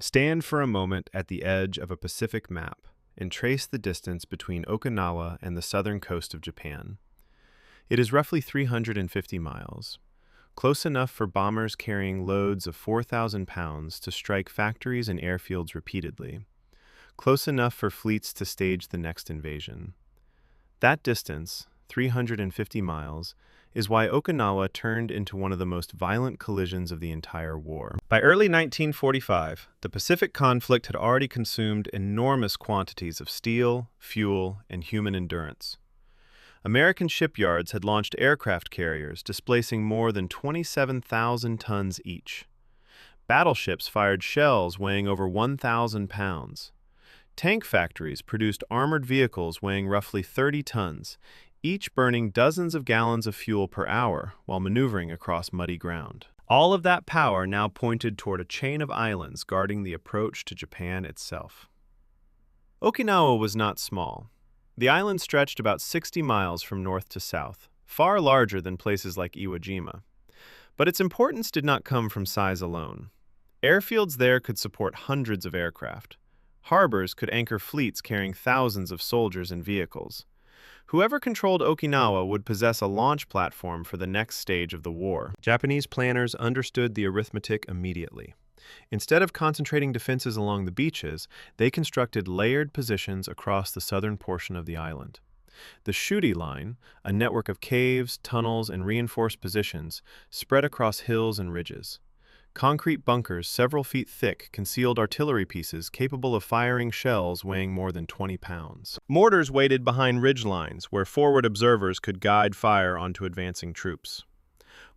Stand for a moment at the edge of a Pacific map and trace the distance between Okinawa and the southern coast of Japan. It is roughly 350 miles, close enough for bombers carrying loads of 4,000 pounds to strike factories and airfields repeatedly, close enough for fleets to stage the next invasion. That distance, 350 miles, is why Okinawa turned into one of the most violent collisions of the entire war. By early 1945, the Pacific conflict had already consumed enormous quantities of steel, fuel, and human endurance. American shipyards had launched aircraft carriers displacing more than 27,000 tons each. Battleships fired shells weighing over 1,000 pounds. Tank factories produced armored vehicles weighing roughly 30 tons, each burning dozens of gallons of fuel per hour while maneuvering across muddy ground. All of that power now pointed toward a chain of islands guarding the approach to Japan itself. Okinawa was not small. The island stretched about 60 miles from north to south, far larger than places like Iwo Jima. But its importance did not come from size alone. Airfields there could support hundreds of aircraft. Harbors could anchor fleets carrying thousands of soldiers and vehicles. Whoever controlled Okinawa would possess a launch platform for the next stage of the war. Japanese planners understood the arithmetic immediately. Instead of concentrating defenses along the beaches, they constructed layered positions across the southern portion of the island. The Shuri line, a network of caves, tunnels, and reinforced positions, spread across hills and ridges. Concrete bunkers several feet thick concealed artillery pieces capable of firing shells weighing more than 20 pounds. Mortars waited behind ridge lines where forward observers could guide fire onto advancing troops.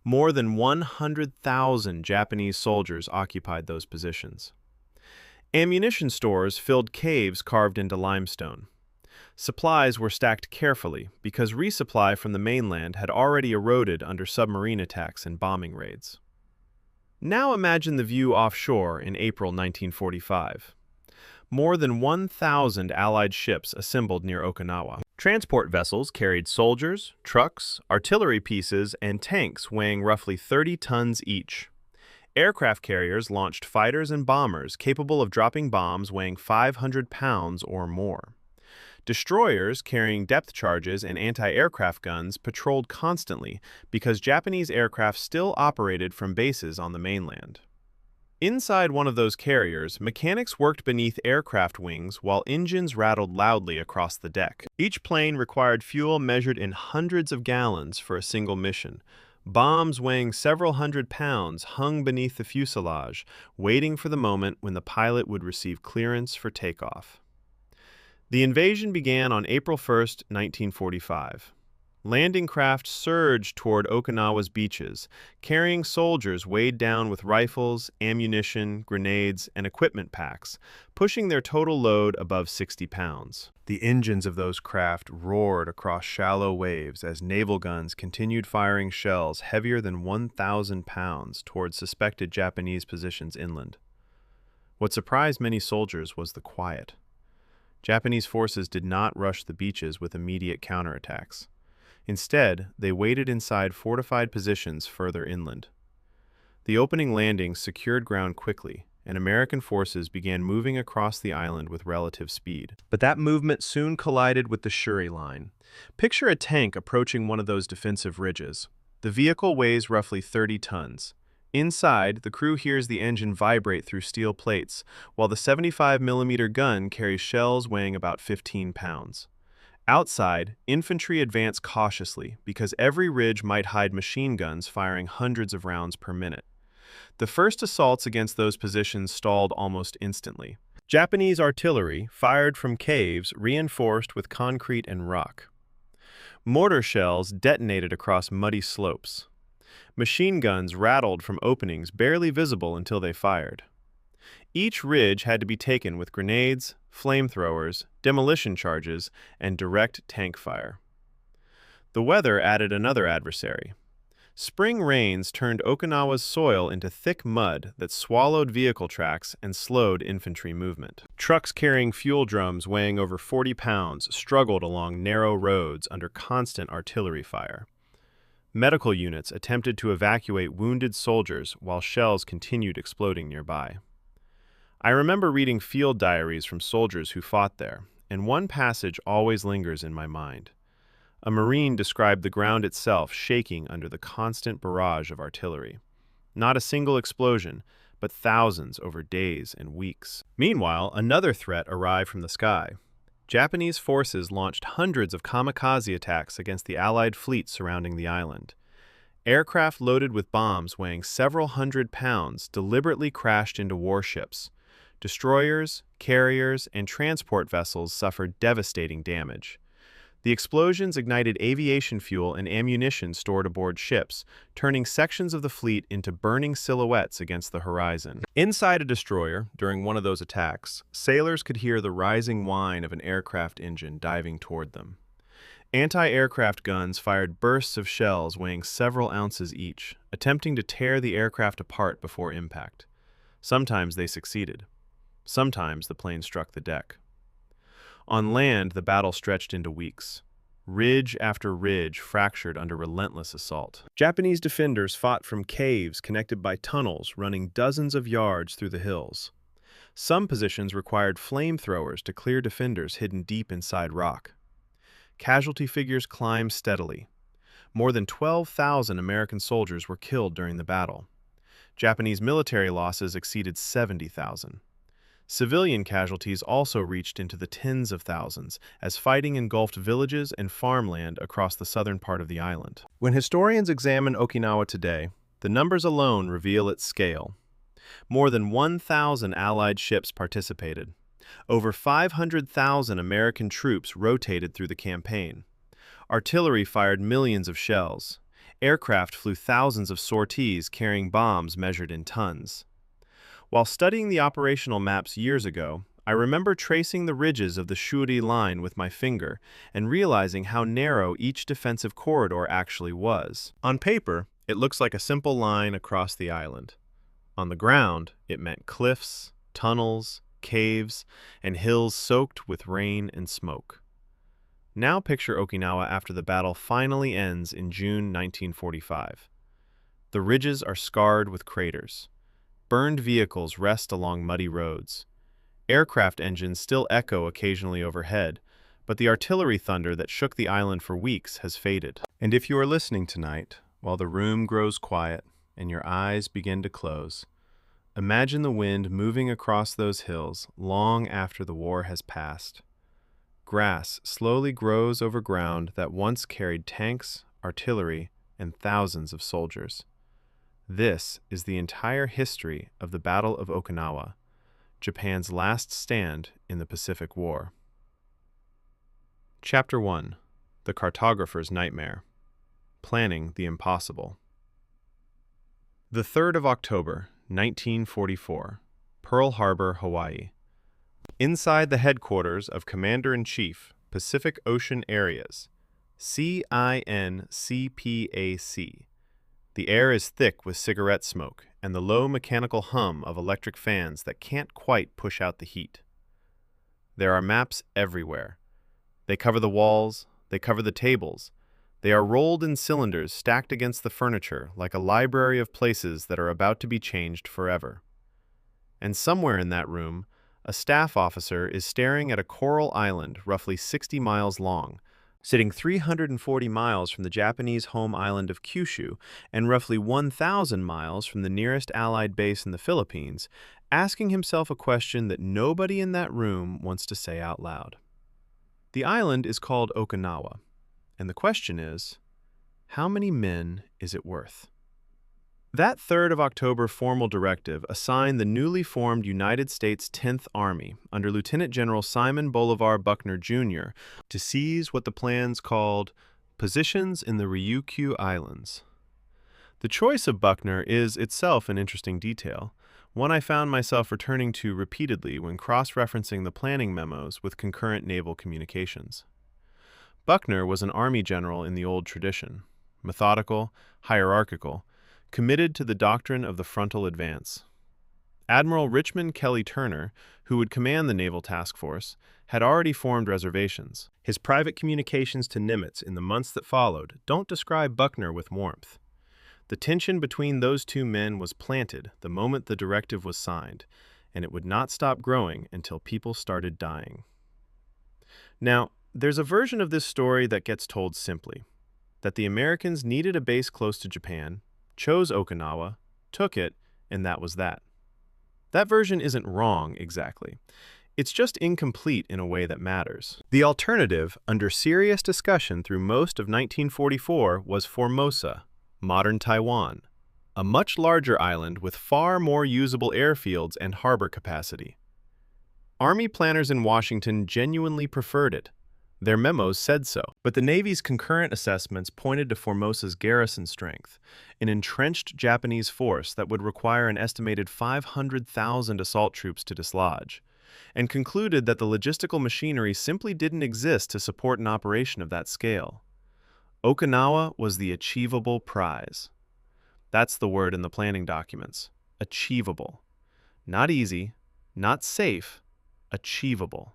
More than 100,000 Japanese soldiers occupied those positions. Ammunition stores filled caves carved into limestone. Supplies were stacked carefully because resupply from the mainland had already eroded under submarine attacks and bombing raids. Now imagine the view offshore in April 1945. More than 1,000 Allied ships assembled near Okinawa. Transport vessels carried soldiers, trucks, artillery pieces, and tanks weighing roughly 30 tons each. Aircraft carriers launched fighters and bombers capable of dropping bombs weighing 500 pounds or more. Destroyers carrying depth charges and anti-aircraft guns patrolled constantly because Japanese aircraft still operated from bases on the mainland. Inside one of those carriers, mechanics worked beneath aircraft wings while engines rattled loudly across the deck. Each plane required fuel measured in hundreds of gallons for a single mission. Bombs weighing several hundred pounds hung beneath the fuselage, waiting for the moment when the pilot would receive clearance for takeoff. The invasion began on April 1, 1945. Landing craft surged toward Okinawa's beaches, carrying soldiers weighed down with rifles, ammunition, grenades, and equipment packs, pushing their total load above 60 pounds. The engines of those craft roared across shallow waves as naval guns continued firing shells heavier than 1,000 pounds toward suspected Japanese positions inland. What surprised many soldiers was the quiet. Japanese forces did not rush the beaches with immediate counterattacks. Instead, they waited inside fortified positions further inland. The opening landings secured ground quickly, and American forces began moving across the island with relative speed. But that movement soon collided with the Shuri line. Picture a tank approaching one of those defensive ridges. The vehicle weighs roughly 30 tons. Inside, the crew hears the engine vibrate through steel plates, while the 75mm gun carries shells weighing about 15 pounds. Outside, infantry advance cautiously because every ridge might hide machine guns firing hundreds of rounds per minute. The first assaults against those positions stalled almost instantly. Japanese artillery fired from caves reinforced with concrete and rock. Mortar shells detonated across muddy slopes. Machine guns rattled from openings barely visible until they fired. Each ridge had to be taken with grenades, flamethrowers, demolition charges, and direct tank fire. The weather added another adversary. Spring rains turned Okinawa's soil into thick mud that swallowed vehicle tracks and slowed infantry movement. Trucks carrying fuel drums weighing over 40 pounds struggled along narrow roads under constant artillery fire. Medical units attempted to evacuate wounded soldiers while shells continued exploding nearby. I remember reading field diaries from soldiers who fought there, and one passage always lingers in my mind. A Marine described the ground itself shaking under the constant barrage of artillery. Not a single explosion, but thousands over days and weeks. Meanwhile, another threat arrived from the sky. Japanese forces launched hundreds of kamikaze attacks against the Allied fleet surrounding the island. Aircraft loaded with bombs weighing several hundred pounds deliberately crashed into warships. Destroyers, carriers, and transport vessels suffered devastating damage. The explosions ignited aviation fuel and ammunition stored aboard ships, turning sections of the fleet into burning silhouettes against the horizon. Inside a destroyer, during one of those attacks, sailors could hear the rising whine of an aircraft engine diving toward them. Anti-aircraft guns fired bursts of shells weighing several ounces each, attempting to tear the aircraft apart before impact. Sometimes they succeeded. Sometimes the plane struck the deck. On land, the battle stretched into weeks. Ridge after ridge fractured under relentless assault. Japanese defenders fought from caves connected by tunnels running dozens of yards through the hills. Some positions required flamethrowers to clear defenders hidden deep inside rock. Casualty figures climbed steadily. More than 12,000 American soldiers were killed during the battle. Japanese military losses exceeded 70,000. Civilian casualties also reached into the tens of thousands as fighting engulfed villages and farmland across the southern part of the island. When historians examine Okinawa today, the numbers alone reveal its scale. More than 1,000 Allied ships participated. Over 500,000 American troops rotated through the campaign. Artillery fired millions of shells. Aircraft flew thousands of sorties carrying bombs measured in tons. While studying the operational maps years ago, I remember tracing the ridges of the Shuri line with my finger and realizing how narrow each defensive corridor actually was. On paper, it looks like a simple line across the island. On the ground, it meant cliffs, tunnels, caves, and hills soaked with rain and smoke. Now picture Okinawa after the battle finally ends in June 1945. The ridges are scarred with craters. Burned vehicles rest along muddy roads. Aircraft engines still echo occasionally overhead, but the artillery thunder that shook the island for weeks has faded. And if you are listening tonight, while the room grows quiet and your eyes begin to close, imagine the wind moving across those hills long after the war has passed. Grass slowly grows over ground that once carried tanks, artillery, and thousands of soldiers. This is the entire history of the Battle of Okinawa, Japan's last stand in the Pacific War. Chapter 1. The Cartographer's Nightmare. Planning the Impossible. The 3rd of October, 1944, Pearl Harbor, Hawaii. Inside the headquarters of Commander-in-Chief, Pacific Ocean Areas, CINCPAC. The air is thick with cigarette smoke and the low mechanical hum of electric fans that can't quite push out the heat. There are maps everywhere. They cover the walls, they cover the tables. They are rolled in cylinders stacked against the furniture like a library of places that are about to be changed forever. And somewhere in that room, a staff officer is staring at a coral island roughly 60 miles long, sitting 340 miles from the Japanese home island of Kyushu and roughly 1,000 miles from the nearest Allied base in the Philippines, asking himself a question that nobody in that room wants to say out loud. The island is called Okinawa, and the question is, how many men is it worth? That 3rd of October formal directive assigned the newly formed United States 10th Army under Lieutenant General Simon Bolivar Buckner, Jr. to seize what the plans called positions in the Ryukyu Islands. The choice of Buckner is itself an interesting detail, one I found myself returning to repeatedly when cross-referencing the planning memos with concurrent naval communications. Buckner was an Army general in the old tradition, methodical, hierarchical, committed to the doctrine of the frontal advance. Admiral Richmond Kelly Turner, who would command the Naval Task Force, had already formed reservations. His private communications to Nimitz in the months that followed don't describe Buckner with warmth. The tension between those two men was planted the moment the directive was signed, and it would not stop growing until people started dying. Now, there's a version of this story that gets told simply, that the Americans needed a base close to Japan, chose Okinawa, took it, and that was that. That version isn't wrong exactly. It's just incomplete in a way that matters. The alternative, under serious discussion through most of 1944, was Formosa, modern Taiwan, a much larger island with far more usable airfields and harbor capacity. Army planners in Washington genuinely preferred it. Their memos said so. But the Navy's concurrent assessments pointed to Formosa's garrison strength, an entrenched Japanese force that would require an estimated 500,000 assault troops to dislodge, and concluded that the logistical machinery simply didn't exist to support an operation of that scale. Okinawa was the achievable prize. That's the word in the planning documents. Achievable. Not easy, not safe, achievable.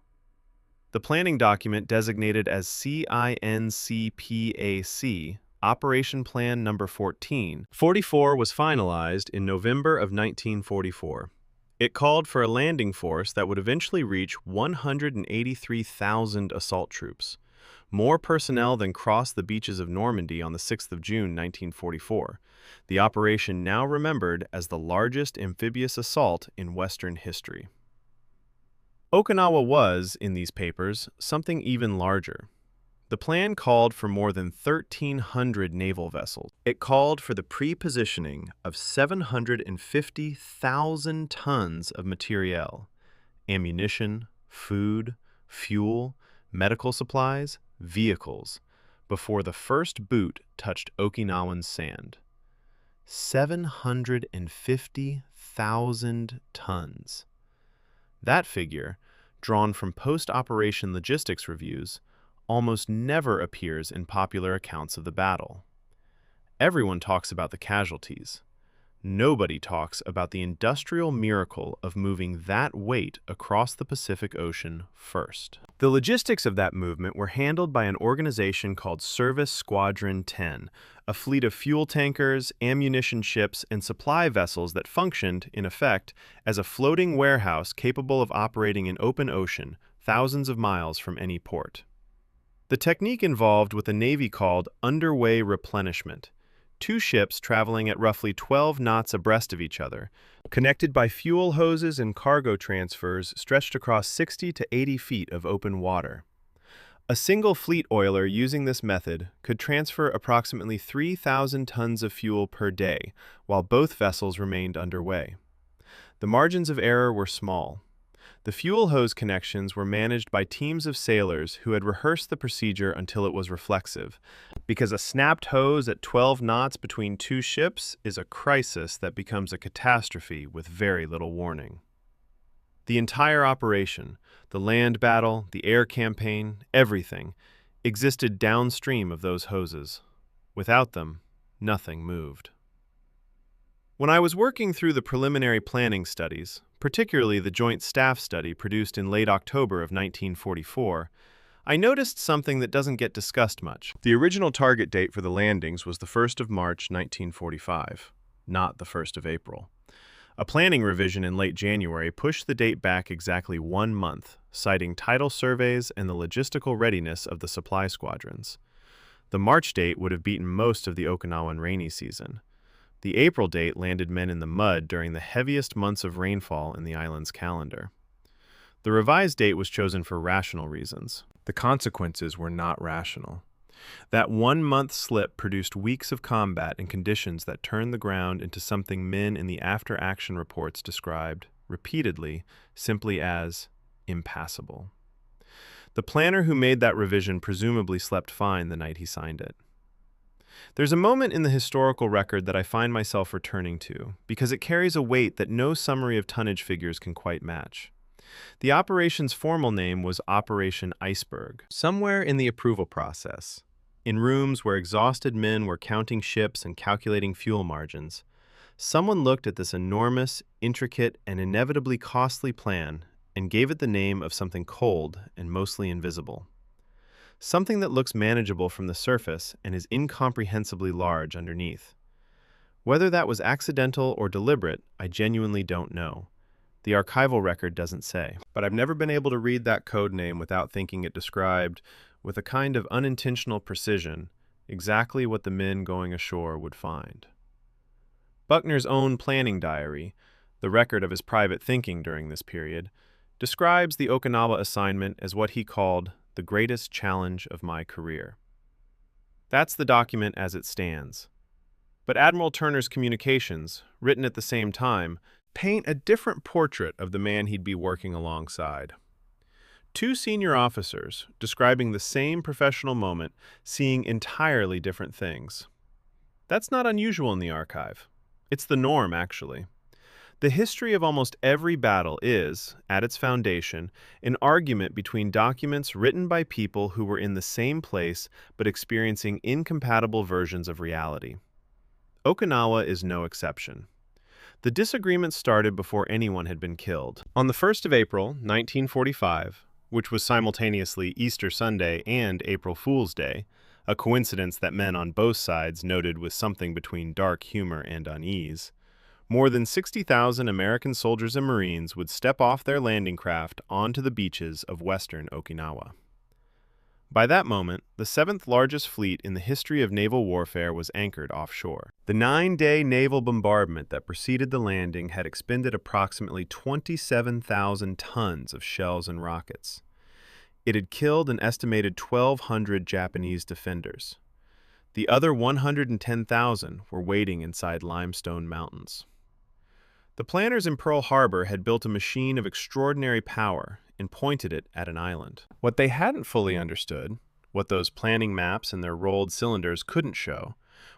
The planning document designated as CINCPAC, Operation Plan Number 44, was finalized in November of 1944. It called for a landing force that would eventually reach 183,000 assault troops, more personnel than crossed the beaches of Normandy on the 6th of June, 1944, the operation now remembered as the largest amphibious assault in Western history. Okinawa was, in these papers, something even larger. The plan called for more than 1,300 naval vessels. It called for the pre-positioning of 750,000 tons of materiel, ammunition, food, fuel, medical supplies, vehicles, before the first boot touched Okinawan sand. 750,000 tons. That figure, drawn from post-operation logistics reviews, almost never appears in popular accounts of the battle. Everyone talks about the casualties. Nobody talks about the industrial miracle of moving that weight across the Pacific Ocean first. The logistics of that movement were handled by an organization called Service Squadron 10, a fleet of fuel tankers, ammunition ships, and supply vessels that functioned, in effect, as a floating warehouse capable of operating in open ocean, thousands of miles from any port. The technique involved what the Navy called underway replenishment, two ships traveling at roughly 12 knots abreast of each other, connected by fuel hoses and cargo transfers stretched across 60 to 80 feet of open water. A single fleet oiler using this method could transfer approximately 3,000 tons of fuel per day, while both vessels remained underway. The margins of error were small. The fuel hose connections were managed by teams of sailors who had rehearsed the procedure until it was reflexive, because a snapped hose at 12 knots between two ships is a crisis that becomes a catastrophe with very little warning. The entire operation, the land battle, the air campaign, everything, existed downstream of those hoses. Without them, nothing moved. When I was working through the preliminary planning studies, particularly the Joint Staff Study produced in late October of 1944, I noticed something that doesn't get discussed much. The original target date for the landings was the 1st of March 1945, not the 1st of April. A planning revision in late January pushed the date back exactly 1 month, citing tidal surveys and the logistical readiness of the supply squadrons. The March date would have beaten most of the Okinawan rainy season. The April date landed men in the mud during the heaviest months of rainfall in the island's calendar. The revised date was chosen for rational reasons. The consequences were not rational. That 1 month slip produced weeks of combat in conditions that turned the ground into something men in the after-action reports described, repeatedly, simply as impassable. The planner who made that revision presumably slept fine the night he signed it. There's a moment in the historical record that I find myself returning to, because it carries a weight that no summary of tonnage figures can quite match. The operation's formal name was Operation Iceberg. Somewhere in the approval process, in rooms where exhausted men were counting ships and calculating fuel margins, someone looked at this enormous, intricate, and inevitably costly plan and gave it the name of something cold and mostly invisible. Something that looks manageable from the surface and is incomprehensibly large underneath. Whether that was accidental or deliberate, I genuinely don't know. The archival record doesn't say. But I've never been able to read that code name without thinking it described, with a kind of unintentional precision, exactly what the men going ashore would find. Buckner's own planning diary, the record of his private thinking during this period, describes the Okinawa assignment as what he called the greatest challenge of my career. That's the document as it stands. But Admiral Turner's communications, written at the same time, paint a different portrait of the man he'd be working alongside. Two senior officers, describing the same professional moment, seeing entirely different things. That's not unusual in the archive. It's the norm, actually. The history of almost every battle is, at its foundation, an argument between documents written by people who were in the same place but experiencing incompatible versions of reality. Okinawa is no exception. The disagreement started before anyone had been killed. On the 1st of April, 1945, which was simultaneously Easter Sunday and April Fool's Day, a coincidence that men on both sides noted with something between dark humor and unease, more than 60,000 American soldiers and Marines would step off their landing craft onto the beaches of western Okinawa. By that moment, the seventh largest fleet in the history of naval warfare was anchored offshore. The 9-day naval bombardment that preceded the landing had expended approximately 27,000 tons of shells and rockets. It had killed an estimated 1,200 Japanese defenders. The other 110,000 were waiting inside limestone mountains. The planners in Pearl Harbor had built a machine of extraordinary power and pointed it at an island. What they hadn't fully understood, what those planning maps and their rolled cylinders couldn't show,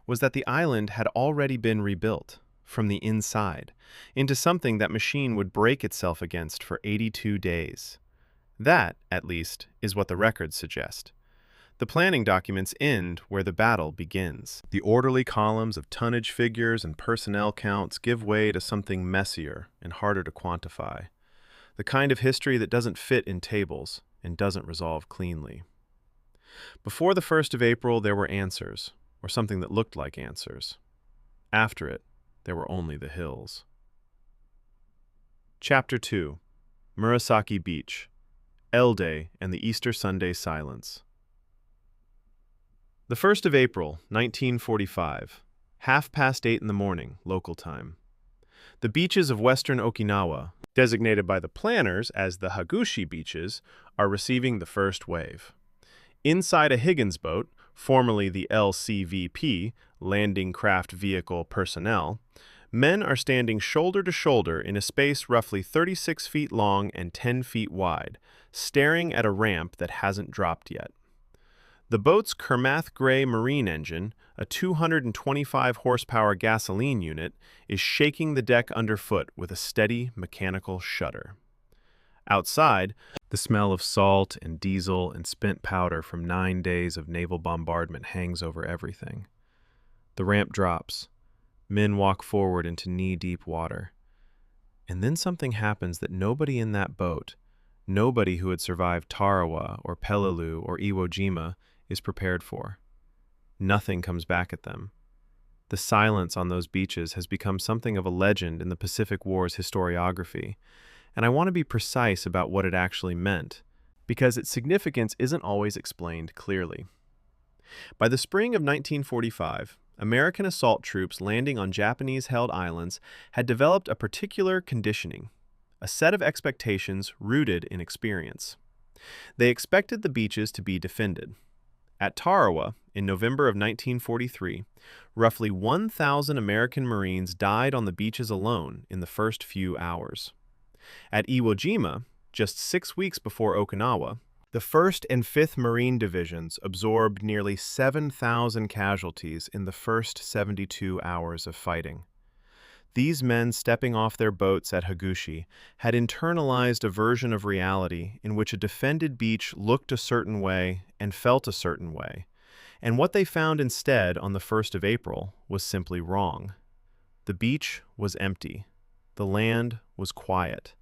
was that the island had already been rebuilt, from the inside, into something that machine would break itself against for 82 days. That, at least, is what the records suggest. The planning documents end where the battle begins. The orderly columns of tonnage figures and personnel counts give way to something messier and harder to quantify. The kind of history that doesn't fit in tables and doesn't resolve cleanly. Before the 1st of April, there were answers, or something that looked like answers. After it, there were only the hills. Chapter 2. Murasaki Beach, L-Day and the Easter Sunday Silence. The 1st of April, 1945, 8:30 in the morning, local time. The beaches of western Okinawa, designated by the planners as the Hagushi beaches, are receiving the first wave. Inside a Higgins boat, formerly the LCVP, Landing Craft Vehicle Personnel, men are standing shoulder to shoulder in a space roughly 36 feet long and 10 feet wide, staring at a ramp that hasn't dropped yet. The boat's Kermath Gray marine engine, a 225 horsepower gasoline unit, is shaking the deck underfoot with a steady mechanical shudder. Outside, the smell of salt and diesel and spent powder from 9 days of naval bombardment hangs over everything. The ramp drops. Men walk forward into knee-deep water. And then something happens that nobody in that boat, nobody who had survived Tarawa or Peleliu or Iwo Jima, is prepared for. Nothing comes back at them. The silence on those beaches has become something of a legend in the Pacific War's historiography, and I want to be precise about what it actually meant, because its significance isn't always explained clearly. By the spring of 1945, American assault troops landing on Japanese-held islands had developed a particular conditioning, a set of expectations rooted in experience. They expected the beaches to be defended. At Tarawa, in November of 1943, roughly 1,000 American Marines died on the beaches alone in the first few hours. At Iwo Jima, just 6 weeks before Okinawa, the 1st and 5th Marine Divisions absorbed nearly 7,000 casualties in the first 72 hours of fighting. These men stepping off their boats at Hagushi had internalized a version of reality in which a defended beach looked a certain way and felt a certain way, and what they found instead on the 1st of April was simply wrong. The beach was empty. The land was quiet.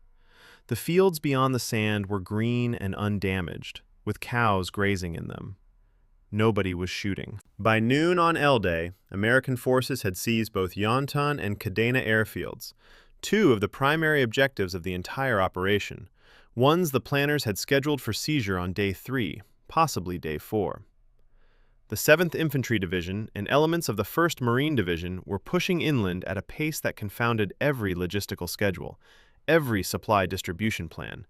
The fields beyond the sand were green and undamaged, with cows grazing in them. Nobody was shooting. By noon on L-Day, American forces had seized both Yontan and Kadena airfields, two of the primary objectives of the entire operation, ones the planners had scheduled for seizure on Day 3, possibly Day 4. The 7th Infantry Division and elements of the 1st Marine Division were pushing inland at a pace that confounded every logistical schedule, every supply distribution plan,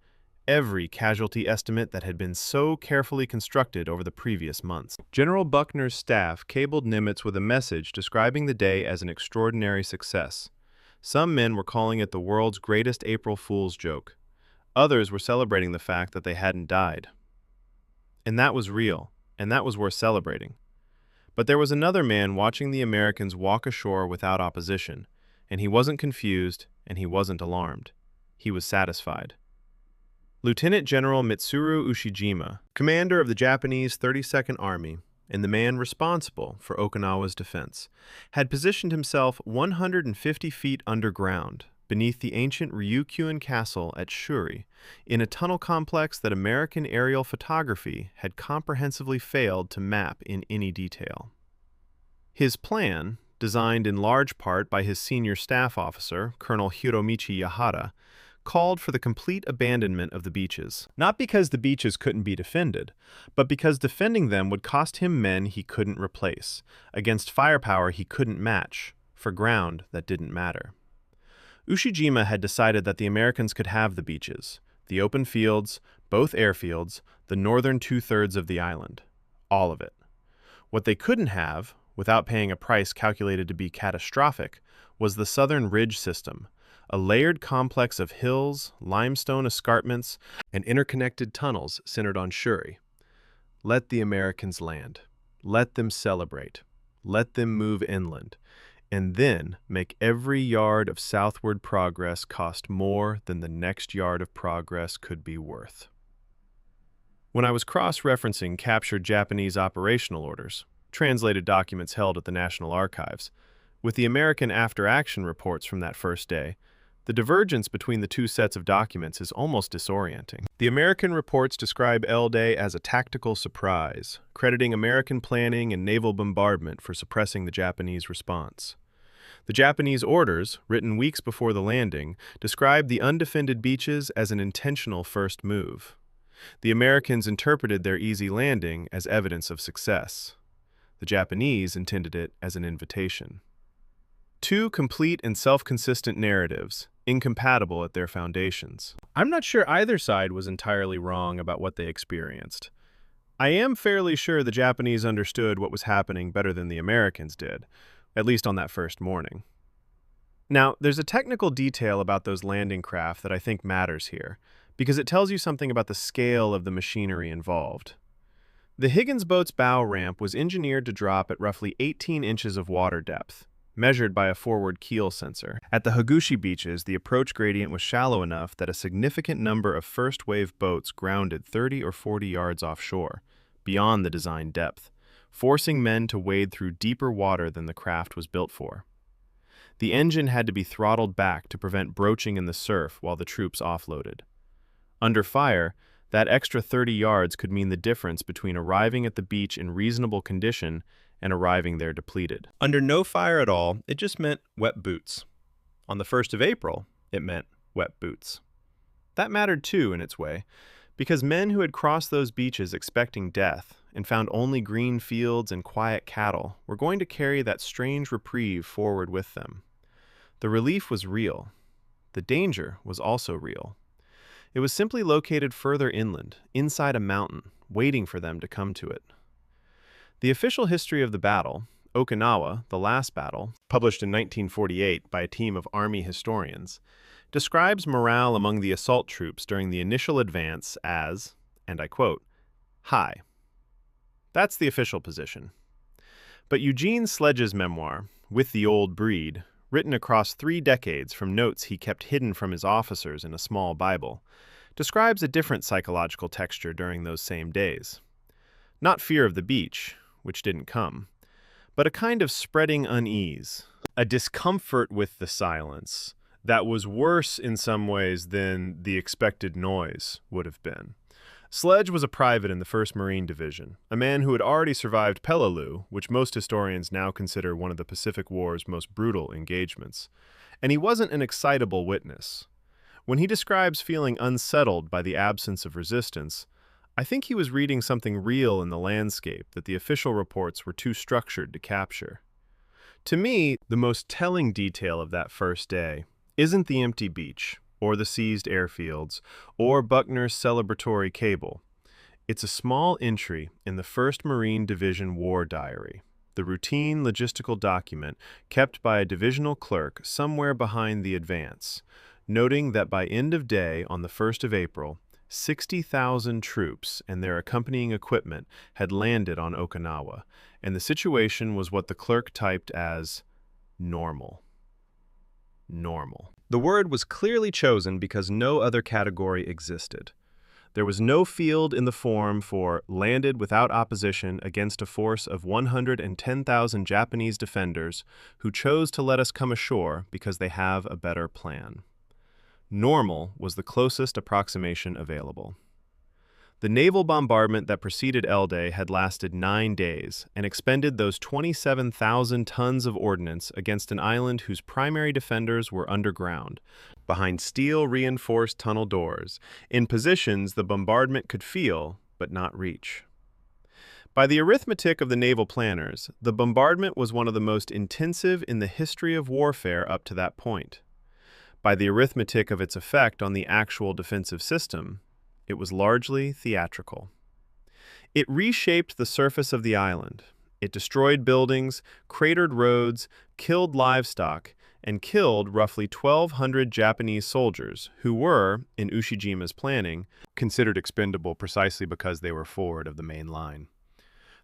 every casualty estimate that had been so carefully constructed over the previous months. General Buckner's staff cabled Nimitz with a message describing the day as an extraordinary success. Some men were calling it the world's greatest April Fool's joke. Others were celebrating the fact that they hadn't died. And that was real, and that was worth celebrating. But there was another man watching the Americans walk ashore without opposition, and he wasn't confused, and he wasn't alarmed. He was satisfied. Lieutenant General Mitsuru Ushijima, commander of the Japanese 32nd Army, and the man responsible for Okinawa's defense, had positioned himself 150 feet underground, beneath the ancient Ryukyuan castle at Shuri, in a tunnel complex that American aerial photography had comprehensively failed to map in any detail. His plan, designed in large part by his senior staff officer, Colonel Hiromichi Yahara, called for the complete abandonment of the beaches, not because the beaches couldn't be defended, but because defending them would cost him men he couldn't replace, against firepower he couldn't match, for ground that didn't matter. Ushijima had decided that the Americans could have the beaches, the open fields, both airfields, the northern two-thirds of the island. All of it. What they couldn't have, without paying a price calculated to be catastrophic, was the southern ridge system, a layered complex of hills, limestone escarpments, and interconnected tunnels centered on Shuri. Let the Americans land. Let them celebrate. Let them move inland. And then make every yard of southward progress cost more than the next yard of progress could be worth. When I was cross-referencing captured Japanese operational orders, translated documents held at the National Archives, with the American after-action reports from that first day, the divergence between the two sets of documents is almost disorienting. The American reports describe L-Day as a tactical surprise, crediting American planning and naval bombardment for suppressing the Japanese response. The Japanese orders, written weeks before the landing, described the undefended beaches as an intentional first move. The Americans interpreted their easy landing as evidence of success. The Japanese intended it as an invitation. Two complete and self-consistent narratives, incompatible at their foundations. I'm not sure either side was entirely wrong about what they experienced. I am fairly sure the Japanese understood what was happening better than the Americans did, at least on that first morning. Now, there's a technical detail about those landing craft that I think matters here, because it tells you something about the scale of the machinery involved. The Higgins boat's bow ramp was engineered to drop at roughly 18 inches of water depth, measured by a forward keel sensor. At the Hagushi beaches, the approach gradient was shallow enough that a significant number of first-wave boats grounded 30 or 40 yards offshore, beyond the design depth, forcing men to wade through deeper water than the craft was built for. The engine had to be throttled back to prevent broaching in the surf while the troops offloaded. Under fire, that extra 30 yards could mean the difference between arriving at the beach in reasonable condition and arriving there depleted. Under no fire at all, it just meant wet boots. On the 1st of April, it meant wet boots. That mattered too, in its way, because men who had crossed those beaches expecting death and found only green fields and quiet cattle were going to carry that strange reprieve forward with them. The relief was real. The danger was also real. It was simply located further inland, inside a mountain, waiting for them to come to it. The official history of the battle, Okinawa, the Last Battle, published in 1948 by a team of Army historians, describes morale among the assault troops during the initial advance as, and I quote, high. That's the official position. But Eugene Sledge's memoir, With the Old Breed, written across 3 decades from notes he kept hidden from his officers in a small Bible, describes a different psychological texture during those same days. Not fear of the beach, which didn't come, but a kind of spreading unease, a discomfort with the silence that was worse in some ways than the expected noise would have been. Sledge was a private in the 1st Marine Division, a man who had already survived Peleliu, which most historians now consider one of the Pacific War's most brutal engagements, And he wasn't an excitable witness. When he describes feeling unsettled by the absence of resistance, I think he was reading something real in the landscape that the official reports were too structured to capture. To me, the most telling detail of that first day isn't the empty beach, or the seized airfields, or Buckner's celebratory cable. It's a small entry in the 1st Marine Division War Diary, the routine logistical document kept by a divisional clerk somewhere behind the advance, noting that by end of day on the 1st of April, 60,000 troops and their accompanying equipment had landed on Okinawa, and the situation was what the clerk typed as normal. Normal. The word was clearly chosen because no other category existed. There was no field in the form for landed without opposition against a force of 110,000 Japanese defenders who chose to let us come ashore because they have a better plan. Normal was the closest approximation available. The naval bombardment that preceded L-Day had lasted 9 days and expended those 27,000 tons of ordnance against an island whose primary defenders were underground, behind steel-reinforced tunnel doors, in positions the bombardment could feel but not reach. By the arithmetic of the naval planners, the bombardment was one of the most intensive in the history of warfare up to that point. By the arithmetic of its effect on the actual defensive system, it was largely theatrical. It reshaped the surface of the island. It destroyed buildings, cratered roads, killed livestock, and killed roughly 1,200 Japanese soldiers who were, in Ushijima's planning, considered expendable precisely because they were forward of the main line.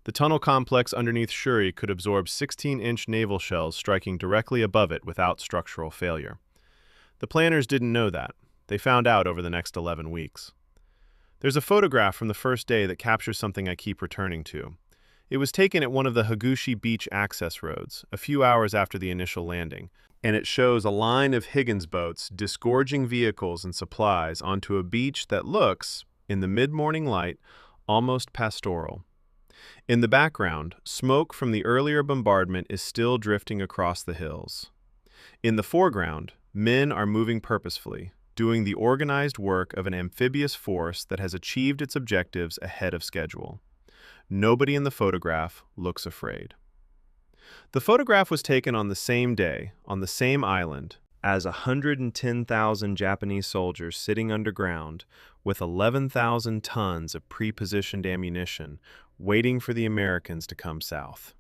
The tunnel complex underneath Shuri could absorb 16-inch naval shells striking directly above it without structural failure. The planners didn't know that. They found out over the next 11 weeks. There's a photograph from the first day that captures something I keep returning to. It was taken at one of the Hagushi Beach access roads, a few hours after the initial landing, and it shows a line of Higgins boats disgorging vehicles and supplies onto a beach that looks, in the mid-morning light, almost pastoral. In the background, smoke from the earlier bombardment is still drifting across the hills. In the foreground, men are moving purposefully, doing the organized work of an amphibious force that has achieved its objectives ahead of schedule. Nobody in the photograph looks afraid. The photograph was taken on the same day, on the same island, as 110,000 Japanese soldiers sitting underground with 11,000 tons of pre-positioned ammunition waiting for the Americans to come south.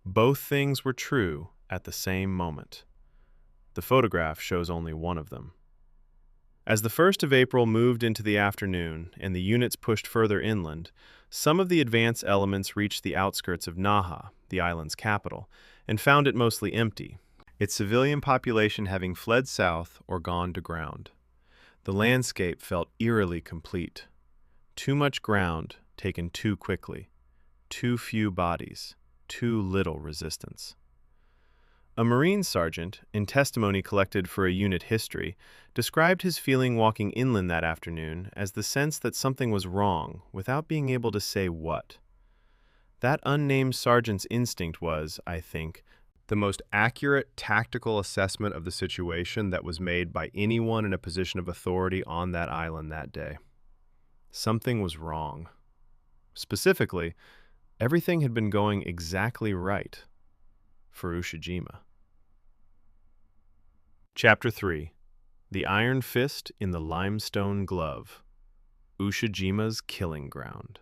Both things were true at the same moment. The photograph shows only one of them. As the 1st of April moved into the afternoon and the units pushed further inland, some of the advance elements reached the outskirts of Naha, the island's capital, and found it mostly empty, its civilian population having fled south or gone to ground. The landscape felt eerily complete. Too much ground taken too quickly, too few bodies, too little resistance. A Marine sergeant, in testimony collected for a unit history, described his feeling walking inland that afternoon as the sense that something was wrong without being able to say what. That unnamed sergeant's instinct was, I think, the most accurate tactical assessment of the situation that was made by anyone in a position of authority on that island that day. Something was wrong. Specifically, everything had been going exactly right for Ushijima. Chapter 3. The Iron Fist in the Limestone Glove. Ushijima's Killing Ground.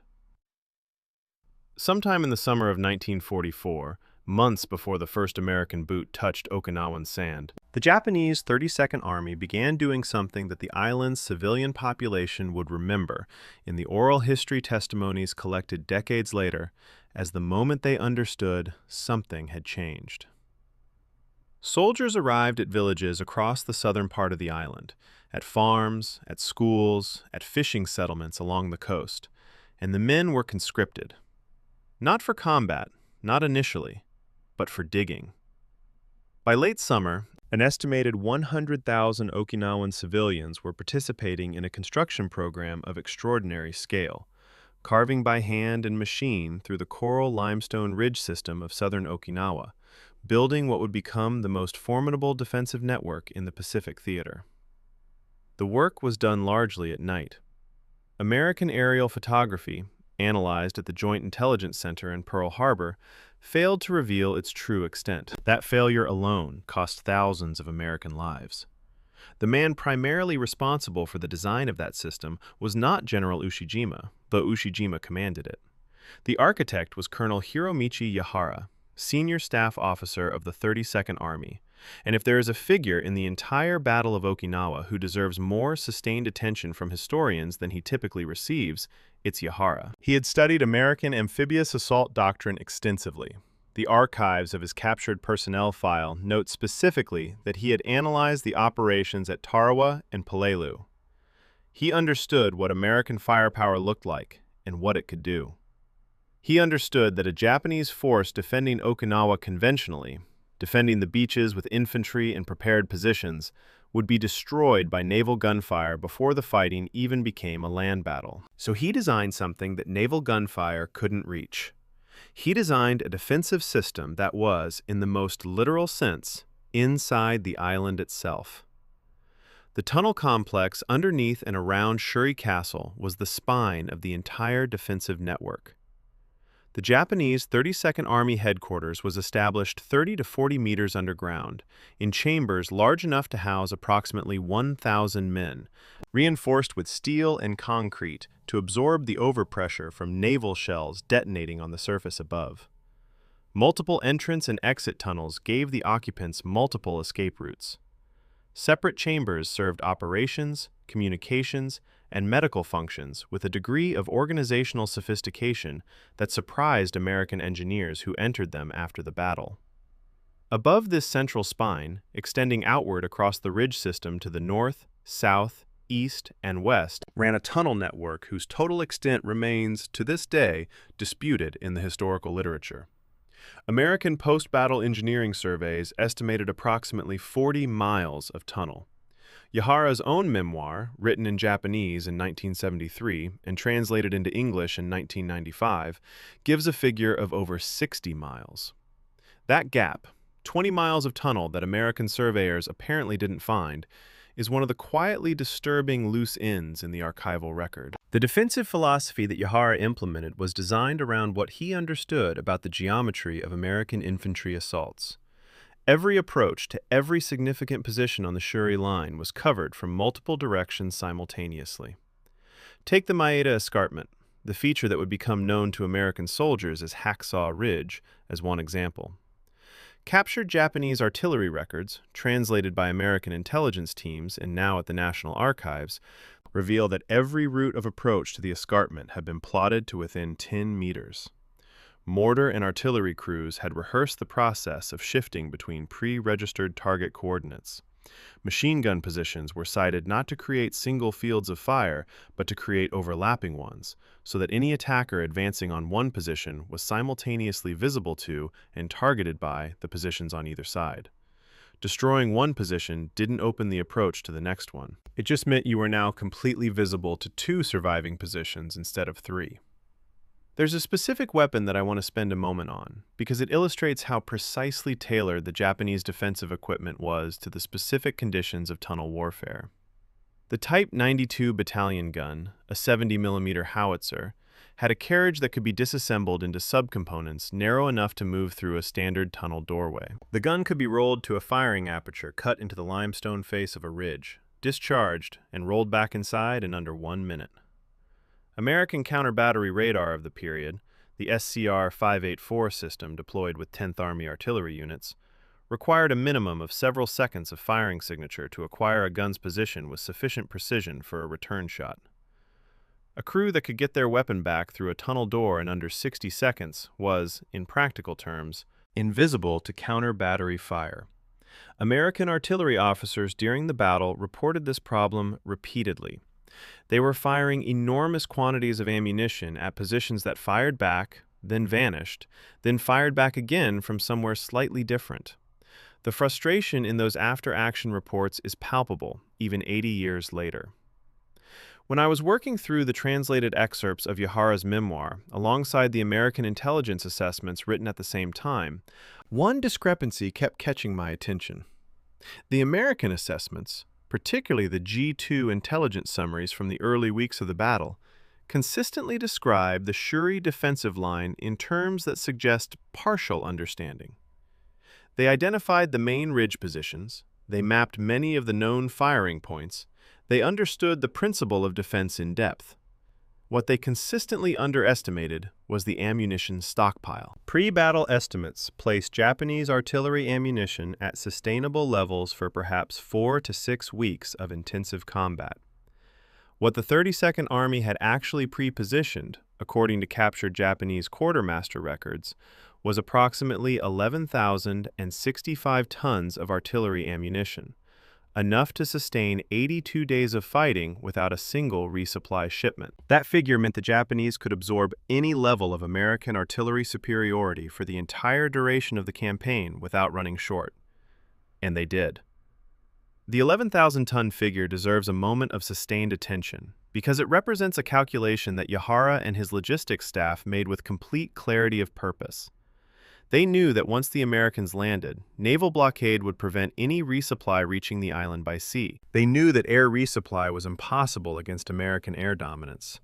Sometime in the summer of 1944, months before the first American boot touched Okinawan sand, the Japanese 32nd Army began doing something that the island's civilian population would remember in the oral history testimonies collected decades later as the moment they understood something had changed. Soldiers arrived at villages across the southern part of the island, at farms, at schools, at fishing settlements along the coast, and the men were conscripted. Not for combat, not initially, but for digging. By late summer, an estimated 100,000 Okinawan civilians were participating in a construction program of extraordinary scale, carving by hand and machine through the coral limestone ridge system of southern Okinawa, building what would become the most formidable defensive network in the Pacific theater. The work was done largely at night. American aerial photography, analyzed at the Joint Intelligence Center in Pearl Harbor, failed to reveal its true extent. That failure alone cost thousands of American lives. The man primarily responsible for the design of that system was not General Ushijima, though Ushijima commanded it. The architect was Colonel Hiromichi Yahara, senior staff officer of the 32nd Army, and if there is a figure in the entire Battle of Okinawa who deserves more sustained attention from historians than he typically receives, it's Yahara. He had studied American amphibious assault doctrine extensively. The archives of his captured personnel file note specifically that he had analyzed the operations at Tarawa and Peleliu. He understood what American firepower looked like and what it could do. He understood that a Japanese force defending Okinawa conventionally, defending the beaches with infantry in prepared positions, would be destroyed by naval gunfire before the fighting even became a land battle. So he designed something that naval gunfire couldn't reach. He designed a defensive system that was, in the most literal sense, inside the island itself. The tunnel complex underneath and around Shuri Castle was the spine of the entire defensive network. The Japanese 32nd Army headquarters was established 30 to 40 meters underground, in chambers large enough to house approximately 1,000 men, reinforced with steel and concrete to absorb the overpressure from naval shells detonating on the surface above. Multiple entrance and exit tunnels gave the occupants multiple escape routes. Separate chambers served operations, communications, and medical functions with a degree of organizational sophistication that surprised American engineers who entered them after the battle. Above this central spine, extending outward across the ridge system to the north, south, east, and west, ran a tunnel network whose total extent remains, to this day, disputed in the historical literature. American post-battle engineering surveys estimated approximately 40 miles of tunnel. Yahara's own memoir, written in Japanese in 1973 and translated into English in 1995, gives a figure of over 60 miles. That gap, 20 miles of tunnel that American surveyors apparently didn't find, is one of the quietly disturbing loose ends in the archival record. The defensive philosophy that Yahara implemented was designed around what he understood about the geometry of American infantry assaults. Every approach to every significant position on the Shuri line was covered from multiple directions simultaneously. Take the Maeda Escarpment, the feature that would become known to American soldiers as Hacksaw Ridge, as one example. Captured Japanese artillery records, translated by American intelligence teams and now at the National Archives, reveal that every route of approach to the escarpment had been plotted to within 10 meters. Mortar and artillery crews had rehearsed the process of shifting between pre-registered target coordinates. Machine gun positions were sighted not to create single fields of fire, but to create overlapping ones, so that any attacker advancing on one position was simultaneously visible to and targeted by the positions on either side. Destroying one position didn't open the approach to the next one. It just meant you were now completely visible to two surviving positions instead of three. There's a specific weapon that I want to spend a moment on, because it illustrates how precisely tailored the Japanese defensive equipment was to the specific conditions of tunnel warfare. The Type 92 battalion gun, a 70mm howitzer, had a carriage that could be disassembled into subcomponents narrow enough to move through a standard tunnel doorway. The gun could be rolled to a firing aperture cut into the limestone face of a ridge, discharged, and rolled back inside in under 1 minute. American counter-battery radar of the period, the SCR-584 system deployed with 10th Army artillery units, required a minimum of several seconds of firing signature to acquire a gun's position with sufficient precision for a return shot. A crew that could get their weapon back through a tunnel door in under 60 seconds was, in practical terms, invisible to counter-battery fire. American artillery officers during the battle reported this problem repeatedly. They were firing enormous quantities of ammunition at positions that fired back, then vanished, then fired back again from somewhere slightly different. The frustration in those after-action reports is palpable, even 80 years later. When I was working through the translated excerpts of Yahara's memoir, alongside the American intelligence assessments written at the same time, One discrepancy kept catching my attention. The American assessments, particularly the G2 intelligence summaries from the early weeks of the battle, consistently describe the Shuri defensive line in terms that suggest partial understanding. They identified the main ridge positions, they mapped many of the known firing points, they understood the principle of defense in depth. What they consistently underestimated was the ammunition stockpile. Pre-battle estimates placed Japanese artillery ammunition at sustainable levels for perhaps 4 to 6 weeks of intensive combat. What the 32nd Army had actually pre-positioned, according to captured Japanese quartermaster records, was approximately 11,065 tons of artillery ammunition, enough to sustain 82 days of fighting without a single resupply shipment. That figure meant the Japanese could absorb any level of American artillery superiority for the entire duration of the campaign without running short. And they did. The 11,000-ton figure deserves a moment of sustained attention because it represents a calculation that Yahara and his logistics staff made with complete clarity of purpose. They knew that once the Americans landed, naval blockade would prevent any resupply reaching the island by sea. They knew that air resupply was impossible against American air dominance.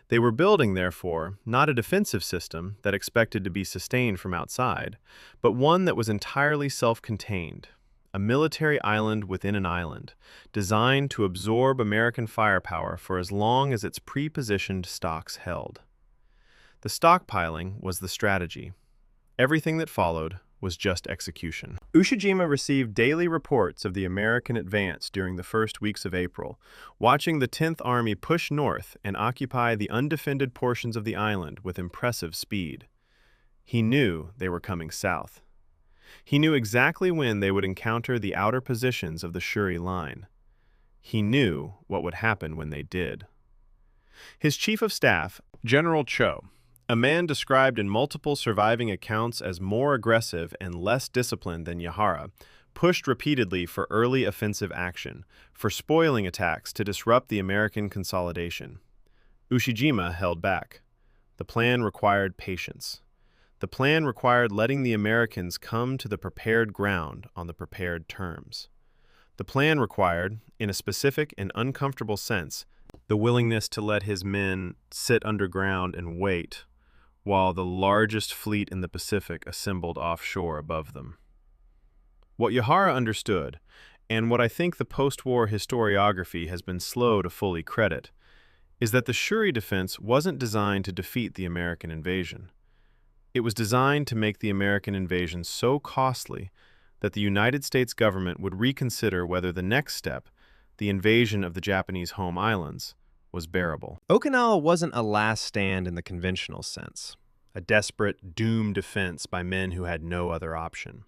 They were building, therefore, not a defensive system that expected to be sustained from outside, but one that was entirely self-contained, a military island within an island, designed to absorb American firepower for as long as its pre-positioned stocks held. The stockpiling was the strategy. Everything that followed was just execution. Ushijima received daily reports of the American advance during the first weeks of April, watching the 10th Army push north and occupy the undefended portions of the island with impressive speed. He knew they were coming south. He knew exactly when they would encounter the outer positions of the Shuri line. He knew what would happen when they did. His chief of staff, General Cho, a man described in multiple surviving accounts as more aggressive and less disciplined than Yahara, pushed repeatedly for early offensive action, for spoiling attacks to disrupt the American consolidation. Ushijima held back. The plan required patience. The plan required letting the Americans come to the prepared ground on the prepared terms. The plan required, in a specific and uncomfortable sense, the willingness to let his men sit underground and wait, while the largest fleet in the Pacific assembled offshore above them. What Yahara understood, and what I think the post-war historiography has been slow to fully credit, is that the Shuri defense wasn't designed to defeat the American invasion. It was designed to make the American invasion so costly that the United States government would reconsider whether the next step, the invasion of the Japanese home islands, was bearable. Okinawa wasn't a last stand in the conventional sense, a desperate, doomed defense by men who had no other option.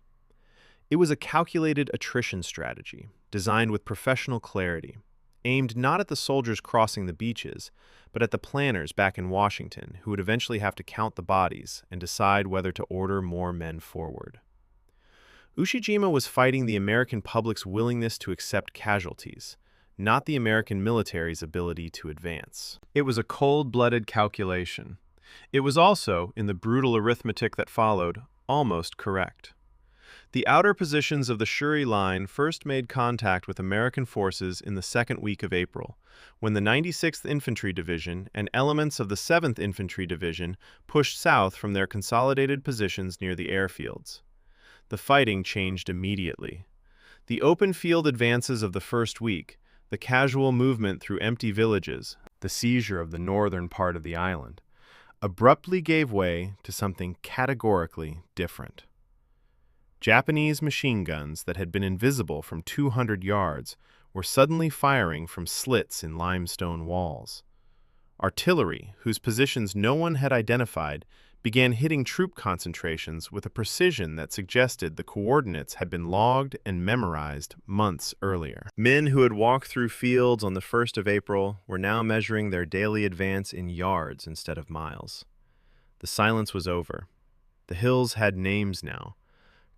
It was a calculated attrition strategy, designed with professional clarity, aimed not at the soldiers crossing the beaches, but at the planners back in Washington who would eventually have to count the bodies and decide whether to order more men forward. Ushijima was fighting the American public's willingness to accept casualties, not the American military's ability to advance. It was a cold-blooded calculation. It was also, in the brutal arithmetic that followed, almost correct. The outer positions of the Shuri line first made contact with American forces in the second week of April, when the 96th Infantry Division and elements of the 7th Infantry Division pushed south from their consolidated positions near the airfields. The fighting changed immediately. The open field advances of the first week, the casual movement through empty villages, the seizure of the northern part of the island, abruptly gave way to something categorically different. Japanese machine guns that had been invisible from 200 yards were suddenly firing from slits in limestone walls. Artillery, whose positions no one had identified, began hitting troop concentrations with a precision that suggested the coordinates had been logged and memorized months earlier. Men who had walked through fields on the 1st of April were now measuring their daily advance in yards instead of miles. The silence was over. The hills had names now: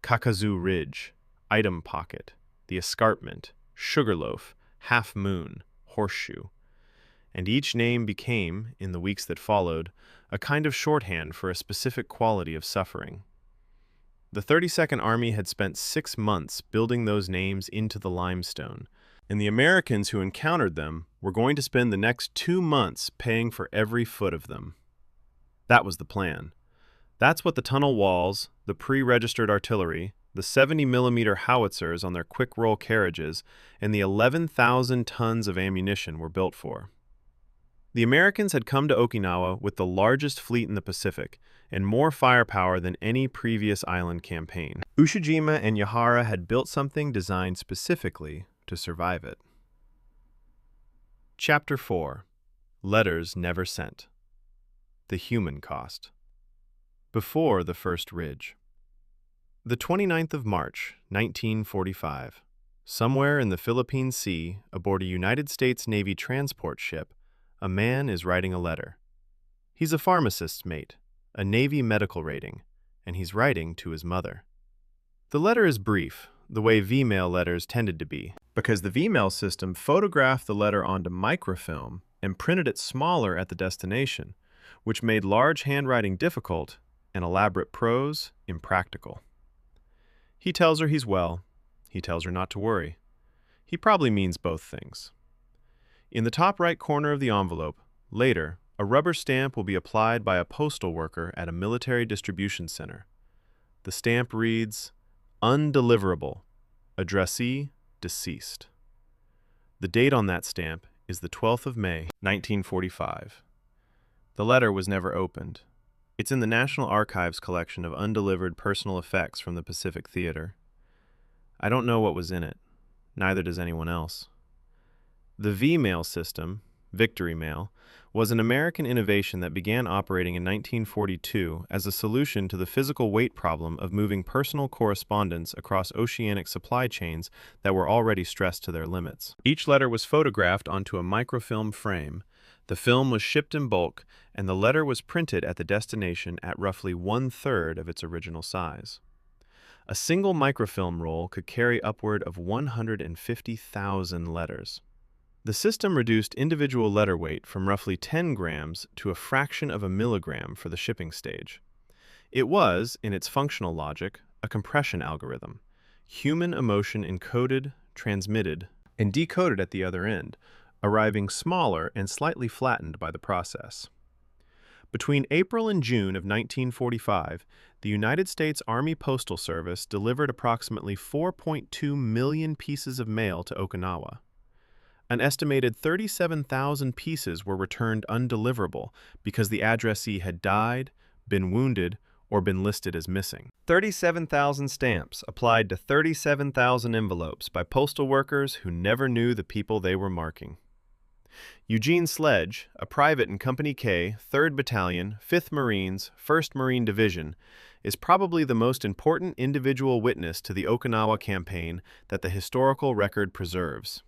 Kakazu Ridge, Item Pocket, the Escarpment, Sugarloaf, Half Moon, Horseshoe. And each name became, in the weeks that followed, a kind of shorthand for a specific quality of suffering. The 32nd Army had spent 6 months building those names into the limestone, and the Americans who encountered them were going to spend the next 2 months paying for every foot of them. That was the plan. That's what the tunnel walls, the pre-registered artillery, the 70mm howitzers on their quick-roll carriages, and the 11,000 tons of ammunition were built for. The Americans had come to Okinawa with the largest fleet in the Pacific and more firepower than any previous island campaign. Ushijima and Yahara had built something designed specifically to survive it. Chapter 4. Letters Never Sent. The Human Cost. Before the First Ridge. The 29th of March, 1945. Somewhere in the Philippine Sea, aboard a United States Navy transport ship, a man is writing a letter. He's a pharmacist's mate, a Navy medical rating, and he's writing to his mother. The letter is brief, the way V-mail letters tended to be, because the V-mail system photographed the letter onto microfilm and printed it smaller at the destination, which made large handwriting difficult and elaborate prose impractical. He tells her he's well. He tells her not to worry. He probably means both things. In the top right corner of the envelope, later, a rubber stamp will be applied by a postal worker at a military distribution center. The stamp reads, "Undeliverable, addressee deceased." The date on that stamp is the 12th of May, 1945. The letter was never opened. It's in the National Archives collection of undelivered personal effects from the Pacific Theater. I don't know what was in it. Neither does anyone else. The V-mail system, Victory Mail, was an American innovation that began operating in 1942 as a solution to the physical weight problem of moving personal correspondence across oceanic supply chains that were already stressed to their limits. Each letter was photographed onto a microfilm frame. The film was shipped in bulk, and the letter was printed at the destination at roughly 1/3 of its original size. A single microfilm roll could carry upward of 150,000 letters. The system reduced individual letter weight from roughly 10 grams to a fraction of a milligram for the shipping stage. It was, in its functional logic, a compression algorithm, human emotion encoded, transmitted, and decoded at the other end, arriving smaller and slightly flattened by the process. Between April and June of 1945, the United States Army Postal Service delivered approximately 4.2 million pieces of mail to Okinawa. An estimated 37,000 pieces were returned undeliverable because the addressee had died, been wounded, or been listed as missing. 37,000 stamps applied to 37,000 envelopes by postal workers who never knew the people they were marking. Eugene Sledge, a private in Company K, 3rd Battalion, 5th Marines, 1st Marine Division, is probably the most important individual witness to the Okinawa campaign that the historical record preserves.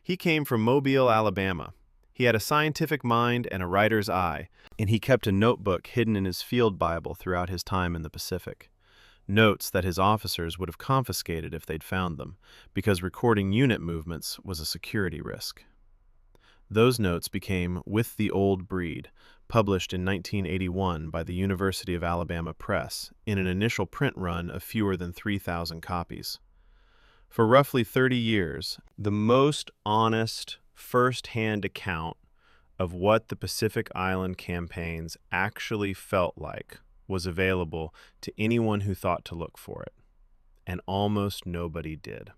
He came from Mobile, Alabama. He had a scientific mind and a writer's eye, and he kept a notebook hidden in his field Bible throughout his time in the Pacific. Notes that his officers would have confiscated if they'd found them, because recording unit movements was a security risk. Those notes became With the Old Breed, published in 1981 by the University of Alabama Press in an initial print run of fewer than 3,000 copies. For roughly 30 years, the most honest, first-hand account of what the Pacific Island campaigns actually felt like was available to anyone who thought to look for it, and almost nobody did.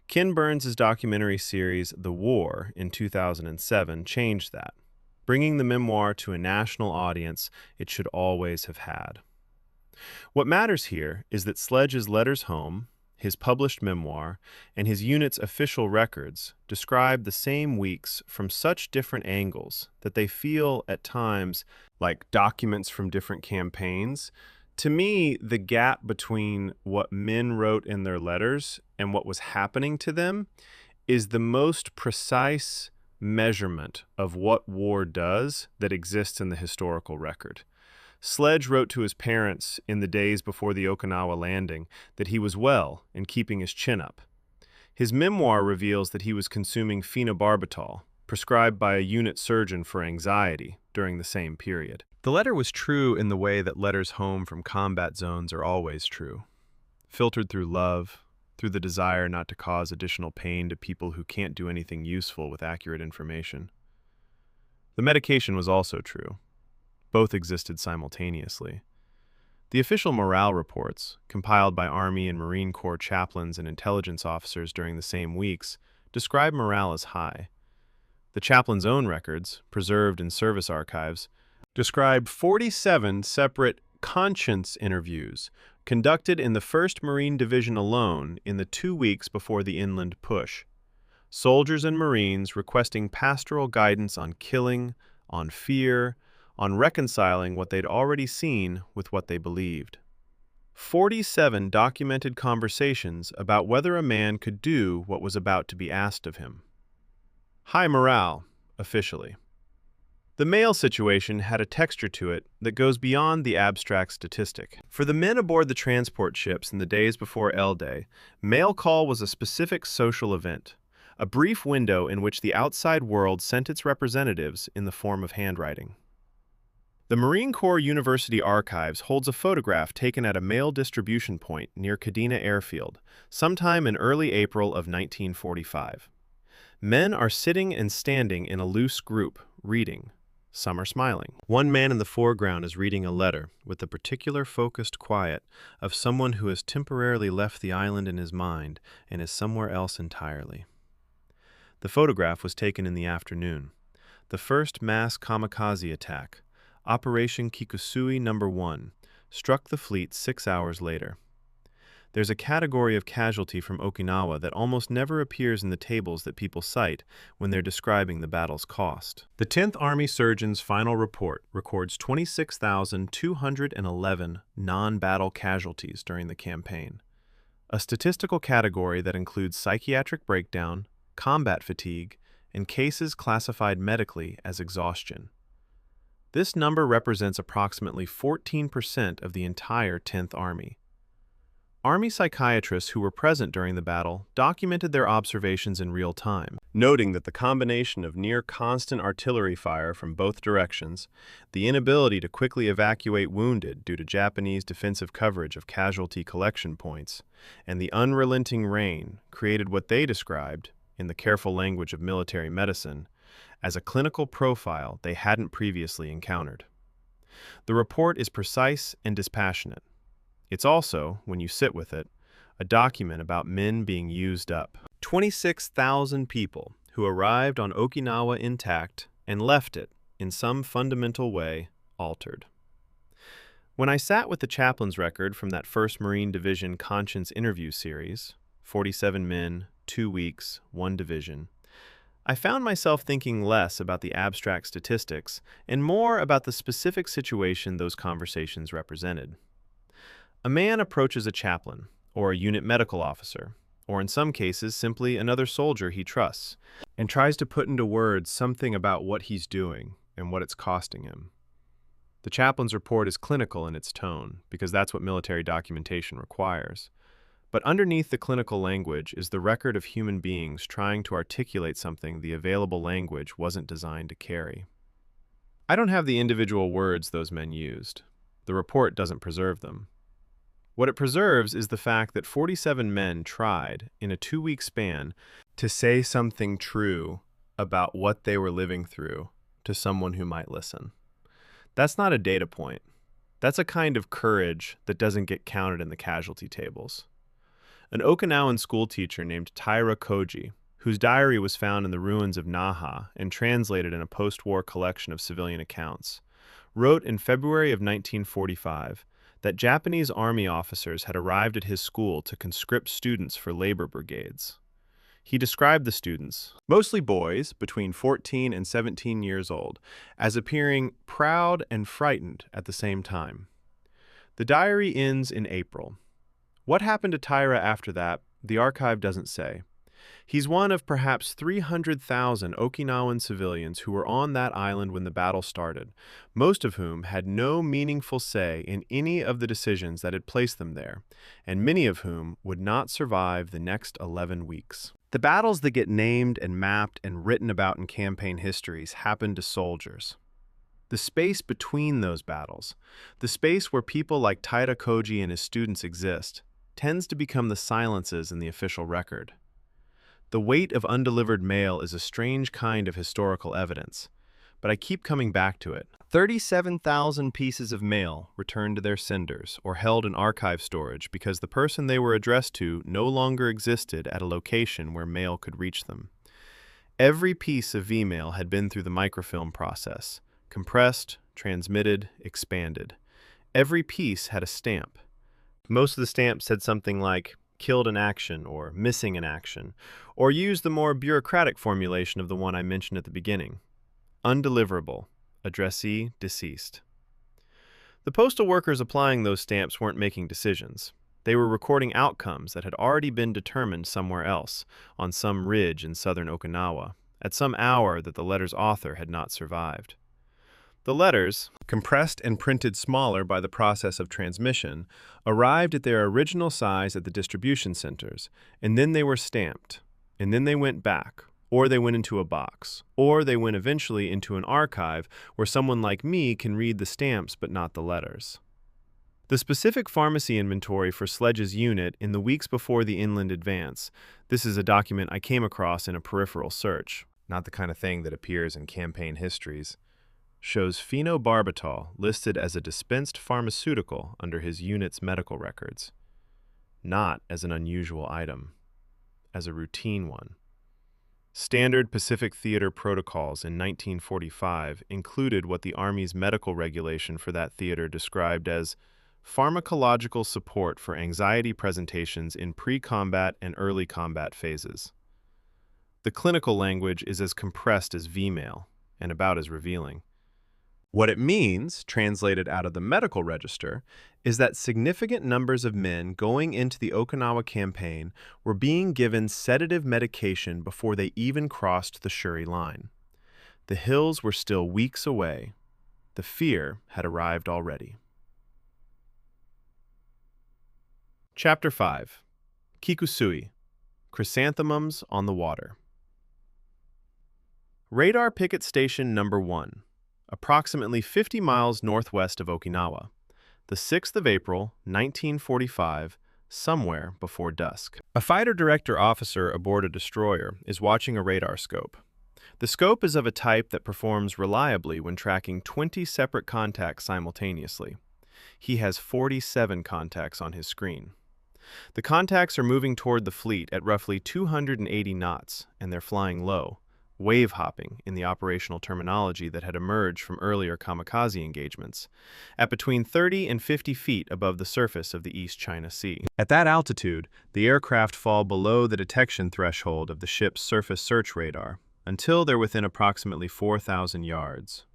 Ken Burns' documentary series The War in 2007 changed that, bringing the memoir to a national audience it should always have had. What matters here is that Sledge's letters home, his published memoir, and his unit's official records describe the same weeks from such different angles that they feel at times like documents from different campaigns. To me, the gap between what men wrote in their letters and what was happening to them is the most precise measurement of what war does that exists in the historical record. Sledge wrote to his parents in the days before the Okinawa landing that he was well and keeping his chin up. His memoir reveals that he was consuming phenobarbital, prescribed by a unit surgeon for anxiety, during the same period. The letter was true in the way that letters home from combat zones are always true, filtered through love, through the desire not to cause additional pain to people who can't do anything useful with accurate information. The medication was also true. Both existed simultaneously. The official morale reports, compiled by Army and Marine Corps chaplains and intelligence officers during the same weeks, describe morale as high. The chaplains' own records, preserved in service archives, describe 47 separate conscience interviews conducted in the 1st Marine Division alone in the 2 weeks before the inland push. Soldiers and Marines requesting pastoral guidance on killing, on fear, on reconciling what they'd already seen with what they believed. 47 documented conversations about whether a man could do what was about to be asked of him. High morale, officially. The male situation had a texture to it that goes beyond the abstract statistic. For the men aboard the transport ships in the days before L-Day, mail call was a specific social event, a brief window in which the outside world sent its representatives in the form of handwriting. The Marine Corps University Archives holds a photograph taken at a mail distribution point near Kadena Airfield, sometime in early April of 1945. Men are sitting and standing in a loose group, reading. Some are smiling. One man in the foreground is reading a letter with the particular focused quiet of someone who has temporarily left the island in his mind and is somewhere else entirely. The photograph was taken in the afternoon. The first mass kamikaze attack, Operation Kikusui No. 1, struck the fleet 6 hours later. There's a category of casualty from Okinawa that almost never appears in the tables that people cite when they're describing the battle's cost. The 10th Army Surgeon's final report records 26,211 non-battle casualties during the campaign, a statistical category that includes psychiatric breakdown, combat fatigue, and cases classified medically as exhaustion. This number represents approximately 14% of the entire 10th Army. Army psychiatrists who were present during the battle documented their observations in real time, noting that the combination of near-constant artillery fire from both directions, the inability to quickly evacuate wounded due to Japanese defensive coverage of casualty collection points, and the unrelenting rain created what they described, in the careful language of military medicine, as a clinical profile they hadn't previously encountered. The report is precise and dispassionate. It's also, when you sit with it, a document about men being used up. 26,000 people who arrived on Okinawa intact and left it, in some fundamental way, altered. When I sat with the chaplain's record from that 1st Marine Division Conscience interview series, 47 men, 2 weeks, 1 division, I found myself thinking less about the abstract statistics and more about the specific situation those conversations represented. A man approaches a chaplain, or a unit medical officer, or in some cases simply another soldier he trusts, and tries to put into words something about what he's doing and what it's costing him. The chaplain's report is clinical in its tone, because that's what military documentation requires. But underneath the clinical language is the record of human beings trying to articulate something the available language wasn't designed to carry. I don't have the individual words those men used. The report doesn't preserve them. What it preserves is the fact that 47 men tried, in a 2-week span, to say something true about what they were living through to someone who might listen. That's not a data point. That's a kind of courage that doesn't get counted in the casualty tables. An Okinawan schoolteacher named Taira Koji, whose diary was found in the ruins of Naha and translated in a post-war collection of civilian accounts, wrote in February of 1945 that Japanese army officers had arrived at his school to conscript students for labor brigades. He described the students, mostly boys between 14 and 17 years old, as appearing proud and frightened at the same time. The diary ends in April. What happened to Taira after that, the archive doesn't say. He's one of perhaps 300,000 Okinawan civilians who were on that island when the battle started, most of whom had no meaningful say in any of the decisions that had placed them there, and many of whom would not survive the next 11 weeks. The battles that get named and mapped and written about in campaign histories happened to soldiers. The space between those battles, the space where people like Taira Koji and his students exist, tends to become the silences in the official record. The weight of undelivered mail is a strange kind of historical evidence, but I keep coming back to it. 37,000 pieces of mail returned to their senders or held in archive storage because the person they were addressed to no longer existed at a location where mail could reach them. Every piece of V-mail had been through the microfilm process, compressed, transmitted, expanded. Every piece had a stamp. Most of the stamps said something like, killed in action or missing in action, or used the more bureaucratic formulation of the one I mentioned at the beginning. Undeliverable, addressee deceased. The postal workers applying those stamps weren't making decisions. They were recording outcomes that had already been determined somewhere else, on some ridge in southern Okinawa, at some hour that the letter's author had not survived. The letters, compressed and printed smaller by the process of transmission, arrived at their original size at the distribution centers, and then they were stamped, and then they went back, or they went into a box, or they went eventually into an archive where someone like me can read the stamps but not the letters. The specific pharmacy inventory for Sledge's unit in the weeks before the inland advance, this is a document I came across in a peripheral search, not the kind of thing that appears in campaign histories, shows phenobarbital listed as a dispensed pharmaceutical under his unit's medical records, not as an unusual item, as a routine one. Standard Pacific Theater protocols in 1945 included what the Army's medical regulation for that theater described as pharmacological support for anxiety presentations in pre-combat and early combat phases. The clinical language is as compressed as V-mail, and about as revealing. What it means, translated out of the medical register, is that significant numbers of men going into the Okinawa campaign were being given sedative medication before they even crossed the Shuri line. The hills were still weeks away. The fear had arrived already. Chapter 5. Kikusui, Chrysanthemums on the Water. Radar Picket Station Number 1, approximately 50 miles northwest of Okinawa, the 6th of April, 1945, somewhere before dusk. A fighter director officer aboard a destroyer is watching a radar scope. The scope is of a type that performs reliably when tracking 20 separate contacts simultaneously. He has 47 contacts on his screen. The contacts are moving toward the fleet at roughly 280 knots, and they're flying low, wave hopping in the operational terminology that had emerged from earlier Kamikaze engagements, at between 30 and 50 feet above the surface of the East China Sea. At that altitude, the aircraft fall below the detection threshold of the ship's surface search radar until they're within approximately 4,000 yards.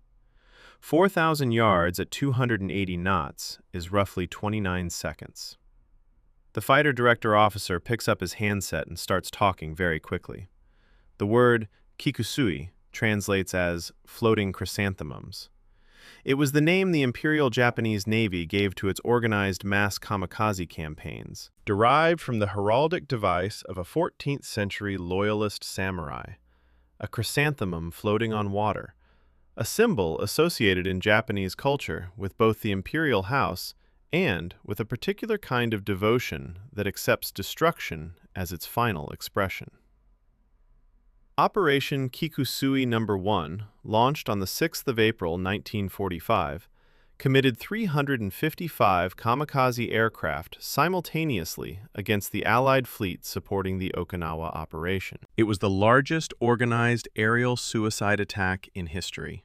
4,000 yards at 280 knots is roughly 29 seconds. The fighter director officer picks up his handset and starts talking very quickly. The word Kikusui translates as floating chrysanthemums. It was the name the Imperial Japanese Navy gave to its organized mass kamikaze campaigns, derived from the heraldic device of a 14th century loyalist samurai, a chrysanthemum floating on water, a symbol associated in Japanese culture with both the imperial house and with a particular kind of devotion that accepts destruction as its final expression. Operation Kikusui No. 1, launched on the 6th of April 1945, committed 355 kamikaze aircraft simultaneously against the Allied fleet supporting the Okinawa operation. It was the largest organized aerial suicide attack in history.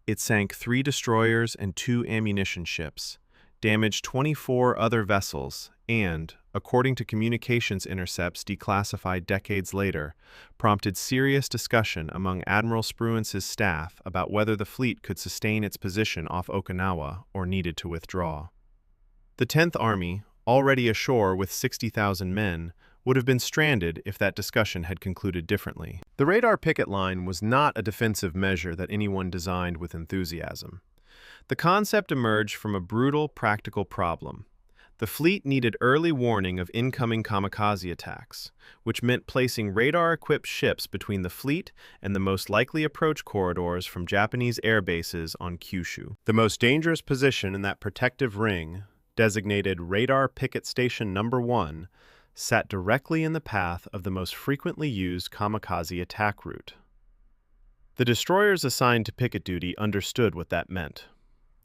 It sank 3 destroyers and 2 ammunition ships, damaged 24 other vessels, and, according to communications intercepts declassified decades later, prompted serious discussion among Admiral Spruance's staff about whether the fleet could sustain its position off Okinawa or needed to withdraw. The 10th Army, already ashore with 60,000 men, would have been stranded if that discussion had concluded differently. The radar picket line was not a defensive measure that anyone designed with enthusiasm. The concept emerged from a brutal, practical problem. The fleet needed early warning of incoming kamikaze attacks, which meant placing radar-equipped ships between the fleet and the most likely approach corridors from Japanese air bases on Kyushu. The most dangerous position in that protective ring, designated Radar Picket Station Number 1, sat directly in the path of the most frequently used kamikaze attack route. The destroyers assigned to picket duty understood what that meant.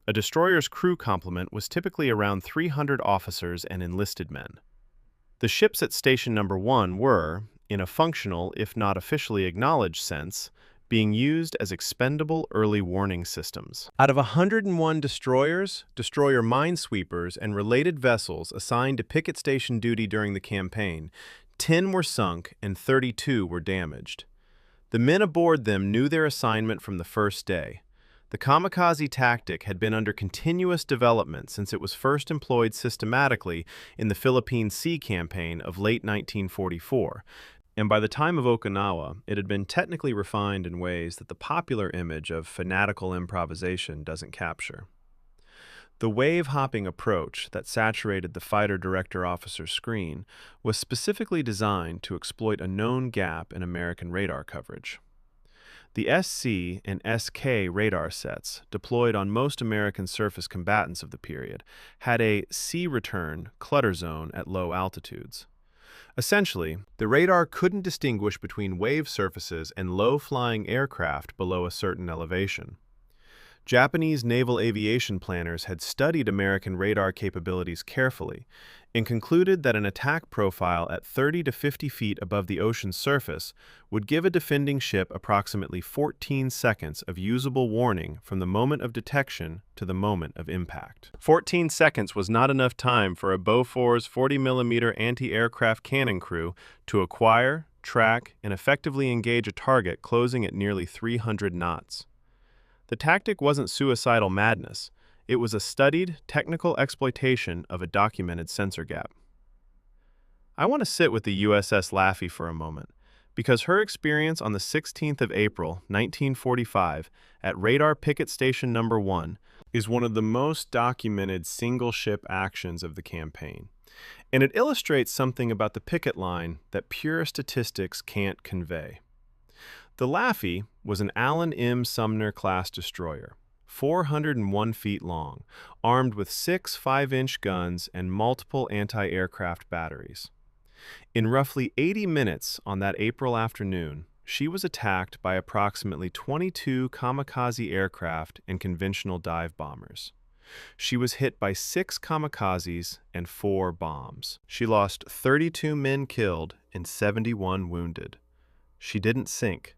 A destroyer's crew complement was typically around 300 officers and enlisted men. The ships at Station Number 1 were, in a functional, if not officially acknowledged sense, being used as expendable early warning systems. Out of 101 destroyers, destroyer minesweepers, and related vessels assigned to picket station duty during the campaign, 10 were sunk and 32 were damaged. The men aboard them knew their assignment from the first day. The kamikaze tactic had been under continuous development since it was first employed systematically in the Philippine Sea Campaign of late 1944, and by the time of Okinawa, it had been technically refined in ways that the popular image of fanatical improvisation doesn't capture. The wave-hopping approach that saturated the fighter director officer's screen was specifically designed to exploit a known gap in American radar coverage. The SC and SK radar sets, deployed on most American surface combatants of the period, had a C-return clutter zone at low altitudes. Essentially, the radar couldn't distinguish between wave surfaces and low-flying aircraft below a certain elevation. Japanese naval aviation planners had studied American radar capabilities carefully and concluded that an attack profile at 30 to 50 feet above the ocean's surface would give a defending ship approximately 14 seconds of usable warning from the moment of detection to the moment of impact. 14 seconds was not enough time for a Bofors 40mm anti-aircraft cannon crew to acquire, track, and effectively engage a target closing at nearly 300 knots. The tactic wasn't suicidal madness. It was a studied, technical exploitation of a documented sensor gap. I want to sit with the USS Laffey for a moment, because her experience on the 16th of April, 1945, at Radar Picket Station Number 1 is one of the most documented single-ship actions of the campaign, and it illustrates something about the picket line that pure statistics can't convey. The Laffey was an Allen M. Sumner-class destroyer, 401 feet long, armed with 6 5-inch guns and multiple anti-aircraft batteries. In roughly 80 minutes on that April afternoon, she was attacked by approximately 22 kamikaze aircraft and conventional dive bombers. She was hit by 6 kamikazes and 4 bombs. She lost 32 men killed and 71 wounded. She didn't sink.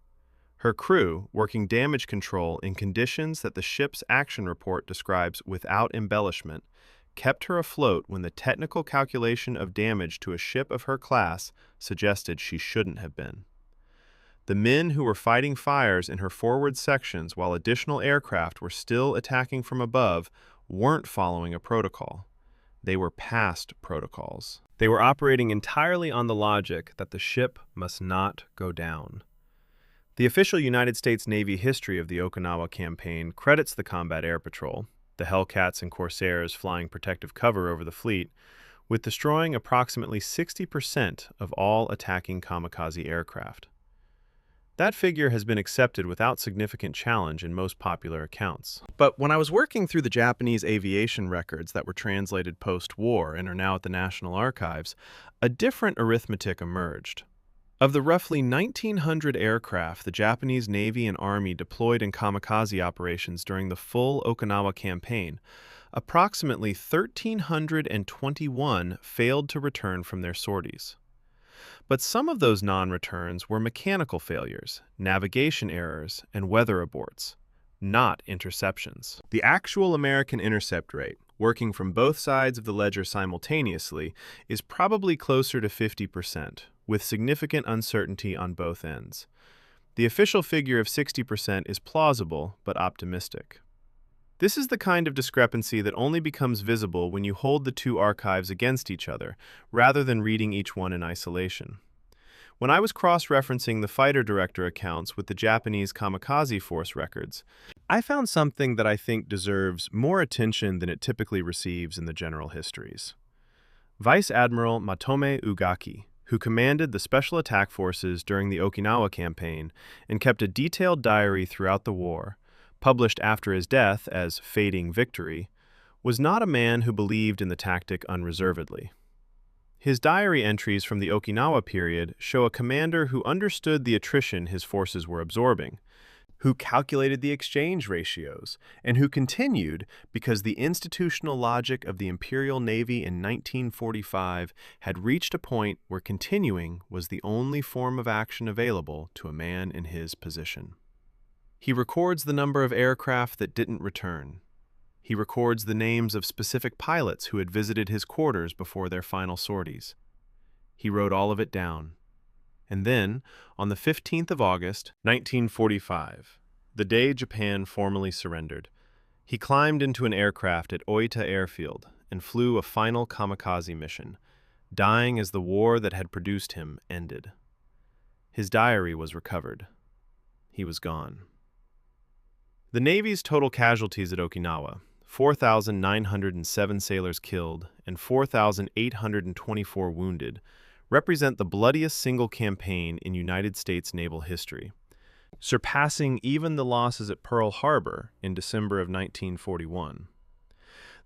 Her crew, working damage control in conditions that the ship's action report describes without embellishment, kept her afloat when the technical calculation of damage to a ship of her class suggested she shouldn't have been. The men who were fighting fires in her forward sections while additional aircraft were still attacking from above weren't following a protocol. They were past protocols. They were operating entirely on the logic that the ship must not go down. The official United States Navy history of the Okinawa campaign credits the Combat Air Patrol, the Hellcats and Corsairs flying protective cover over the fleet, with destroying approximately 60% of all attacking kamikaze aircraft. That figure has been accepted without significant challenge in most popular accounts. But when I was working through the Japanese aviation records that were translated post-war and are now at the National Archives, a different arithmetic emerged. Of the roughly 1,900 aircraft the Japanese Navy and Army deployed in kamikaze operations during the full Okinawa campaign, approximately 1,321 failed to return from their sorties. But some of those non-returns were mechanical failures, navigation errors, and weather aborts, not interceptions. The actual American intercept rate, working from both sides of the ledger simultaneously, is probably closer to 50%. With significant uncertainty on both ends. The official figure of 60% is plausible but optimistic. This is the kind of discrepancy that only becomes visible when you hold the two archives against each other, rather than reading each one in isolation. When I was cross-referencing the fighter director accounts with the Japanese kamikaze force records, I found something that I think deserves more attention than it typically receives in the general histories. Vice Admiral Matome Ugaki, who commanded the Special Attack Forces during the Okinawa campaign and kept a detailed diary throughout the war, published after his death as Fading Victory, was not a man who believed in the tactic unreservedly. His diary entries from the Okinawa period show a commander who understood the attrition his forces were absorbing, who calculated the exchange ratios, and who continued because the institutional logic of the Imperial Navy in 1945 had reached a point where continuing was the only form of action available to a man in his position. He records the number of aircraft that didn't return. He records the names of specific pilots who had visited his quarters before their final sorties. He wrote all of it down. And then, on the 15th of August, 1945, the day Japan formally surrendered, he climbed into an aircraft at Oita Airfield and flew a final Kamikaze mission, dying as the war that had produced him ended. His diary was recovered. He was gone. The Navy's total casualties at Okinawa, 4,907 sailors killed and 4,824 wounded, represent the bloodiest single campaign in United States naval history, surpassing even the losses at Pearl Harbor in December of 1941.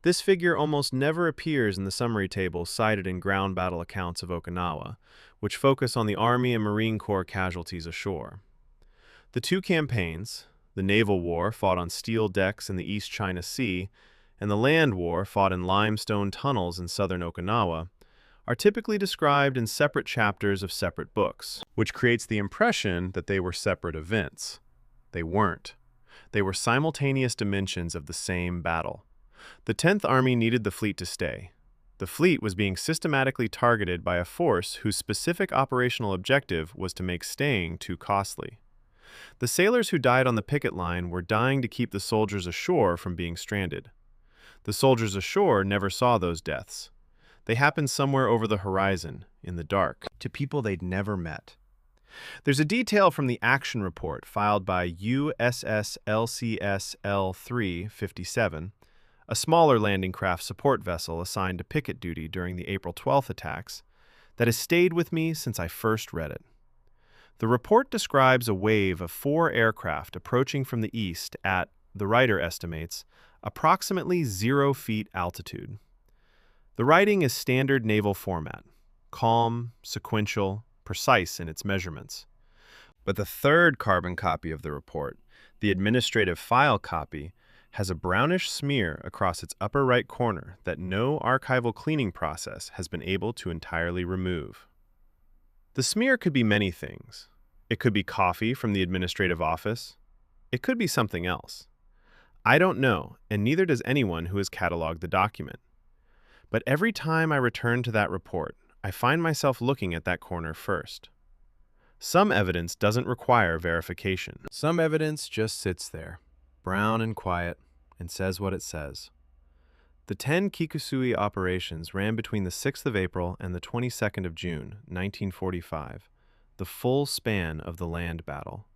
This figure almost never appears in the summary tables cited in ground battle accounts of Okinawa, which focus on the Army and Marine Corps casualties ashore. The two campaigns, the naval war fought on steel decks in the East China Sea, and the land war fought in limestone tunnels in southern Okinawa, are typically described in separate chapters of separate books, which creates the impression that they were separate events. They weren't. They were simultaneous dimensions of the same battle. The 10th Army needed the fleet to stay. The fleet was being systematically targeted by a force whose specific operational objective was to make staying too costly. The sailors who died on the picket line were dying to keep the soldiers ashore from being stranded. The soldiers ashore never saw those deaths. They happened somewhere over the horizon, in the dark, to people they'd never met. There's a detail from the action report filed by USS LCS L357, a smaller landing craft support vessel assigned to picket duty during the April 12th attacks, that has stayed with me since I first read it. The report describes a wave of 4 aircraft approaching from the east at, the writer estimates, approximately 0 feet altitude. The writing is standard naval format, calm, sequential, precise in its measurements. But the third carbon copy of the report, the administrative file copy, has a brownish smear across its upper right corner that no archival cleaning process has been able to entirely remove. The smear could be many things. It could be coffee from the administrative office. It could be something else. I don't know, and neither does anyone who has cataloged the document. But every time I return to that report, I find myself looking at that corner first. Some evidence doesn't require verification. Some evidence just sits there, brown and quiet, and says what it says. The 10 Kikusui operations ran between the 6th of April and the 22nd of June, 1945, the full span of the land battle.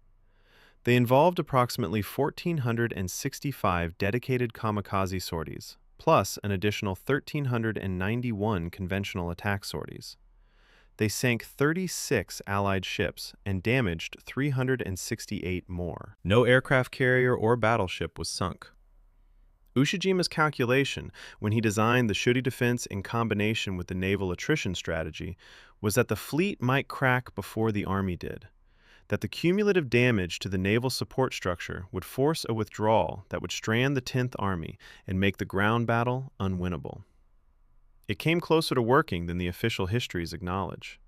They involved approximately 1,465 dedicated kamikaze sorties, plus an additional 1,391 conventional attack sorties. They sank 36 Allied ships and damaged 368 more. No aircraft carrier or battleship was sunk. Ushijima's calculation, when he designed the Shuri defense in combination with the naval attrition strategy, was that the fleet might crack before the Army did, that the cumulative damage to the naval support structure would force a withdrawal that would strand the 10th Army and make the ground battle unwinnable. It came closer to working than the official histories acknowledge.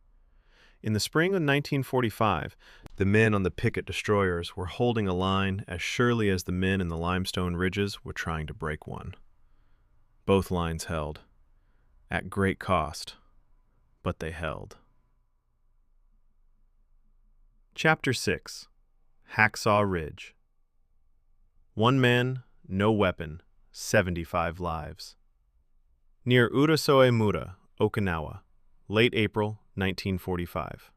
In the spring of 1945, the men on the picket destroyers were holding a line as surely as the men in the limestone ridges were trying to break one. Both lines held, at great cost, but they held. Chapter 6. Hacksaw Ridge. 1 man, no weapon, 75 lives. Near Urasoe-mura, Okinawa, late April 1945.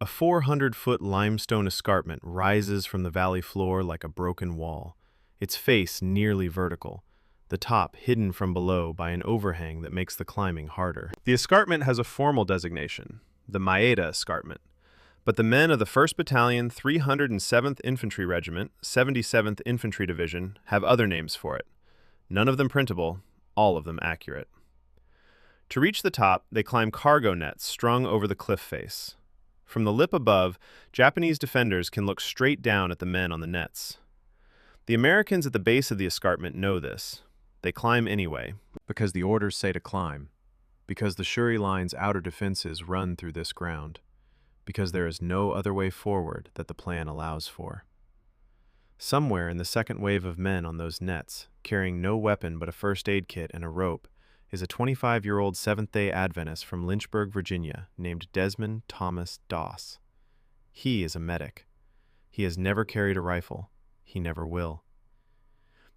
A 400-foot limestone escarpment rises from the valley floor like a broken wall, its face nearly vertical, the top hidden from below by an overhang that makes the climbing harder. The escarpment has a formal designation, the Maeda Escarpment, but the men of the 1st Battalion, 307th Infantry Regiment, 77th Infantry Division have other names for it. None of them printable, all of them accurate. To reach the top, they climb cargo nets strung over the cliff face. From the lip above, Japanese defenders can look straight down at the men on the nets. The Americans at the base of the escarpment know this. They climb anyway, because the orders say to climb, because the Shuri line's outer defenses run through this ground, because there is no other way forward that the plan allows for. Somewhere in the second wave of men on those nets, carrying no weapon but a first aid kit and a rope, is a 25-year-old Seventh-day Adventist from Lynchburg, Virginia, named Desmond Thomas Doss. He is a medic. He has never carried a rifle. He never will.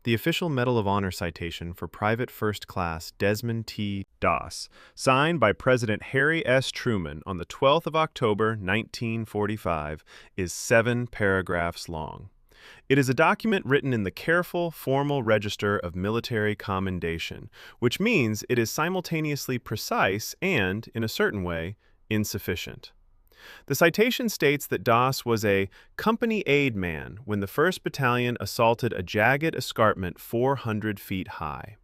The official Medal of Honor citation for Private First Class Desmond T. Doss, signed by President Harry S. Truman on the 12th of October, 1945, is 7 paragraphs long. It is a document written in the careful, formal register of military commendation, which means it is simultaneously precise and, in a certain way, insufficient. The citation states that Doss was a company aid man when the 1st Battalion assaulted a jagged escarpment 400 feet high.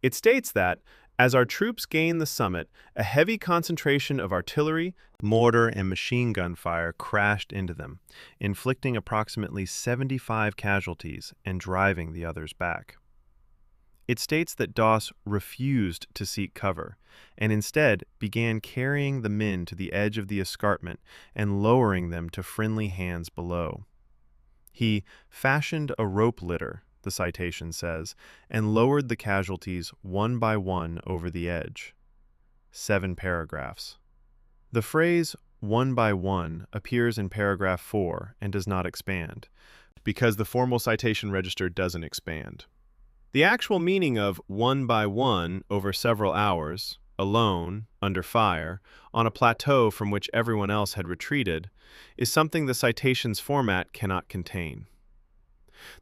It states that, as our troops gained the summit, a heavy concentration of artillery, mortar, and machine gun fire crashed into them, inflicting approximately 75 casualties and driving the others back. It states that Doss refused to seek cover, and instead began carrying the men to the edge of the escarpment and lowering them to friendly hands below. He fashioned a rope litter, the citation says, and lowered the casualties one by one over the edge. 7 paragraphs. The phrase "one by one" appears in paragraph 4 and does not expand, because the formal citation register doesn't expand. The actual meaning of "one by one" over several hours, alone, under fire, on a plateau from which everyone else had retreated, is something the citation's format cannot contain.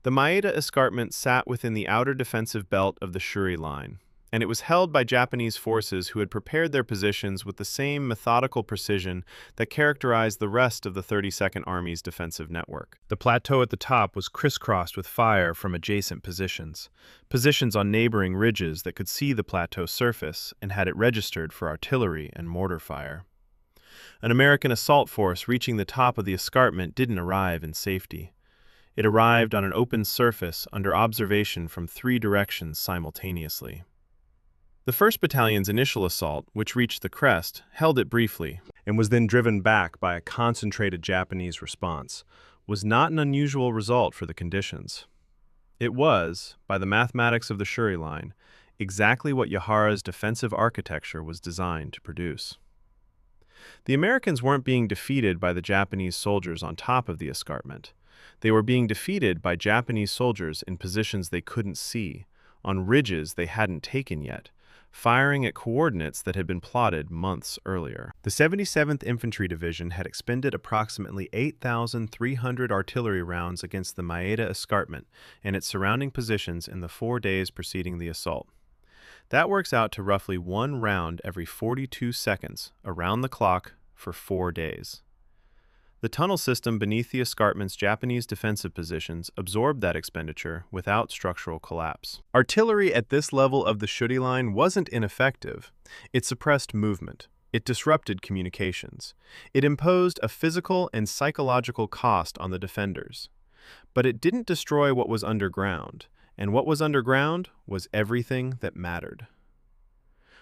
The Maeda Escarpment sat within the outer defensive belt of the Shuri line, and it was held by Japanese forces who had prepared their positions with the same methodical precision that characterized the rest of the 32nd Army's defensive network. The plateau at the top was crisscrossed with fire from adjacent positions on neighboring ridges that could see the plateau surface and had it registered for artillery and mortar fire. An American assault force reaching the top of the escarpment didn't arrive in safety. It arrived on an open surface under observation from 3 directions simultaneously. The 1st Battalion's initial assault, which reached the crest, held it briefly, and was then driven back by a concentrated Japanese response, was not an unusual result for the conditions. It was, by the mathematics of the Shuri line, exactly what Yahara's defensive architecture was designed to produce. The Americans weren't being defeated by the Japanese soldiers on top of the escarpment. They were being defeated by Japanese soldiers in positions they couldn't see, on ridges they hadn't taken yet, firing at coordinates that had been plotted months earlier. The 77th Infantry Division had expended approximately 8,300 artillery rounds against the Maeda Escarpment and its surrounding positions in the 4 days preceding the assault. That works out to roughly 1 round every 42 seconds, around the clock, for 4 days. The tunnel system beneath the escarpment's Japanese defensive positions absorbed that expenditure without structural collapse. Artillery at this level of the Shuri line wasn't ineffective. It suppressed movement. It disrupted communications. It imposed a physical and psychological cost on the defenders. But it didn't destroy what was underground, and what was underground was everything that mattered.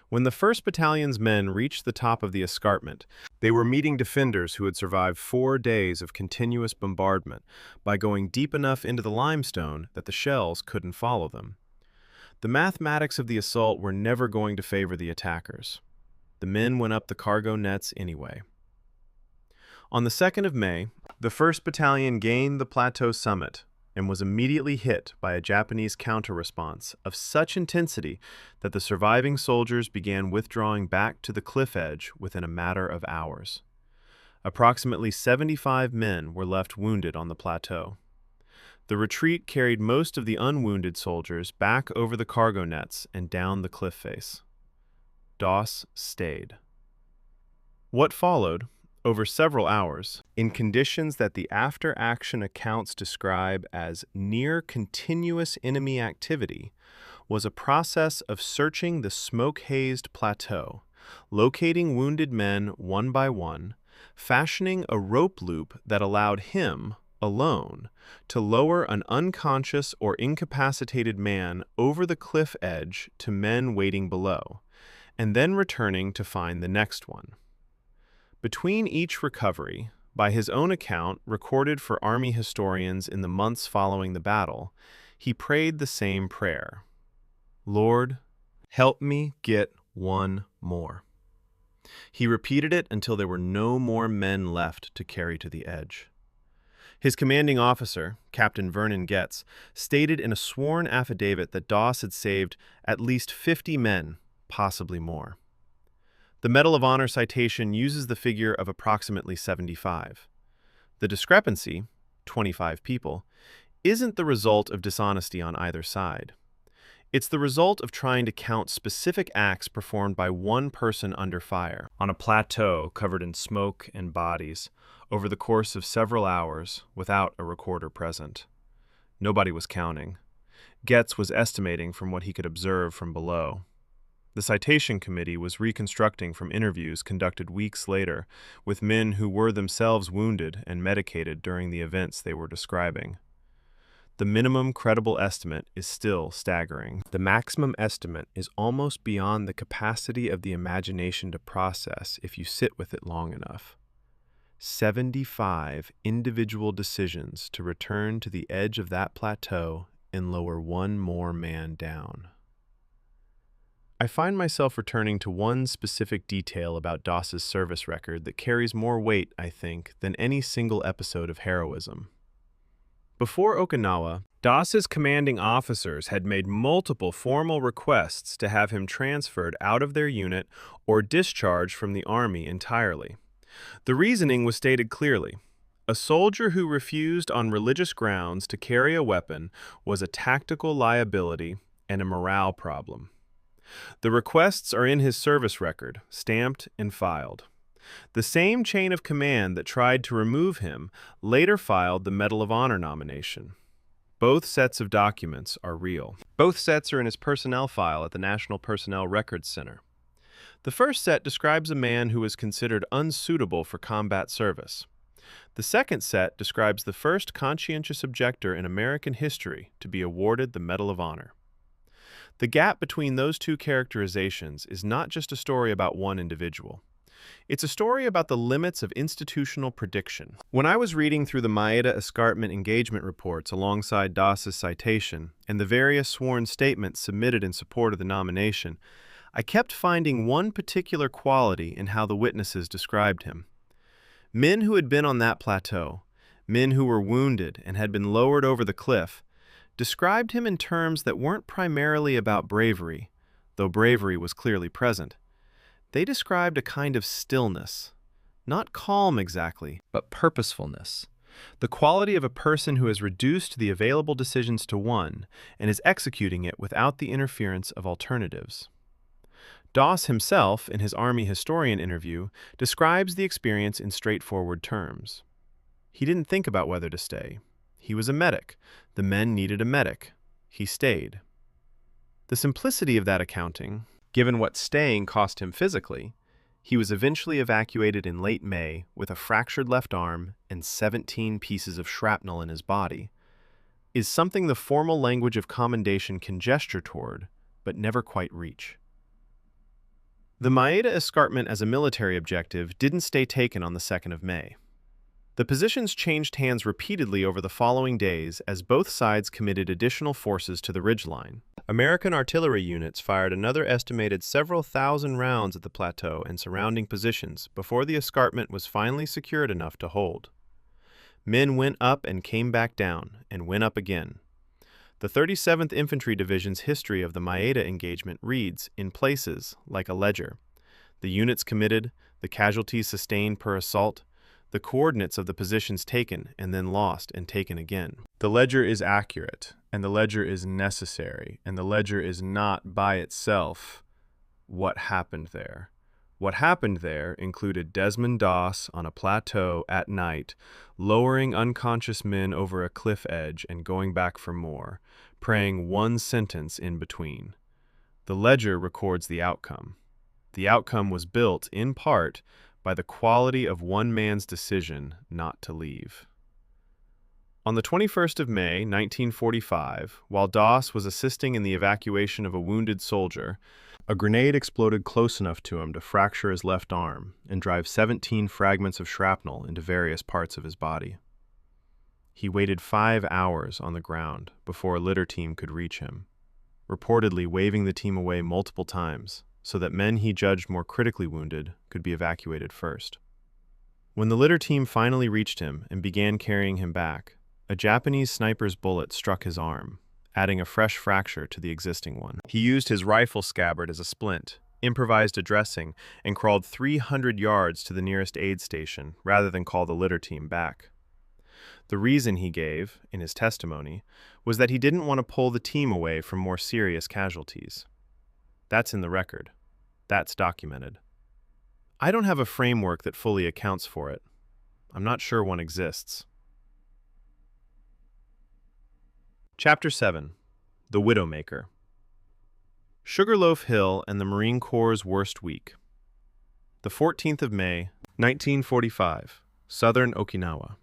When the 1st Battalion's men reached the top of the escarpment, they were meeting defenders who had survived 4 days of continuous bombardment by going deep enough into the limestone that the shells couldn't follow them. The mathematics of the assault were never going to favor the attackers. The men went up the cargo nets anyway. On the 2nd of May, the 1st Battalion gained the plateau summit and was immediately hit by a Japanese counter-response of such intensity that the surviving soldiers began withdrawing back to the cliff edge within a matter of hours. Approximately 75 men were left wounded on the plateau. The retreat carried most of the unwounded soldiers back over the cargo nets and down the cliff face. Doss stayed. What followed, over several hours, in conditions that the after-action accounts describe as near continuous enemy activity, was a process of searching the smoke-hazed plateau, locating wounded men one by one, fashioning a rope loop that allowed him, alone, to lower an unconscious or incapacitated man over the cliff edge to men waiting below, and then returning to find the next one. Between each recovery, by his own account recorded for Army historians in the months following the battle, he prayed the same prayer. Lord, help me get one more. He repeated it until there were no more men left to carry to the edge. His commanding officer, Captain Vernon Getz, stated in a sworn affidavit that Doss had saved at least 50 men, possibly more. The Medal of Honor citation uses the figure of approximately 75. The discrepancy, 25 people, isn't the result of dishonesty on either side. It's the result of trying to count specific acts performed by one person under fire, on a plateau covered in smoke and bodies, over the course of several hours, without a recorder present. Nobody was counting. Getz was estimating from what he could observe from below. The citation committee was reconstructing from interviews conducted weeks later with men who were themselves wounded and medicated during the events they were describing. The minimum credible estimate is still staggering. The maximum estimate is almost beyond the capacity of the imagination to process if you sit with it long enough. 75 individual decisions to return to the edge of that plateau and lower one more man down. I find myself returning to one specific detail about Doss's service record that carries more weight, I think, than any single episode of heroism. Before Okinawa, Doss's commanding officers had made multiple formal requests to have him transferred out of their unit or discharged from the Army entirely. The reasoning was stated clearly. A soldier who refused on religious grounds to carry a weapon was a tactical liability and a morale problem. The requests are in his service record, stamped and filed. The same chain of command that tried to remove him later filed the Medal of Honor nomination. Both sets of documents are real. Both sets are in his personnel file at the National Personnel Records Center. The first set describes a man who was considered unsuitable for combat service. The second set describes the first conscientious objector in American history to be awarded the Medal of Honor. The gap between those two characterizations is not just a story about one individual. It's a story about the limits of institutional prediction. When I was reading through the Maeda Escarpment engagement reports alongside Doss's citation and the various sworn statements submitted in support of the nomination, I kept finding one particular quality in how the witnesses described him. Men who had been on that plateau, men who were wounded and had been lowered over the cliff, described him in terms that weren't primarily about bravery, though bravery was clearly present. They described a kind of stillness, not calm exactly, but purposefulness, the quality of a person who has reduced the available decisions to one and is executing it without the interference of alternatives. Doss himself, in his Army historian interview, describes the experience in straightforward terms. He didn't think about whether to stay. He was a medic. The men needed a medic. He stayed. The simplicity of that accounting, given what staying cost him physically, he was eventually evacuated in late May with a fractured left arm and 17 pieces of shrapnel in his body, is something the formal language of commendation can gesture toward, but never quite reach. The Maeda Escarpment as a military objective didn't stay taken on the 2nd of May. The positions changed hands repeatedly over the following days as both sides committed additional forces to the ridgeline. American artillery units fired another estimated several thousand rounds at the plateau and surrounding positions before the escarpment was finally secured enough to hold. Men went up and came back down, and went up again. The 37th Infantry Division's history of the Maeda engagement reads, in places, like a ledger. The units committed, the casualties sustained per assault, the coordinates of the positions taken and then lost and taken again. The ledger is accurate, and the ledger is necessary, and the ledger is not by itself what happened there. What happened there included Desmond Doss on a plateau at night, lowering unconscious men over a cliff edge and going back for more, praying one sentence in between. The ledger records the outcome. The outcome was built, in part, by the quality of one man's decision not to leave. On the 21st of May, 1945, while Doss was assisting in the evacuation of a wounded soldier, a grenade exploded close enough to him to fracture his left arm and drive 17 fragments of shrapnel into various parts of his body. He waited 5 hours on the ground before a litter team could reach him, reportedly waving the team away multiple times so that men he judged more critically wounded could be evacuated first. When the litter team finally reached him and began carrying him back, a Japanese sniper's bullet struck his arm, adding a fresh fracture to the existing one. He used his rifle scabbard as a splint, improvised a dressing, and crawled 300 yards to the nearest aid station rather than call the litter team back. The reason he gave, in his testimony, was that he didn't want to pull the team away from more serious casualties. That's in the record. That's documented. I don't have a framework that fully accounts for it. I'm not sure one exists. Chapter 7. The Widowmaker. Sugarloaf Hill and the Marine Corps' worst week. The 14th of May, 1945, southern Okinawa.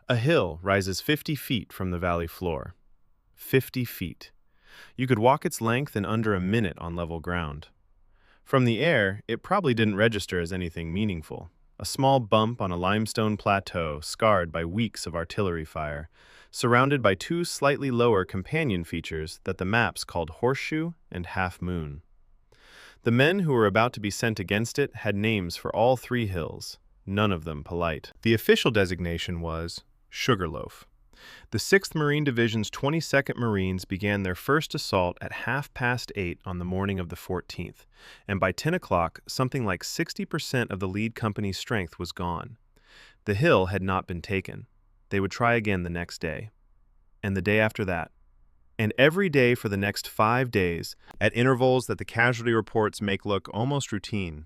A hill rises 50 feet from the valley floor. 50 feet. You could walk its length in under a minute on level ground. From the air, it probably didn't register as anything meaningful. A small bump on a limestone plateau scarred by weeks of artillery fire, surrounded by 2 slightly lower companion features that the maps called Horseshoe and Half Moon. The men who were about to be sent against it had names for all 3 hills, none of them polite. The official designation was Sugarloaf. The 6th Marine Division's 22nd Marines began their first assault at 8:30 on the morning of the 14th, and by 10 o'clock, something like 60% of the lead company's strength was gone. The hill had not been taken. They would try again the next day, and the day after that, and every day for the next 5 days, at intervals that the casualty reports make look almost routine,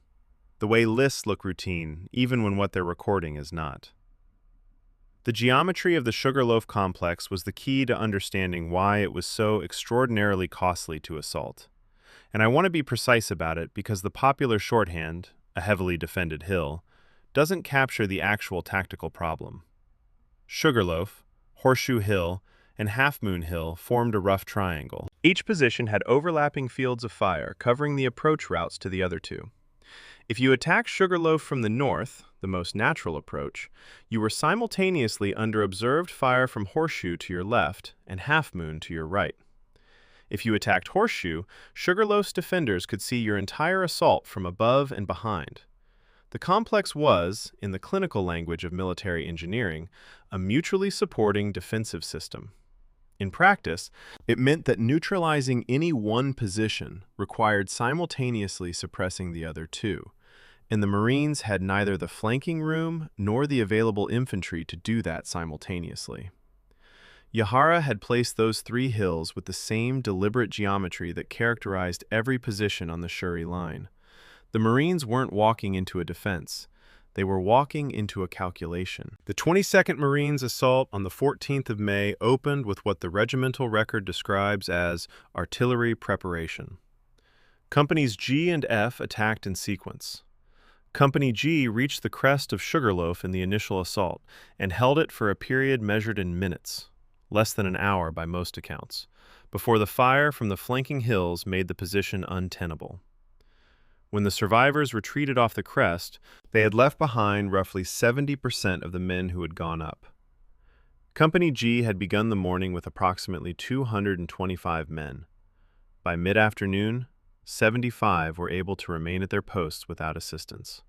the way lists look routine, even when what they're recording is not. The geometry of the Sugarloaf complex was the key to understanding why it was so extraordinarily costly to assault. And I want to be precise about it because the popular shorthand, a heavily defended hill, doesn't capture the actual tactical problem. Sugarloaf, Horseshoe Hill, and Half Moon Hill formed a rough triangle. Each position had overlapping fields of fire covering the approach routes to the other 2. If you attacked Sugarloaf from the north, the most natural approach, you were simultaneously under observed fire from Horseshoe to your left and Half Moon to your right. If you attacked Horseshoe, Sugarloaf's defenders could see your entire assault from above and behind. The complex was, in the clinical language of military engineering, a mutually supporting defensive system. In practice, it meant that neutralizing any one position required simultaneously suppressing the other 2, and the Marines had neither the flanking room nor the available infantry to do that simultaneously. Yahara had placed those 3 hills with the same deliberate geometry that characterized every position on the Shuri line. The Marines weren't walking into a defense. They were walking into a calculation. The 22nd Marines' assault on the 14th of May opened with what the regimental record describes as artillery preparation. Companies G and F attacked in sequence. Company G reached the crest of Sugarloaf in the initial assault and held it for a period measured in minutes, less than an hour by most accounts, before the fire from the flanking hills made the position untenable. When the survivors retreated off the crest, they had left behind roughly 70% of the men who had gone up. Company G had begun the morning with approximately 225 men. By mid-afternoon, 75 were able to remain at their posts without assistance.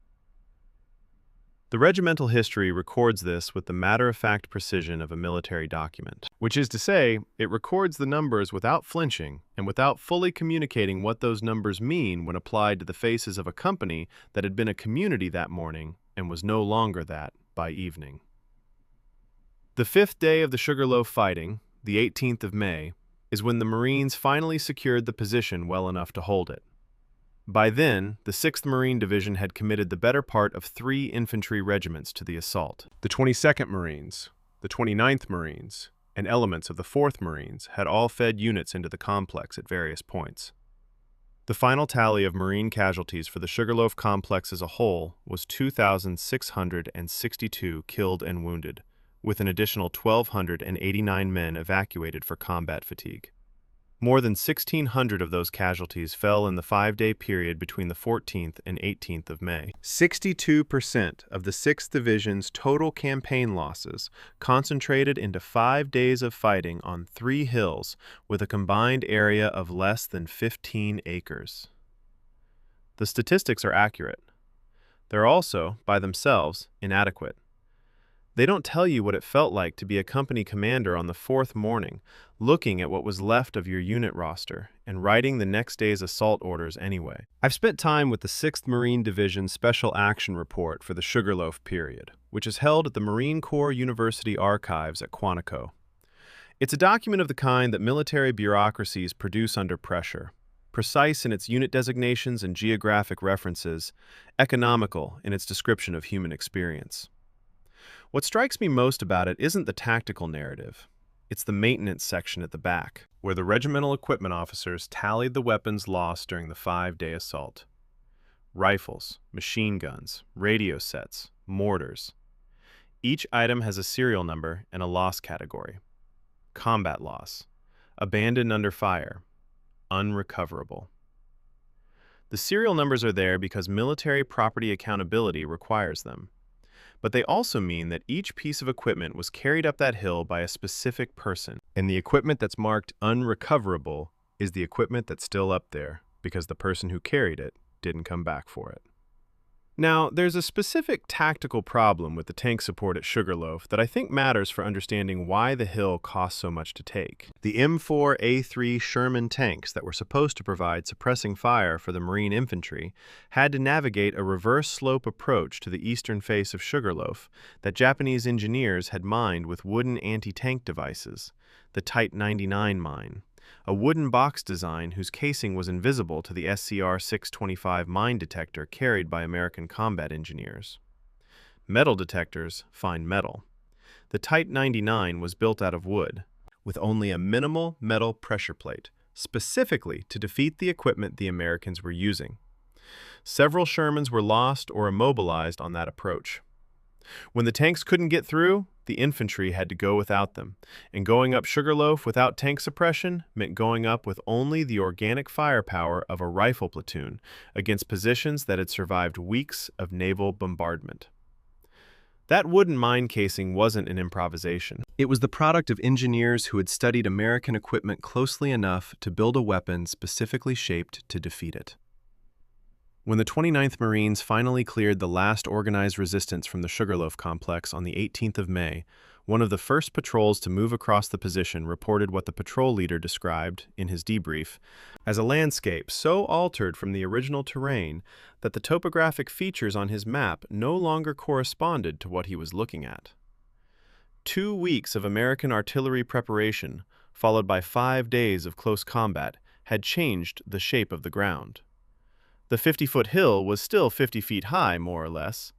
The regimental history records this with the matter-of-fact precision of a military document, which is to say, it records the numbers without flinching and without fully communicating what those numbers mean when applied to the faces of a company that had been a community that morning and was no longer that by evening. The fifth day of the Sugarloaf fighting, the 18th of May, is when the Marines finally secured the position well enough to hold it. By then, the 6th Marine Division had committed the better part of 3 infantry regiments to the assault. The 22nd Marines, the 29th Marines, and elements of the 4th Marines had all fed units into the complex at various points. The final tally of Marine casualties for the Sugarloaf complex as a whole was 2,662 killed and wounded, with an additional 1,289 men evacuated for combat fatigue. More than 1,600 of those casualties fell in the 5-day period between the 14th and 18th of May. 62% of the 6th Division's total campaign losses concentrated into 5 days of fighting on 3 hills with a combined area of less than 15 acres. The statistics are accurate. They're also, by themselves, inadequate. They don't tell you what it felt like to be a company commander on the 4th morning, looking at what was left of your unit roster and writing the next day's assault orders anyway. I've spent time with the 6th Marine Division Special Action Report for the Sugarloaf period, which is held at the Marine Corps University Archives at Quantico. It's a document of the kind that military bureaucracies produce under pressure, precise in its unit designations and geographic references, economical in its description of human experience. What strikes me most about it isn't the tactical narrative. It's the maintenance section at the back, where the regimental equipment officers tallied the weapons lost during the 5-day assault. Rifles, machine guns, radio sets, mortars. Each item has a serial number and a loss category. Combat loss, abandoned under fire, unrecoverable. The serial numbers are there because military property accountability requires them. But they also mean that each piece of equipment was carried up that hill by a specific person, and the equipment that's marked unrecoverable is the equipment that's still up there because the person who carried it didn't come back for it. Now, there's a specific tactical problem with the tank support at Sugarloaf that I think matters for understanding why the hill cost so much to take. The M4A3 Sherman tanks that were supposed to provide suppressing fire for the Marine infantry had to navigate a reverse slope approach to the eastern face of Sugarloaf that Japanese engineers had mined with wooden anti-tank devices, the Type 99 mine, a wooden box design whose casing was invisible to the SCR-625 mine detector carried by American combat engineers. Metal detectors find metal. The Type 99 was built out of wood, with only a minimal metal pressure plate, specifically to defeat the equipment the Americans were using. Several Shermans were lost or immobilized on that approach. When the tanks couldn't get through, the infantry had to go without them, and going up Sugarloaf without tank suppression meant going up with only the organic firepower of a rifle platoon against positions that had survived weeks of naval bombardment. That wooden mine casing wasn't an improvisation. It was the product of engineers who had studied American equipment closely enough to build a weapon specifically shaped to defeat it. When the 29th Marines finally cleared the last organized resistance from the Sugarloaf complex on the 18th of May, one of the first patrols to move across the position reported what the patrol leader described, in his debrief, as a landscape so altered from the original terrain that the topographic features on his map no longer corresponded to what he was looking at. 2 weeks of American artillery preparation, followed by 5 days of close combat, had changed the shape of the ground. The 50-foot hill was still 50 feet high, more or less,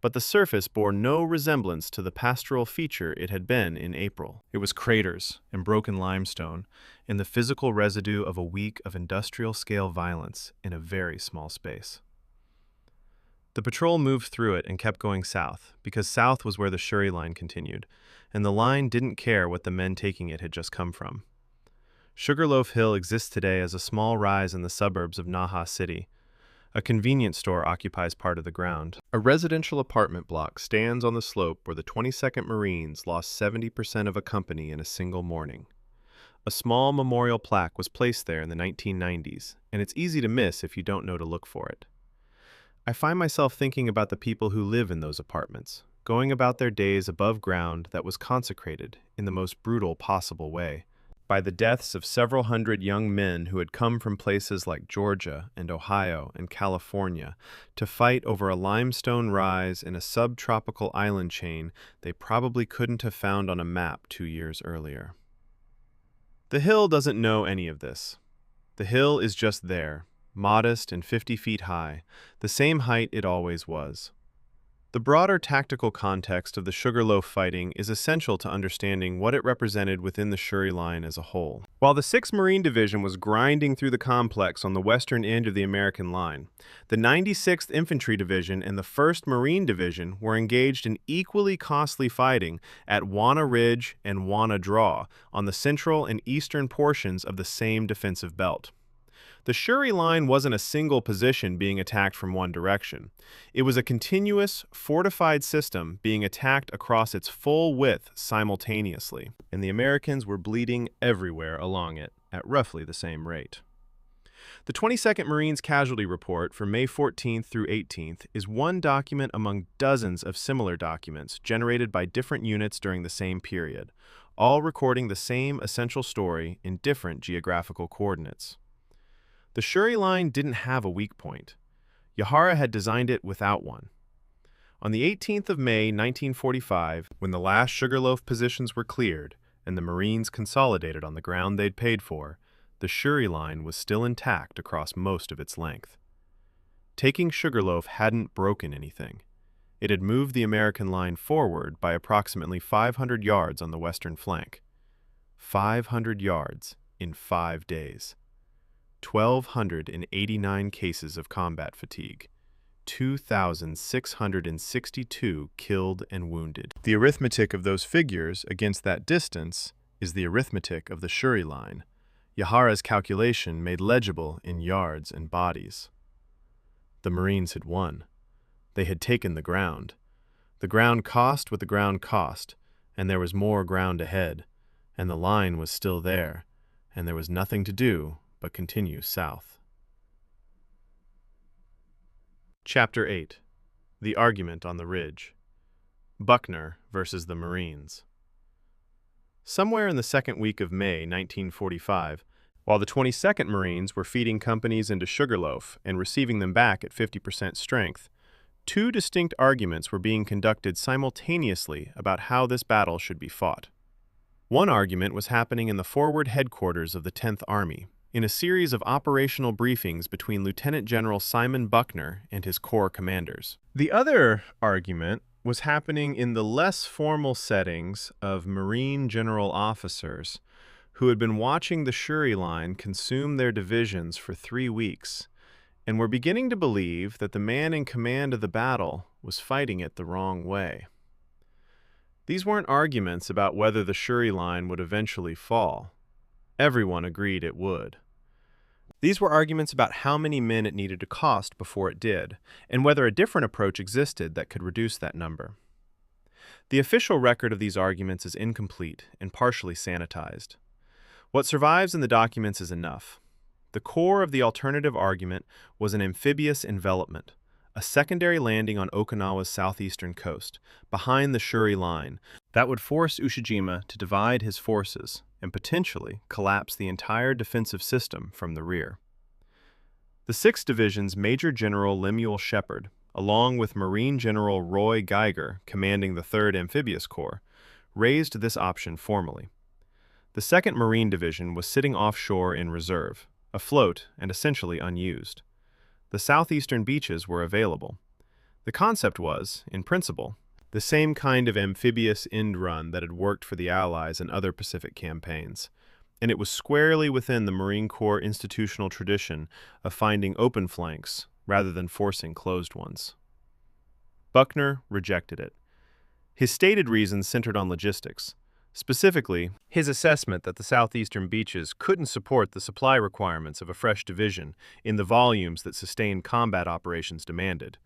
but the surface bore no resemblance to the pastoral feature it had been in April. It was craters and broken limestone, and the physical residue of a week of industrial-scale violence in a very small space. The patrol moved through it and kept going south, because south was where the Shuri line continued, and the line didn't care what the men taking it had just come from. Sugarloaf Hill exists today as a small rise in the suburbs of Naha City. A convenience store occupies part of the ground. A residential apartment block stands on the slope where the 22nd Marines lost 70% of a company in a single morning. A small memorial plaque was placed there in the 1990s, and it's easy to miss if you don't know to look for it. I find myself thinking about the people who live in those apartments, going about their days above ground that was consecrated in the most brutal possible way. by the deaths of several hundred young men who had come from places like Georgia and Ohio and California to fight over a limestone rise in a subtropical island chain they probably couldn't have found on a map 2 years earlier. The hill doesn't know any of this. The hill is just there, modest and 50 feet high, the same height it always was. The broader tactical context of the Sugarloaf fighting is essential to understanding what it represented within the Shuri line as a whole. While the 6th Marine Division was grinding through the complex on the western end of the American line, the 96th Infantry Division and the 1st Marine Division were engaged in equally costly fighting at Wanna Ridge and Wanna Draw on the central and eastern portions of the same defensive belt. The Shuri line wasn't a single position being attacked from one direction. It was a continuous, fortified system being attacked across its full width simultaneously, and the Americans were bleeding everywhere along it at roughly the same rate. The 22nd Marines Casualty Report for May 14th through 18th is one document among dozens of similar documents generated by different units during the same period, all recording the same essential story in different geographical coordinates. The Shuri line didn't have a weak point. Yahara had designed it without one. On the 18th of May, 1945, when the last Sugarloaf positions were cleared and the Marines consolidated on the ground they'd paid for, the Shuri line was still intact across most of its length. Taking Sugarloaf hadn't broken anything. It had moved the American line forward by approximately 500 yards on the western flank. 500 yards in 5 days. 1,289 cases of combat fatigue, 2,662 killed and wounded. The arithmetic of those figures against that distance is the arithmetic of the Shuri line, Yahara's calculation made legible in yards and bodies. The Marines had won. They had taken the ground. The ground cost what the ground cost, and there was more ground ahead, and the line was still there, and there was nothing to do but continue south. Chapter 8. The Argument on the Ridge. Buckner versus the Marines. Somewhere in the second week of May 1945, while the 22nd Marines were feeding companies into Sugarloaf and receiving them back at 50% strength, two distinct arguments were being conducted simultaneously about how this battle should be fought. One argument was happening in the forward headquarters of the 10th Army, in a series of operational briefings between Lieutenant General Simon Buckner and his corps commanders. The other argument was happening in the less formal settings of Marine general officers who had been watching the Shuri line consume their divisions for 3 weeks and were beginning to believe that the man in command of the battle was fighting it the wrong way. These weren't arguments about whether the Shuri line would eventually fall. Everyone agreed it would. These were arguments about how many men it needed to cost before it did, and whether a different approach existed that could reduce that number. The official record of these arguments is incomplete and partially sanitized. What survives in the documents is enough. The core of the alternative argument was an amphibious envelopment, a secondary landing on Okinawa's southeastern coast, behind the Shuri line, that would force Ushijima to divide his forces and potentially collapse the entire defensive system from the rear. The 6th Division's Major General Lemuel Shepard, along with Marine General Roy Geiger, commanding the 3rd Amphibious Corps, raised this option formally. The 2nd Marine Division was sitting offshore in reserve, afloat and essentially unused. The southeastern beaches were available. The concept was, in principle, the same kind of amphibious end run that had worked for the Allies in other Pacific campaigns, and it was squarely within the Marine Corps institutional tradition of finding open flanks rather than forcing closed ones. Buckner rejected it. His stated reasons centered on logistics, specifically his assessment that the southeastern beaches couldn't support the supply requirements of a fresh division in the volumes that sustained combat operations demanded,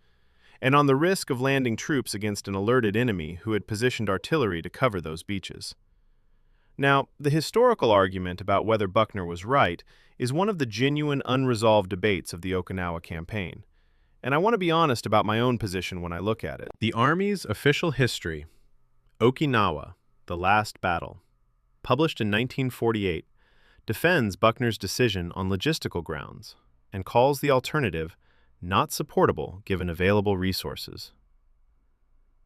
and on the risk of landing troops against an alerted enemy who had positioned artillery to cover those beaches. Now, the historical argument about whether Buckner was right is one of the genuine unresolved debates of the Okinawa campaign, and I want to be honest about my own position when I look at it. The Army's official history, Okinawa, The Last Battle, published in 1948, defends Buckner's decision on logistical grounds, and calls the alternative not supportable given available resources.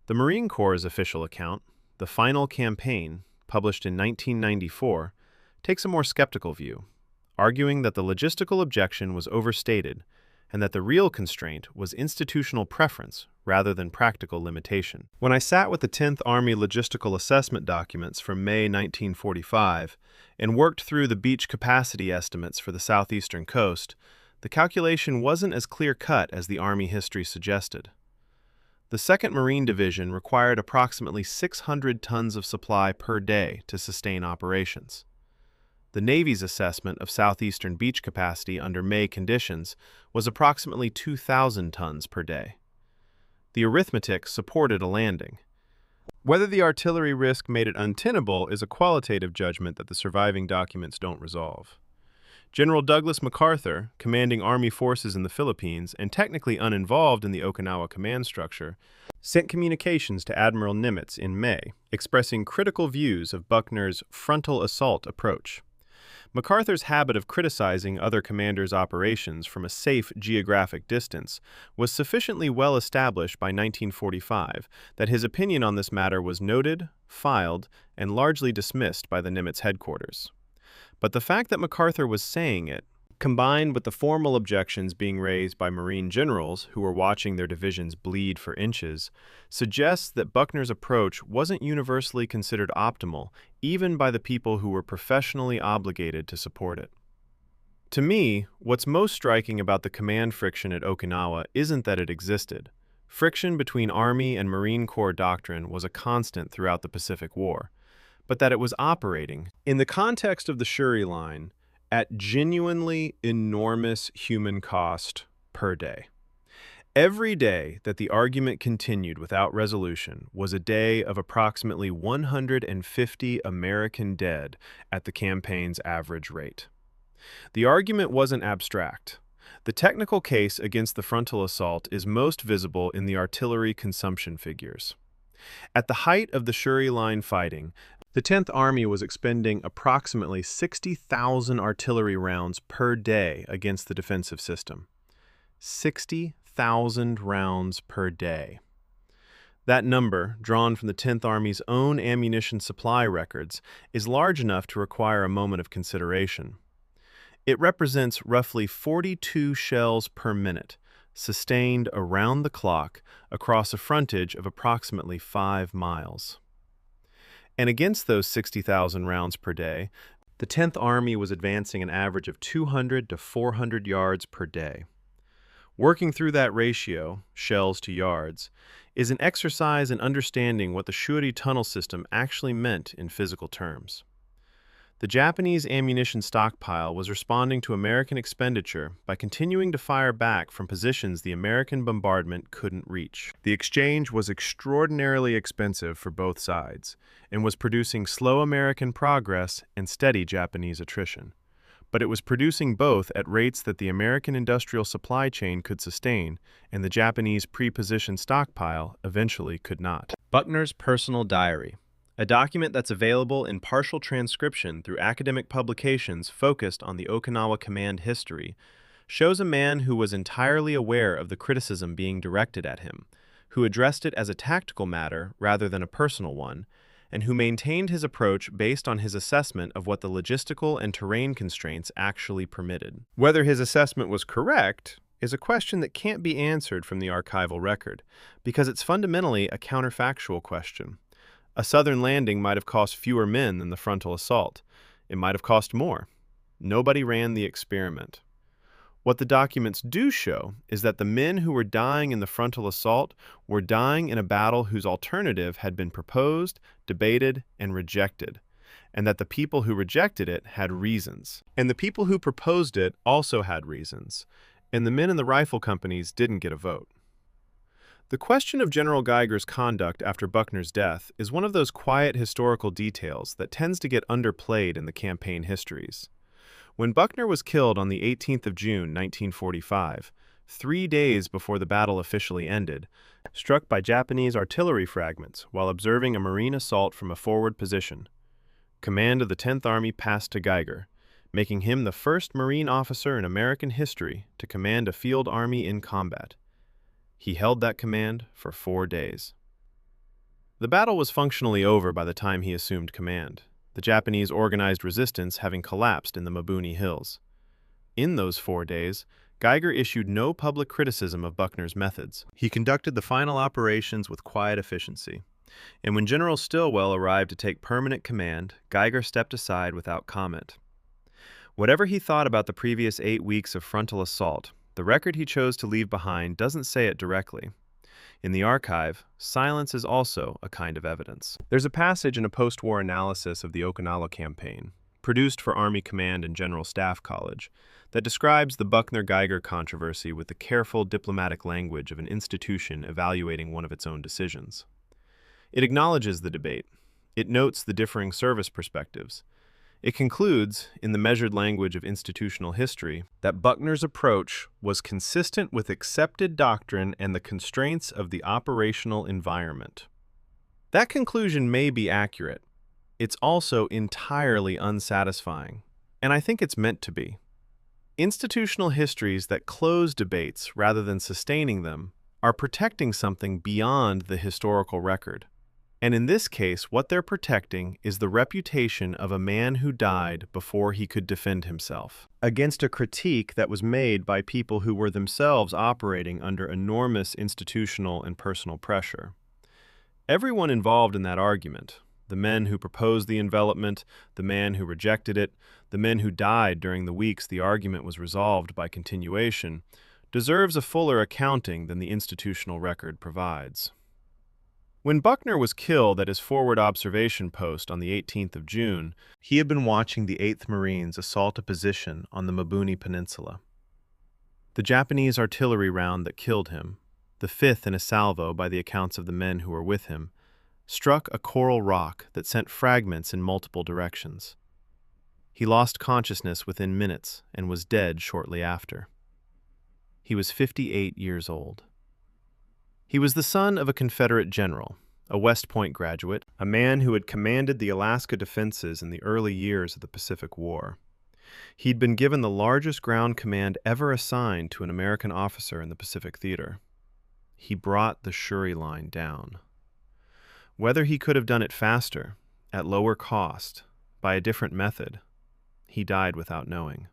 The Marine Corps' official account, The Final Campaign, published in 1994, takes a more skeptical view, arguing that the logistical objection was overstated and that the real constraint was institutional preference rather than practical limitation. When I sat with the 10th Army Logistical Assessment documents from May 1945 and worked through the beach capacity estimates for the southeastern coast, the calculation wasn't as clear-cut as the Army history suggested. The 2nd Marine Division required approximately 600 tons of supply per day to sustain operations. The Navy's assessment of southeastern beach capacity under May conditions was approximately 2,000 tons per day. The arithmetic supported a landing. Whether the artillery risk made it untenable is a qualitative judgment that the surviving documents don't resolve. General Douglas MacArthur, commanding Army forces in the Philippines and technically uninvolved in the Okinawa command structure, sent communications to Admiral Nimitz in May, expressing critical views of Buckner's frontal assault approach. MacArthur's habit of criticizing other commanders' operations from a safe geographic distance was sufficiently well established by 1945 that his opinion on this matter was noted, filed, and largely dismissed by the Nimitz headquarters. But the fact that MacArthur was saying it, combined with the formal objections being raised by Marine generals who were watching their divisions bleed for inches, suggests that Buckner's approach wasn't universally considered optimal, even by the people who were professionally obligated to support it. To me, what's most striking about the command friction at Okinawa isn't that it existed. Friction between Army and Marine Corps doctrine was a constant throughout the Pacific War, but that it was operating, in the context of the Shuri line, at genuinely enormous human cost per day. Every day that the argument continued without resolution was a day of approximately 150 American dead at the campaign's average rate. The argument wasn't abstract. The technical case against the frontal assault is most visible in the artillery consumption figures. At the height of the Shuri line fighting, the 10th Army was expending approximately 60,000 artillery rounds per day against the defensive system. 60,000 rounds per day. That number, drawn from the 10th Army's own ammunition supply records, is large enough to require a moment of consideration. It represents roughly 42 shells per minute, sustained around the clock across a frontage of approximately 5 miles. And against those 60,000 rounds per day, the 10th Army was advancing an average of 200 to 400 yards per day. Working through that ratio, shells to yards, is an exercise in understanding what the Shuri tunnel system actually meant in physical terms. The Japanese ammunition stockpile was responding to American expenditure by continuing to fire back from positions the American bombardment couldn't reach. The exchange was extraordinarily expensive for both sides and was producing slow American progress and steady Japanese attrition. But it was producing both at rates that the American industrial supply chain could sustain and the Japanese pre-positioned stockpile eventually could not. Buckner's personal diary. A document that's available in partial transcription through academic publications focused on the Okinawa command history, shows a man who was entirely aware of the criticism being directed at him, who addressed it as a tactical matter rather than a personal one, and who maintained his approach based on his assessment of what the logistical and terrain constraints actually permitted. Whether his assessment was correct is a question that can't be answered from the archival record, because it's fundamentally a counterfactual question. A southern landing might have cost fewer men than the frontal assault. It might have cost more. Nobody ran the experiment. What the documents do show is that the men who were dying in the frontal assault were dying in a battle whose alternative had been proposed, debated, and rejected, and that the people who rejected it had reasons. And the people who proposed it also had reasons, and the men in the rifle companies didn't get a vote. The question of General Geiger's conduct after Buckner's death is one of those quiet historical details that tends to get underplayed in the campaign histories. When Buckner was killed on the 18th of June, 1945, 3 days before the battle officially ended, struck by Japanese artillery fragments while observing a Marine assault from a forward position, command of the 10th Army passed to Geiger, making him the first Marine officer in American history to command a field army in combat. He held that command for 4 days. The battle was functionally over by the time he assumed command, the Japanese organized resistance having collapsed in the Mabuni Hills. In those 4 days, Geiger issued no public criticism of Buckner's methods. He conducted the final operations with quiet efficiency. And when General Stilwell arrived to take permanent command, Geiger stepped aside without comment. Whatever he thought about the previous 8 weeks of frontal assault, the record he chose to leave behind doesn't say it directly. In the archive, silence is also a kind of evidence. There's a passage in a post-war analysis of the Okinawa campaign, produced for Army Command and General Staff College, that describes the Buckner-Geiger controversy with the careful diplomatic language of an institution evaluating one of its own decisions. It acknowledges the debate. It notes the differing service perspectives. It concludes, in the measured language of institutional history, that Buckner's approach was consistent with accepted doctrine and the constraints of the operational environment. That conclusion may be accurate. It's also entirely unsatisfying, and I think it's meant to be. Institutional histories that close debates rather than sustaining them are protecting something beyond the historical record. And in this case, what they're protecting is the reputation of a man who died before he could defend himself, against a critique that was made by people who were themselves operating under enormous institutional and personal pressure. Everyone involved in that argument, the men who proposed the envelopment, the man who rejected it, the men who died during the weeks the argument was resolved by continuation, deserves a fuller accounting than the institutional record provides. When Buckner was killed at his forward observation post on the 18th of June, he had been watching the 8th Marines assault a position on the Mabuni Peninsula. The Japanese artillery round that killed him, the 5th in a salvo by the accounts of the men who were with him, struck a coral rock that sent fragments in multiple directions. He lost consciousness within minutes and was dead shortly after. He was 58 years old. He was the son of a Confederate general, a West Point graduate, a man who had commanded the Alaska defenses in the early years of the Pacific War. He'd been given the largest ground command ever assigned to an American officer in the Pacific Theater. He brought the Shuri line down. Whether he could have done it faster, at lower cost, by a different method, he died without knowing.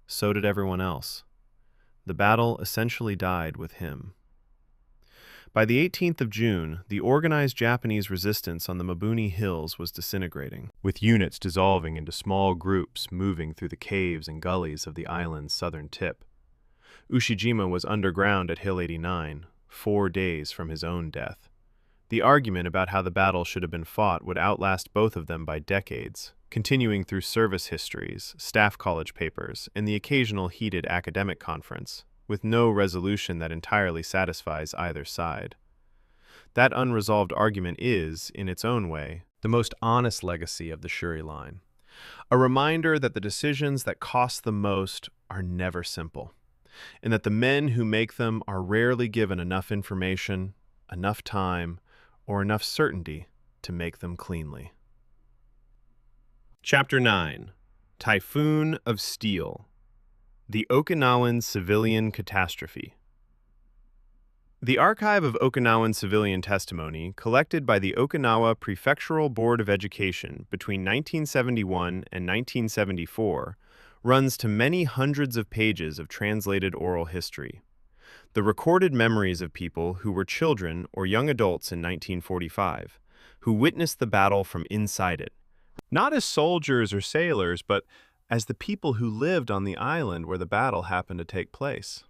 So did everyone else. The battle essentially died with him. By the 18th of June, the organized Japanese resistance on the Mabuni Hills was disintegrating, with units dissolving into small groups moving through the caves and gullies of the island's southern tip. Ushijima was underground at Hill 89, 4 days from his own death. The argument about how the battle should have been fought would outlast both of them by decades, continuing through service histories, staff college papers, and the occasional heated academic conference, with no resolution that entirely satisfies either side. That unresolved argument is, in its own way, the most honest legacy of the Shuri line. A reminder that the decisions that cost the most are never simple, and that the men who make them are rarely given enough information, enough time, or enough certainty to make them cleanly. Chapter 9. Typhoon of Steel. The Okinawan Civilian Catastrophe. The archive of Okinawan civilian testimony collected by the Okinawa Prefectural Board of Education between 1971 and 1974 runs to many hundreds of pages of translated oral history. The recorded memories of people who were children or young adults in 1945, who witnessed the battle from inside it, not as soldiers or sailors, but as the people who lived on the island where the battle happened to take place.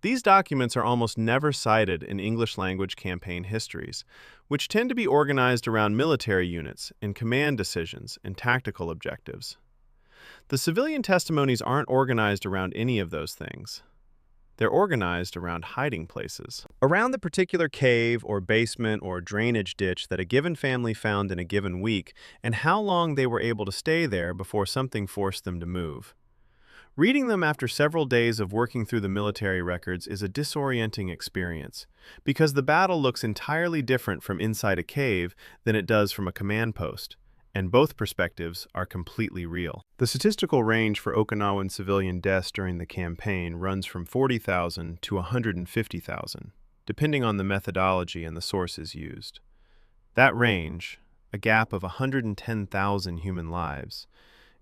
These documents are almost never cited in English-language campaign histories, which tend to be organized around military units and command decisions and tactical objectives. The civilian testimonies aren't organized around any of those things. They're organized around hiding places, around the particular cave or basement or drainage ditch that a given family found in a given week and how long they were able to stay there before something forced them to move. Reading them after several days of working through the military records is a disorienting experience, because the battle looks entirely different from inside a cave than it does from a command post, and both perspectives are completely real. The statistical range for Okinawan civilian deaths during the campaign runs from 40,000 to 150,000, depending on the methodology and the sources used. That range, a gap of 110,000 human lives,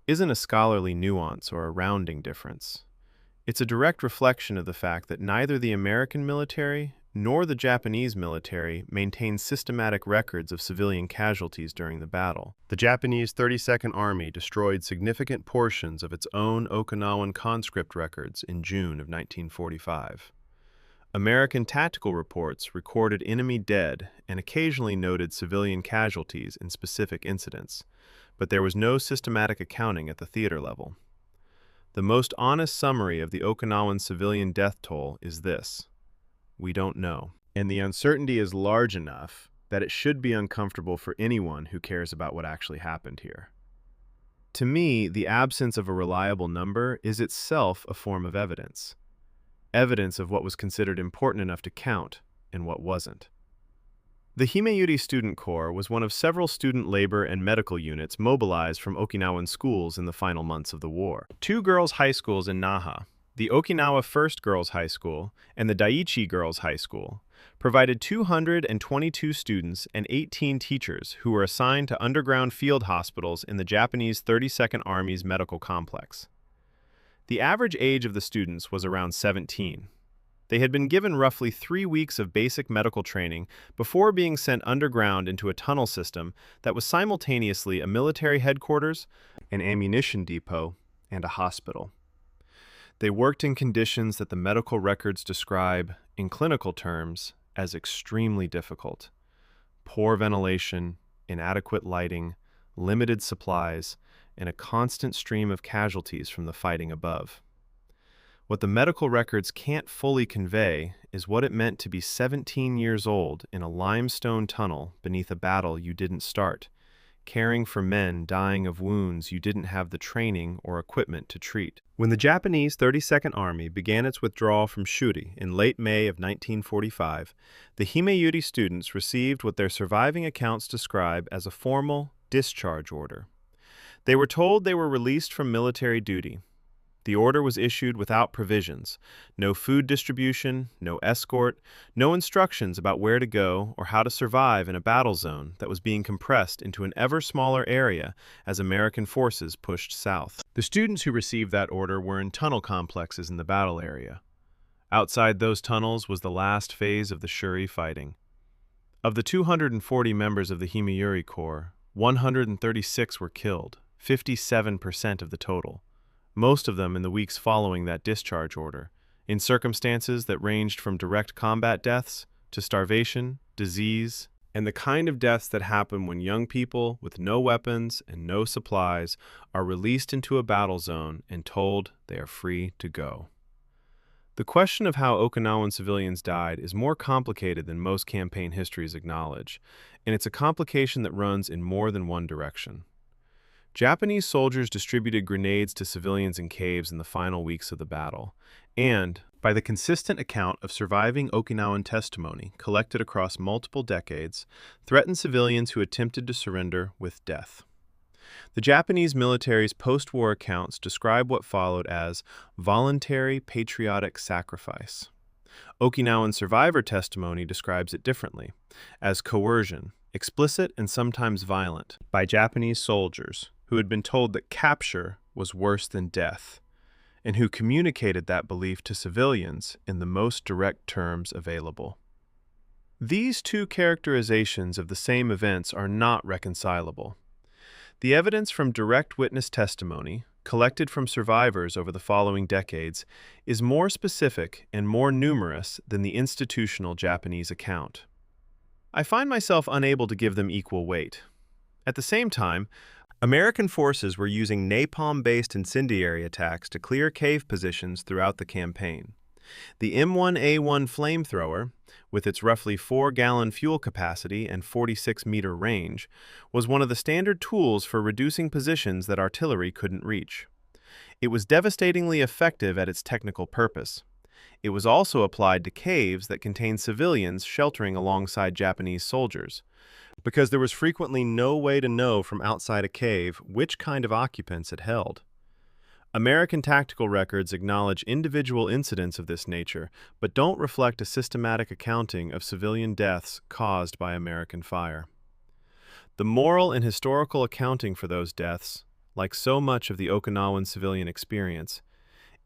isn't a scholarly nuance or a rounding difference. It's a direct reflection of the fact that neither the American military nor the Japanese military maintained systematic records of civilian casualties during the battle. The Japanese 32nd Army destroyed significant portions of its own Okinawan conscript records in June of 1945. American tactical reports recorded enemy dead and occasionally noted civilian casualties in specific incidents, but there was no systematic accounting at the theater level. The most honest summary of the Okinawan civilian death toll is this: we don't know. And the uncertainty is large enough that it should be uncomfortable for anyone who cares about what actually happened here. To me, the absence of a reliable number is itself a form of evidence. Evidence of what was considered important enough to count and what wasn't. The Himeyuri Student Corps was one of several student labor and medical units mobilized from Okinawan schools in the final months of the war. Two girls' high schools in Naha, the Okinawa First Girls High School and the Daiichi Girls High School, provided 222 students and 18 teachers who were assigned to underground field hospitals in the Japanese 32nd Army's medical complex. The average age of the students was around 17. They had been given roughly 3 weeks of basic medical training before being sent underground into a tunnel system that was simultaneously a military headquarters, an ammunition depot, and a hospital. They worked in conditions that the medical records describe, in clinical terms, as extremely difficult. Poor ventilation, inadequate lighting, limited supplies, and a constant stream of casualties from the fighting above. What the medical records can't fully convey is what it meant to be 17 years old in a limestone tunnel beneath a battle you didn't start, caring for men dying of wounds you didn't have the training or equipment to treat. When the Japanese 32nd Army began its withdrawal from Shuri in late May of 1945, the Himeyuri students received what their surviving accounts describe as a formal discharge order. They were told they were released from military duty. The order was issued without provisions: no food distribution, no escort, no instructions about where to go or how to survive in a battle zone that was being compressed into an ever smaller area as American forces pushed south. The students who received that order were in tunnel complexes in the battle area. Outside those tunnels was the last phase of the Shuri fighting. Of the 240 members of the Himeyuri Corps, 136 were killed, 57% of the total. Most of them in the weeks following that discharge order, in circumstances that ranged from direct combat deaths to starvation, disease, and the kind of deaths that happen when young people with no weapons and no supplies are released into a battle zone and told they are free to go. The question of how Okinawan civilians died is more complicated than most campaign histories acknowledge, and it's a complication that runs in more than one direction. Japanese soldiers distributed grenades to civilians in caves in the final weeks of the battle, and, by the consistent account of surviving Okinawan testimony collected across multiple decades, threatened civilians who attempted to surrender with death. The Japanese military's post-war accounts describe what followed as voluntary patriotic sacrifice. Okinawan survivor testimony describes it differently, as coercion, explicit and sometimes violent, by Japanese soldiers who had been told that capture was worse than death, and who communicated that belief to civilians in the most direct terms available. These two characterizations of the same events are not reconcilable. The evidence from direct witness testimony, collected from survivors over the following decades, is more specific and more numerous than the institutional Japanese account. I find myself unable to give them equal weight. At the same time, American forces were using napalm-based incendiary attacks to clear cave positions throughout the campaign. The M1A1 flamethrower, with its roughly 4-gallon fuel capacity and 46-meter range, was one of the standard tools for reducing positions that artillery couldn't reach. It was devastatingly effective at its technical purpose. It was also applied to caves that contained civilians sheltering alongside Japanese soldiers, because there was frequently no way to know from outside a cave which kind of occupants it held. American tactical records acknowledge individual incidents of this nature, but don't reflect a systematic accounting of civilian deaths caused by American fire. The moral and historical accounting for those deaths, like so much of the Okinawan civilian experience,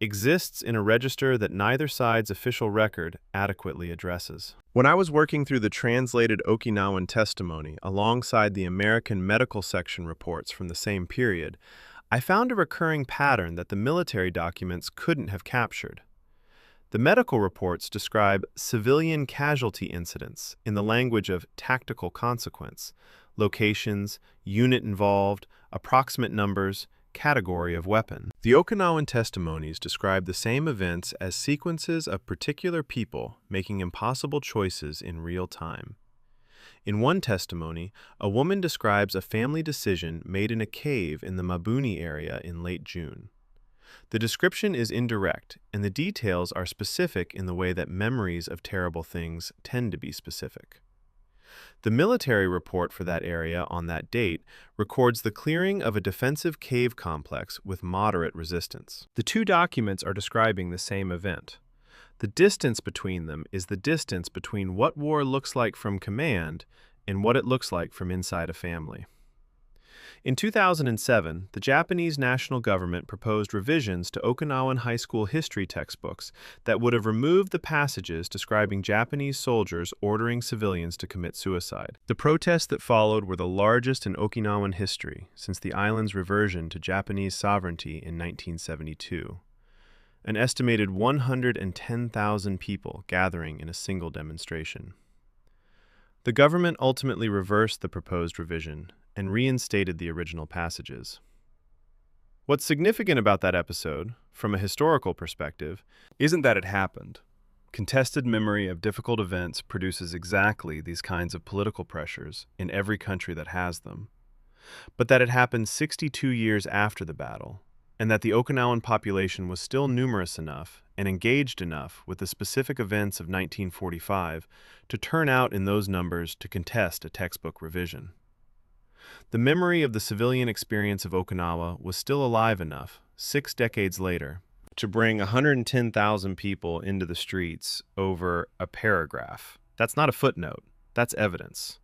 exists in a register that neither side's official record adequately addresses. When I was working through the translated Okinawan testimony alongside the American medical section reports from the same period, I found a recurring pattern that the military documents couldn't have captured. The medical reports describe civilian casualty incidents in the language of tactical consequence, locations, unit involved, approximate numbers, category of weapon. The Okinawan testimonies describe the same events as sequences of particular people making impossible choices in real time. In one testimony, a woman describes a family decision made in a cave in the Mabuni area in late June. The description is indirect, and the details are specific in the way that memories of terrible things tend to be specific. The military report for that area on that date records the clearing of a defensive cave complex with moderate resistance. The two documents are describing the same event. The distance between them is the distance between what war looks like from command and what it looks like from inside a family. In 2007, the Japanese national government proposed revisions to Okinawan high school history textbooks that would have removed the passages describing Japanese soldiers ordering civilians to commit suicide. The protests that followed were the largest in Okinawan history since the island's reversion to Japanese sovereignty in 1972. An estimated 110,000 people gathering in a single demonstration. The government ultimately reversed the proposed revision and reinstated the original passages. What's significant about that episode, from a historical perspective, isn't that it happened. Contested memory of difficult events produces exactly these kinds of political pressures in every country that has them, but that it happened 62 years after the battle, and that the Okinawan population was still numerous enough and engaged enough with the specific events of 1945 to turn out in those numbers to contest a textbook revision. The memory of the civilian experience of Okinawa was still alive enough, 6 decades later, to bring 110,000 people into the streets over a paragraph. That's not a footnote, that's evidence.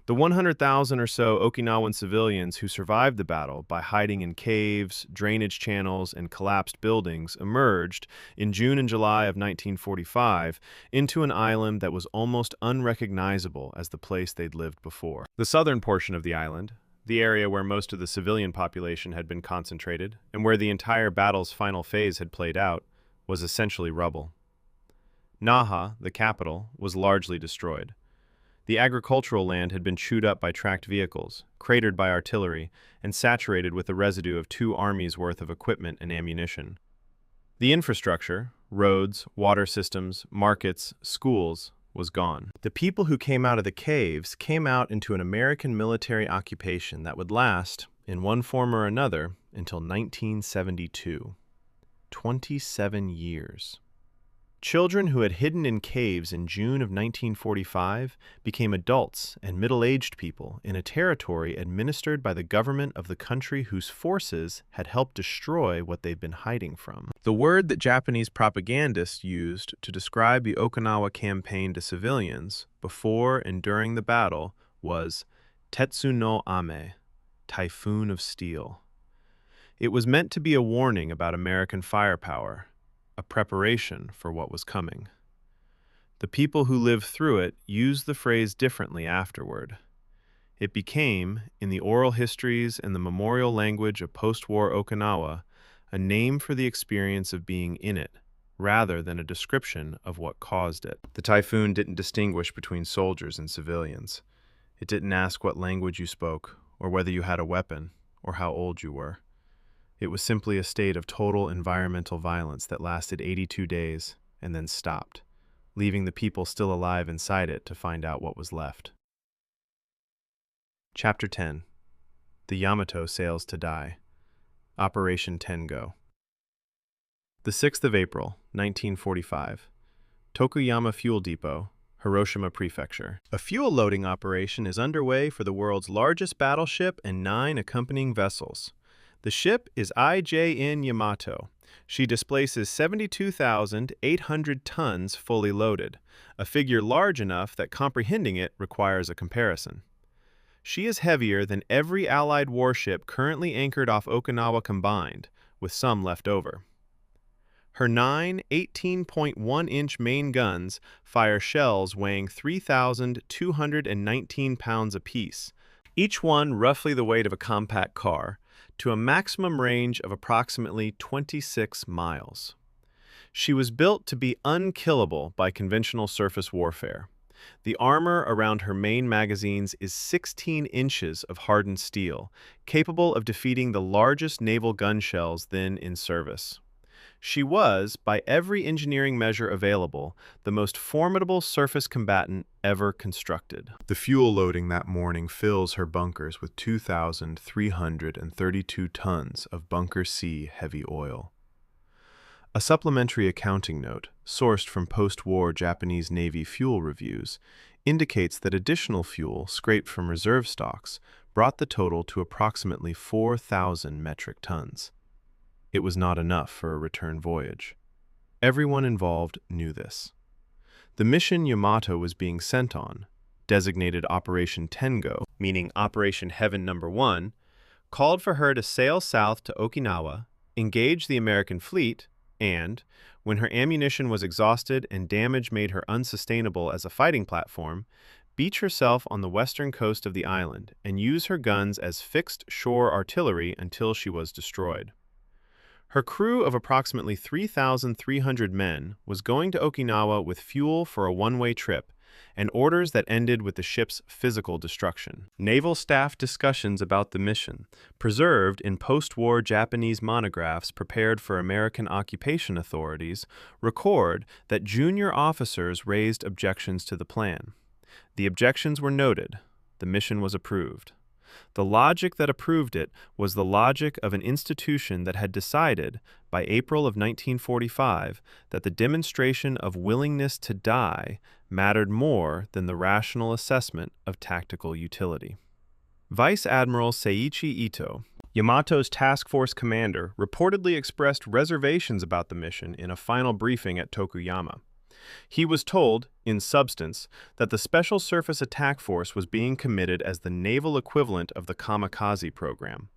The 100,000 or so Okinawan civilians who survived the battle by hiding in caves, drainage channels, and collapsed buildings emerged, in June and July of 1945, into an island that was almost unrecognizable as the place they'd lived before. The southern portion of the island, the area where most of the civilian population had been concentrated, and where the entire battle's final phase had played out, was essentially rubble. Naha, the capital, was largely destroyed. The agricultural land had been chewed up by tracked vehicles, cratered by artillery, and saturated with the residue of 2 armies' worth of equipment and ammunition. The infrastructure, roads, water systems, markets, schools, was gone. The people who came out of the caves came out into an American military occupation that would last, in one form or another, until 1972. 27 years. Children who had hidden in caves in June of 1945 became adults and middle-aged people in a territory administered by the government of the country whose forces had helped destroy what they'd been hiding from. The word that Japanese propagandists used to describe the Okinawa campaign to civilians before and during the battle was Tetsu no Ame, typhoon of steel. It was meant to be a warning about American firepower, a preparation for what was coming. The people who lived through it used the phrase differently afterward. It became, in the oral histories and the memorial language of post-war Okinawa, a name for the experience of being in it, rather than a description of what caused it. The typhoon didn't distinguish between soldiers and civilians. It didn't ask what language you spoke, or whether you had a weapon, or how old you were. It was simply a state of total environmental violence that lasted 82 days and then stopped, leaving the people still alive inside it to find out what was left. Chapter 10. The Yamato Sails to Die. Operation Tengo. The 6th of April, 1945. Tokuyama Fuel Depot, Hiroshima Prefecture. A fuel loading operation is underway for the world's largest battleship and 9 accompanying vessels. The ship is IJN Yamato. She displaces 72,800 tons fully loaded, a figure large enough that comprehending it requires a comparison. She is heavier than every Allied warship currently anchored off Okinawa combined, with some left over. Her 9 18.1-inch main guns fire shells weighing 3,219 pounds apiece, each one roughly the weight of a compact car, to a maximum range of approximately 26 miles. She was built to be unkillable by conventional surface warfare. The armor around her main magazines is 16 inches of hardened steel, capable of defeating the largest naval gun shells then in service. She was, by every engineering measure available, the most formidable surface combatant ever constructed. The fuel loading that morning fills her bunkers with 2,332 tons of Bunker C heavy oil. A supplementary accounting note, sourced from post-war Japanese Navy fuel reviews, indicates that additional fuel scraped from reserve stocks brought the total to approximately 4,000 metric tons. It was not enough for a return voyage. Everyone involved knew this. The mission Yamato was being sent on, designated Operation Tengo, meaning Operation Heaven No. 1, called for her to sail south to Okinawa, engage the American fleet, and, when her ammunition was exhausted and damage made her unsustainable as a fighting platform, beach herself on the western coast of the island and use her guns as fixed shore artillery until she was destroyed. Her crew of approximately 3,300 men was going to Okinawa with fuel for a one-way trip and orders that ended with the ship's physical destruction. Naval staff discussions about the mission, preserved in post-war Japanese monographs prepared for American occupation authorities, record that junior officers raised objections to the plan. The objections were noted. The mission was approved. The logic that approved it was the logic of an institution that had decided, by April of 1945, that the demonstration of willingness to die mattered more than the rational assessment of tactical utility. Vice Admiral Seiichi Ito, Yamato's task force commander, reportedly expressed reservations about the mission in a final briefing at Tokuyama. He was told, in substance, that the Special Surface Attack Force was being committed as the naval equivalent of the Kamikaze program,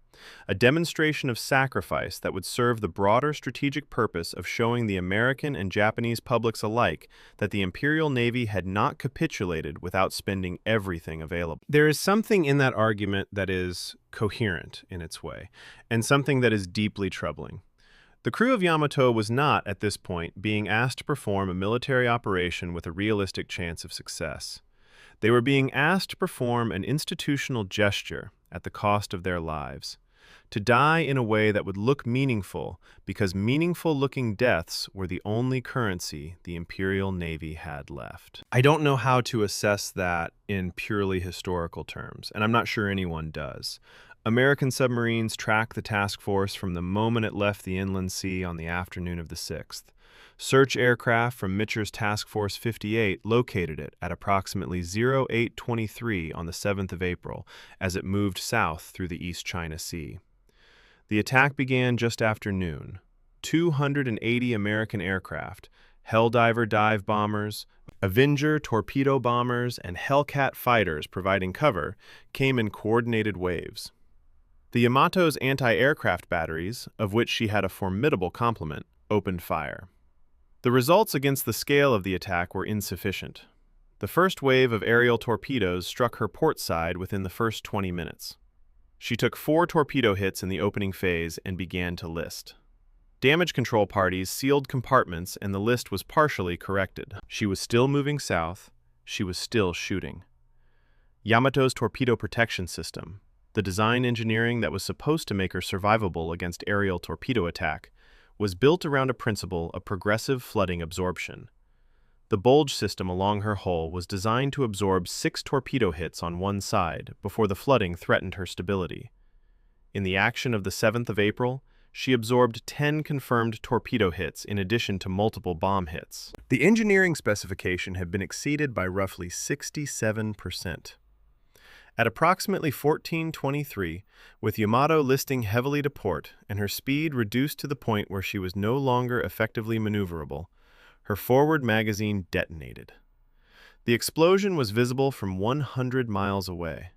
a demonstration of sacrifice that would serve the broader strategic purpose of showing the American and Japanese publics alike that the Imperial Navy had not capitulated without spending everything available. There is something in that argument that is coherent in its way, and something that is deeply troubling. The crew of Yamato was not, at this point, being asked to perform a military operation with a realistic chance of success. They were being asked to perform an institutional gesture at the cost of their lives, to die in a way that would look meaningful because meaningful-looking deaths were the only currency the Imperial Navy had left. I don't know how to assess that in purely historical terms, and I'm not sure anyone does. American submarines tracked the task force from the moment it left the inland sea on the afternoon of the 6th. Search aircraft from Mitcher's Task Force 58 located it at approximately 0823 on the 7th of April as it moved south through the East China Sea. The attack began just after noon. 280 American aircraft, Helldiver dive bombers, Avenger torpedo bombers, and Hellcat fighters providing cover, came in coordinated waves. The Yamato's anti-aircraft batteries, of which she had a formidable complement, opened fire. The results against the scale of the attack were insufficient. The first wave of aerial torpedoes struck her port side within the first 20 minutes. She took 4 torpedo hits in the opening phase and began to list. Damage control parties sealed compartments and the list was partially corrected. She was still moving south. She was still shooting. Yamato's torpedo protection system, the design engineering that was supposed to make her survivable against aerial torpedo attack, was built around a principle of progressive flooding absorption. The bulge system along her hull was designed to absorb 6 torpedo hits on one side before the flooding threatened her stability. In the action of the 7th of April, she absorbed 10 confirmed torpedo hits in addition to multiple bomb hits. The engineering specification had been exceeded by roughly 67%. At approximately 14:23, with Yamato listing heavily to port and her speed reduced to the point where she was no longer effectively maneuverable, her forward magazine detonated. The explosion was visible from 100 miles away.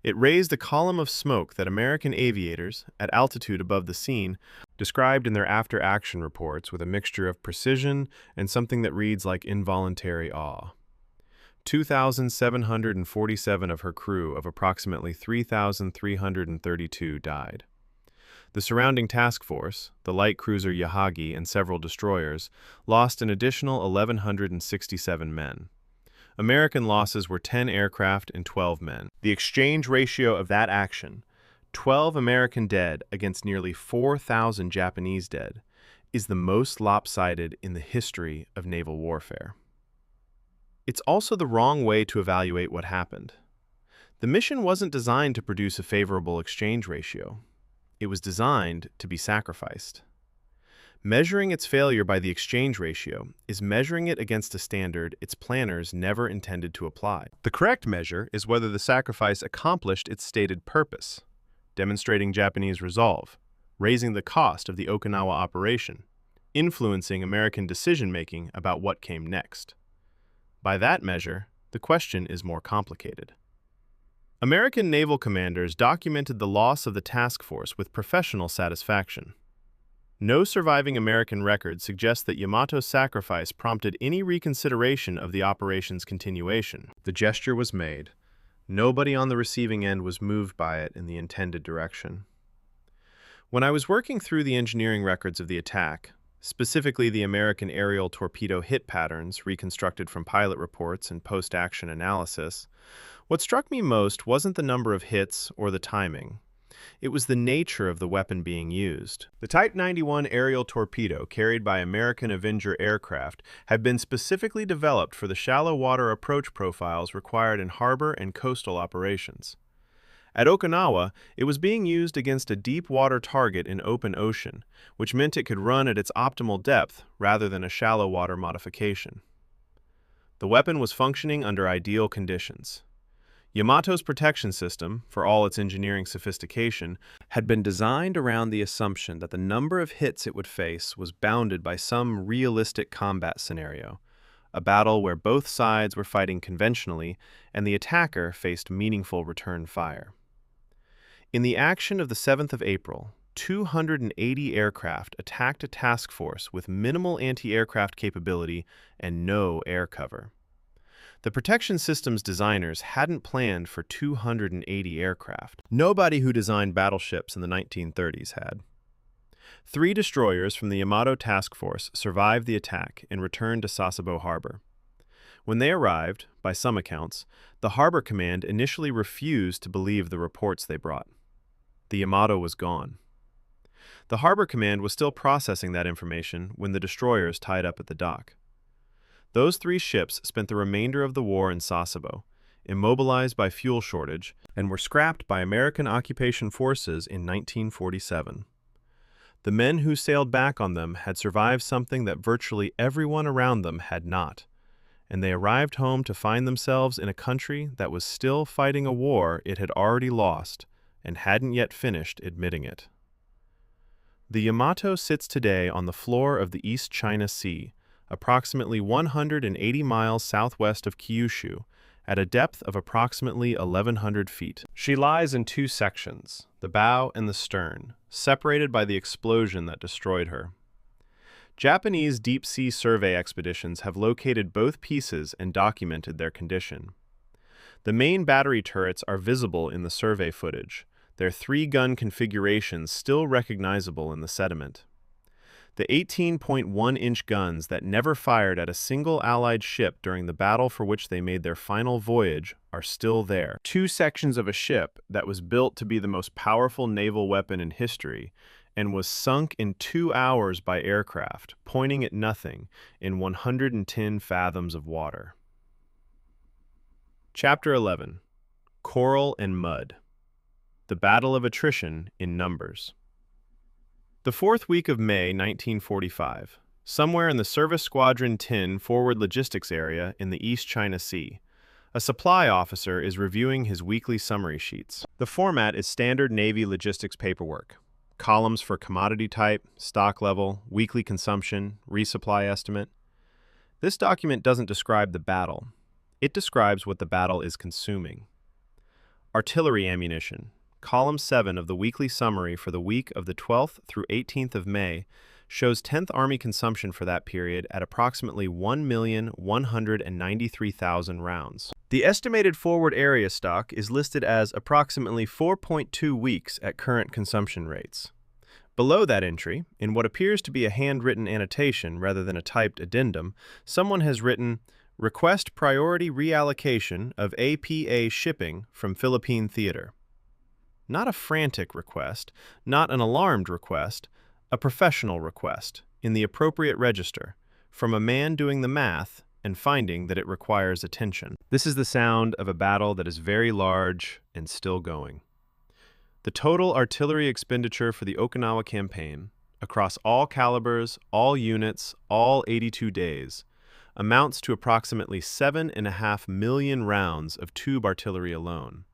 It raised a column of smoke that American aviators, at altitude above the scene, described in their after-action reports with a mixture of precision and something that reads like involuntary awe. 2,747 of her crew of approximately 3,332 died. The surrounding task force, the light cruiser Yahagi and several destroyers, lost an additional 1,167 men. American losses were 10 aircraft and 12 men. The exchange ratio of that action, 12 American dead against nearly 4,000 Japanese dead, is the most lopsided in the history of naval warfare. It's also the wrong way to evaluate what happened. The mission wasn't designed to produce a favorable exchange ratio. It was designed to be sacrificed. Measuring its failure by the exchange ratio is measuring it against a standard its planners never intended to apply. The correct measure is whether the sacrifice accomplished its stated purpose, demonstrating Japanese resolve, raising the cost of the Okinawa operation, influencing American decision-making about what came next. By that measure, the question is more complicated. American naval commanders documented the loss of the task force with professional satisfaction. No surviving American record suggests that Yamato's sacrifice prompted any reconsideration of the operation's continuation. The gesture was made. Nobody on the receiving end was moved by it in the intended direction. When I was working through the engineering records of the attack, specifically the American aerial torpedo hit patterns reconstructed from pilot reports and post-action analysis, what struck me most wasn't the number of hits or the timing. It was the nature of the weapon being used. The Type 91 aerial torpedo carried by American Avenger aircraft had been specifically developed for the shallow water approach profiles required in harbor and coastal operations. At Okinawa, it was being used against a deep water target in open ocean, which meant it could run at its optimal depth rather than a shallow water modification. The weapon was functioning under ideal conditions. Yamato's protection system, for all its engineering sophistication, had been designed around the assumption that the number of hits it would face was bounded by some realistic combat scenario, a battle where both sides were fighting conventionally and the attacker faced meaningful return fire. In the action of the 7th of April, 280 aircraft attacked a task force with minimal anti-aircraft capability and no air cover. The protection system's designers hadn't planned for 280 aircraft. Nobody who designed battleships in the 1930s had. 3 destroyers from the Yamato task force survived the attack and returned to Sasebo Harbor. When they arrived, by some accounts, the Harbor Command initially refused to believe the reports they brought. The Yamato was gone. The Harbor Command was still processing that information when the destroyers tied up at the dock. Those 3 ships spent the remainder of the war in Sasebo, immobilized by fuel shortage, and were scrapped by American occupation forces in 1947. The men who sailed back on them had survived something that virtually everyone around them had not, and they arrived home to find themselves in a country that was still fighting a war it had already lost and hadn't yet finished admitting it. The Yamato sits today on the floor of the East China Sea, approximately 180 miles southwest of Kyushu, at a depth of approximately 1,100 feet. She lies in 2 sections, the bow and the stern, separated by the explosion that destroyed her. Japanese deep-sea survey expeditions have located both pieces and documented their condition. The main battery turrets are visible in the survey footage, their 3-gun configurations still recognizable in the sediment. The 18.1-inch guns that never fired at a single Allied ship during the battle for which they made their final voyage are still there. 2 sections of a ship that was built to be the most powerful naval weapon in history and was sunk in 2 hours by aircraft, pointing at nothing, in 110 fathoms of water. Chapter 11. Coral and Mud. The Battle of Attrition in Numbers. The fourth week of May 1945, somewhere in the Service Squadron 10 forward logistics area in the East China Sea, a supply officer is reviewing his weekly summary sheets. The format is standard Navy logistics paperwork. Columns for commodity type, stock level, weekly consumption, resupply estimate. This document doesn't describe the battle. It describes what the battle is consuming. Artillery ammunition. Column 7 of the weekly summary for the week of the 12th through 18th of May shows 10th Army consumption for that period at approximately 1,193,000 rounds. The estimated forward area stock is listed as approximately 4.2 weeks at current consumption rates. Below that entry, in what appears to be a handwritten annotation rather than a typed addendum, someone has written, "Request priority reallocation of APA shipping from Philippine theater." Not a frantic request, not an alarmed request, a professional request, in the appropriate register, from a man doing the math and finding that it requires attention. This is the sound of a battle that is very large and still going. The total artillery expenditure for the Okinawa campaign, across all calibers, all units, all 82 days, amounts to approximately 7.5 million rounds of tube artillery alone.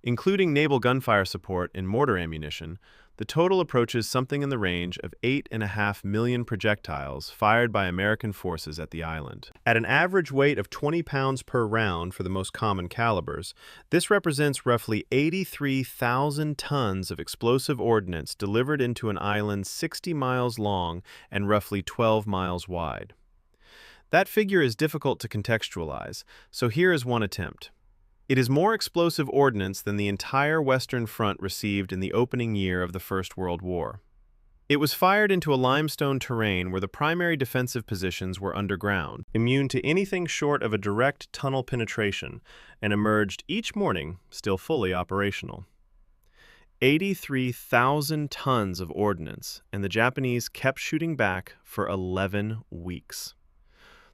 Including naval gunfire support and mortar ammunition, the total approaches something in the range of 8.5 million projectiles fired by American forces at the island. At an average weight of 20 pounds per round for the most common calibers, this represents roughly 83,000 tons of explosive ordnance delivered into an island 60 miles long and roughly 12 miles wide. That figure is difficult to contextualize, so here is one attempt. It is more explosive ordnance than the entire Western Front received in the opening year of the First World War. It was fired into a limestone terrain where the primary defensive positions were underground, immune to anything short of a direct tunnel penetration, and emerged each morning still fully operational. 83,000 tons of ordnance, and the Japanese kept shooting back for 11 weeks.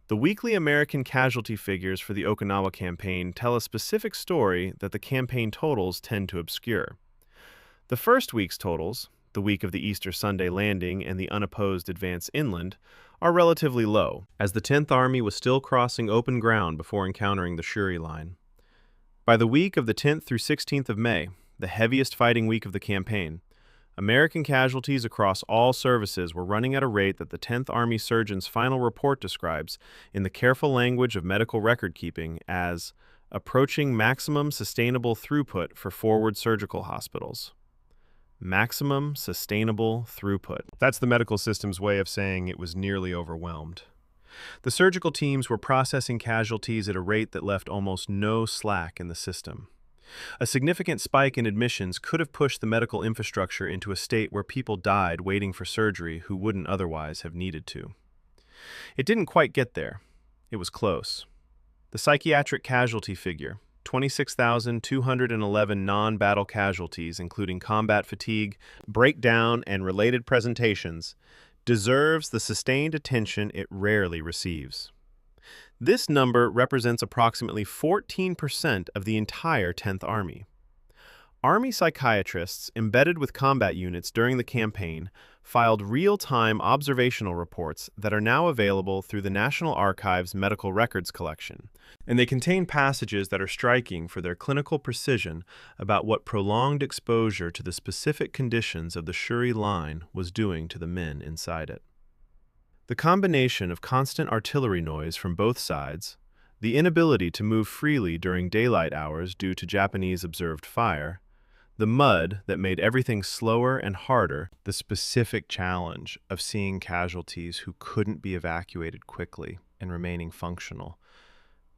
The weekly American casualty figures for the Okinawa campaign tell a specific story that the campaign totals tend to obscure. The first week's totals, the week of the Easter Sunday landing and the unopposed advance inland, are relatively low, as the 10th Army was still crossing open ground before encountering the Shuri line. By the week of the 10th through 16th of May, the heaviest fighting week of the campaign, American casualties across all services were running at a rate that the 10th Army surgeon's final report describes, in the careful language of medical record-keeping, as approaching maximum sustainable throughput for forward surgical hospitals. Maximum sustainable throughput. That's the medical system's way of saying it was nearly overwhelmed. The surgical teams were processing casualties at a rate that left almost no slack in the system. A significant spike in admissions could have pushed the medical infrastructure into a state where people died waiting for surgery who wouldn't otherwise have needed to. It didn't quite get there. It was close. The psychiatric casualty figure, 26,211 non-battle casualties, including combat fatigue, breakdown, and related presentations, deserves the sustained attention it rarely receives. This number represents approximately 14% of the entire 10th Army. Army psychiatrists embedded with combat units during the campaign filed real-time observational reports that are now available through the National Archives Medical Records Collection, and they contain passages that are striking for their clinical precision about what prolonged exposure to the specific conditions of the Shuri line was doing to the men inside it. The combination of constant artillery noise from both sides, the inability to move freely during daylight hours due to Japanese observed fire, the mud that made everything slower and harder, the specific challenge of seeing casualties who couldn't be evacuated quickly and remaining functional.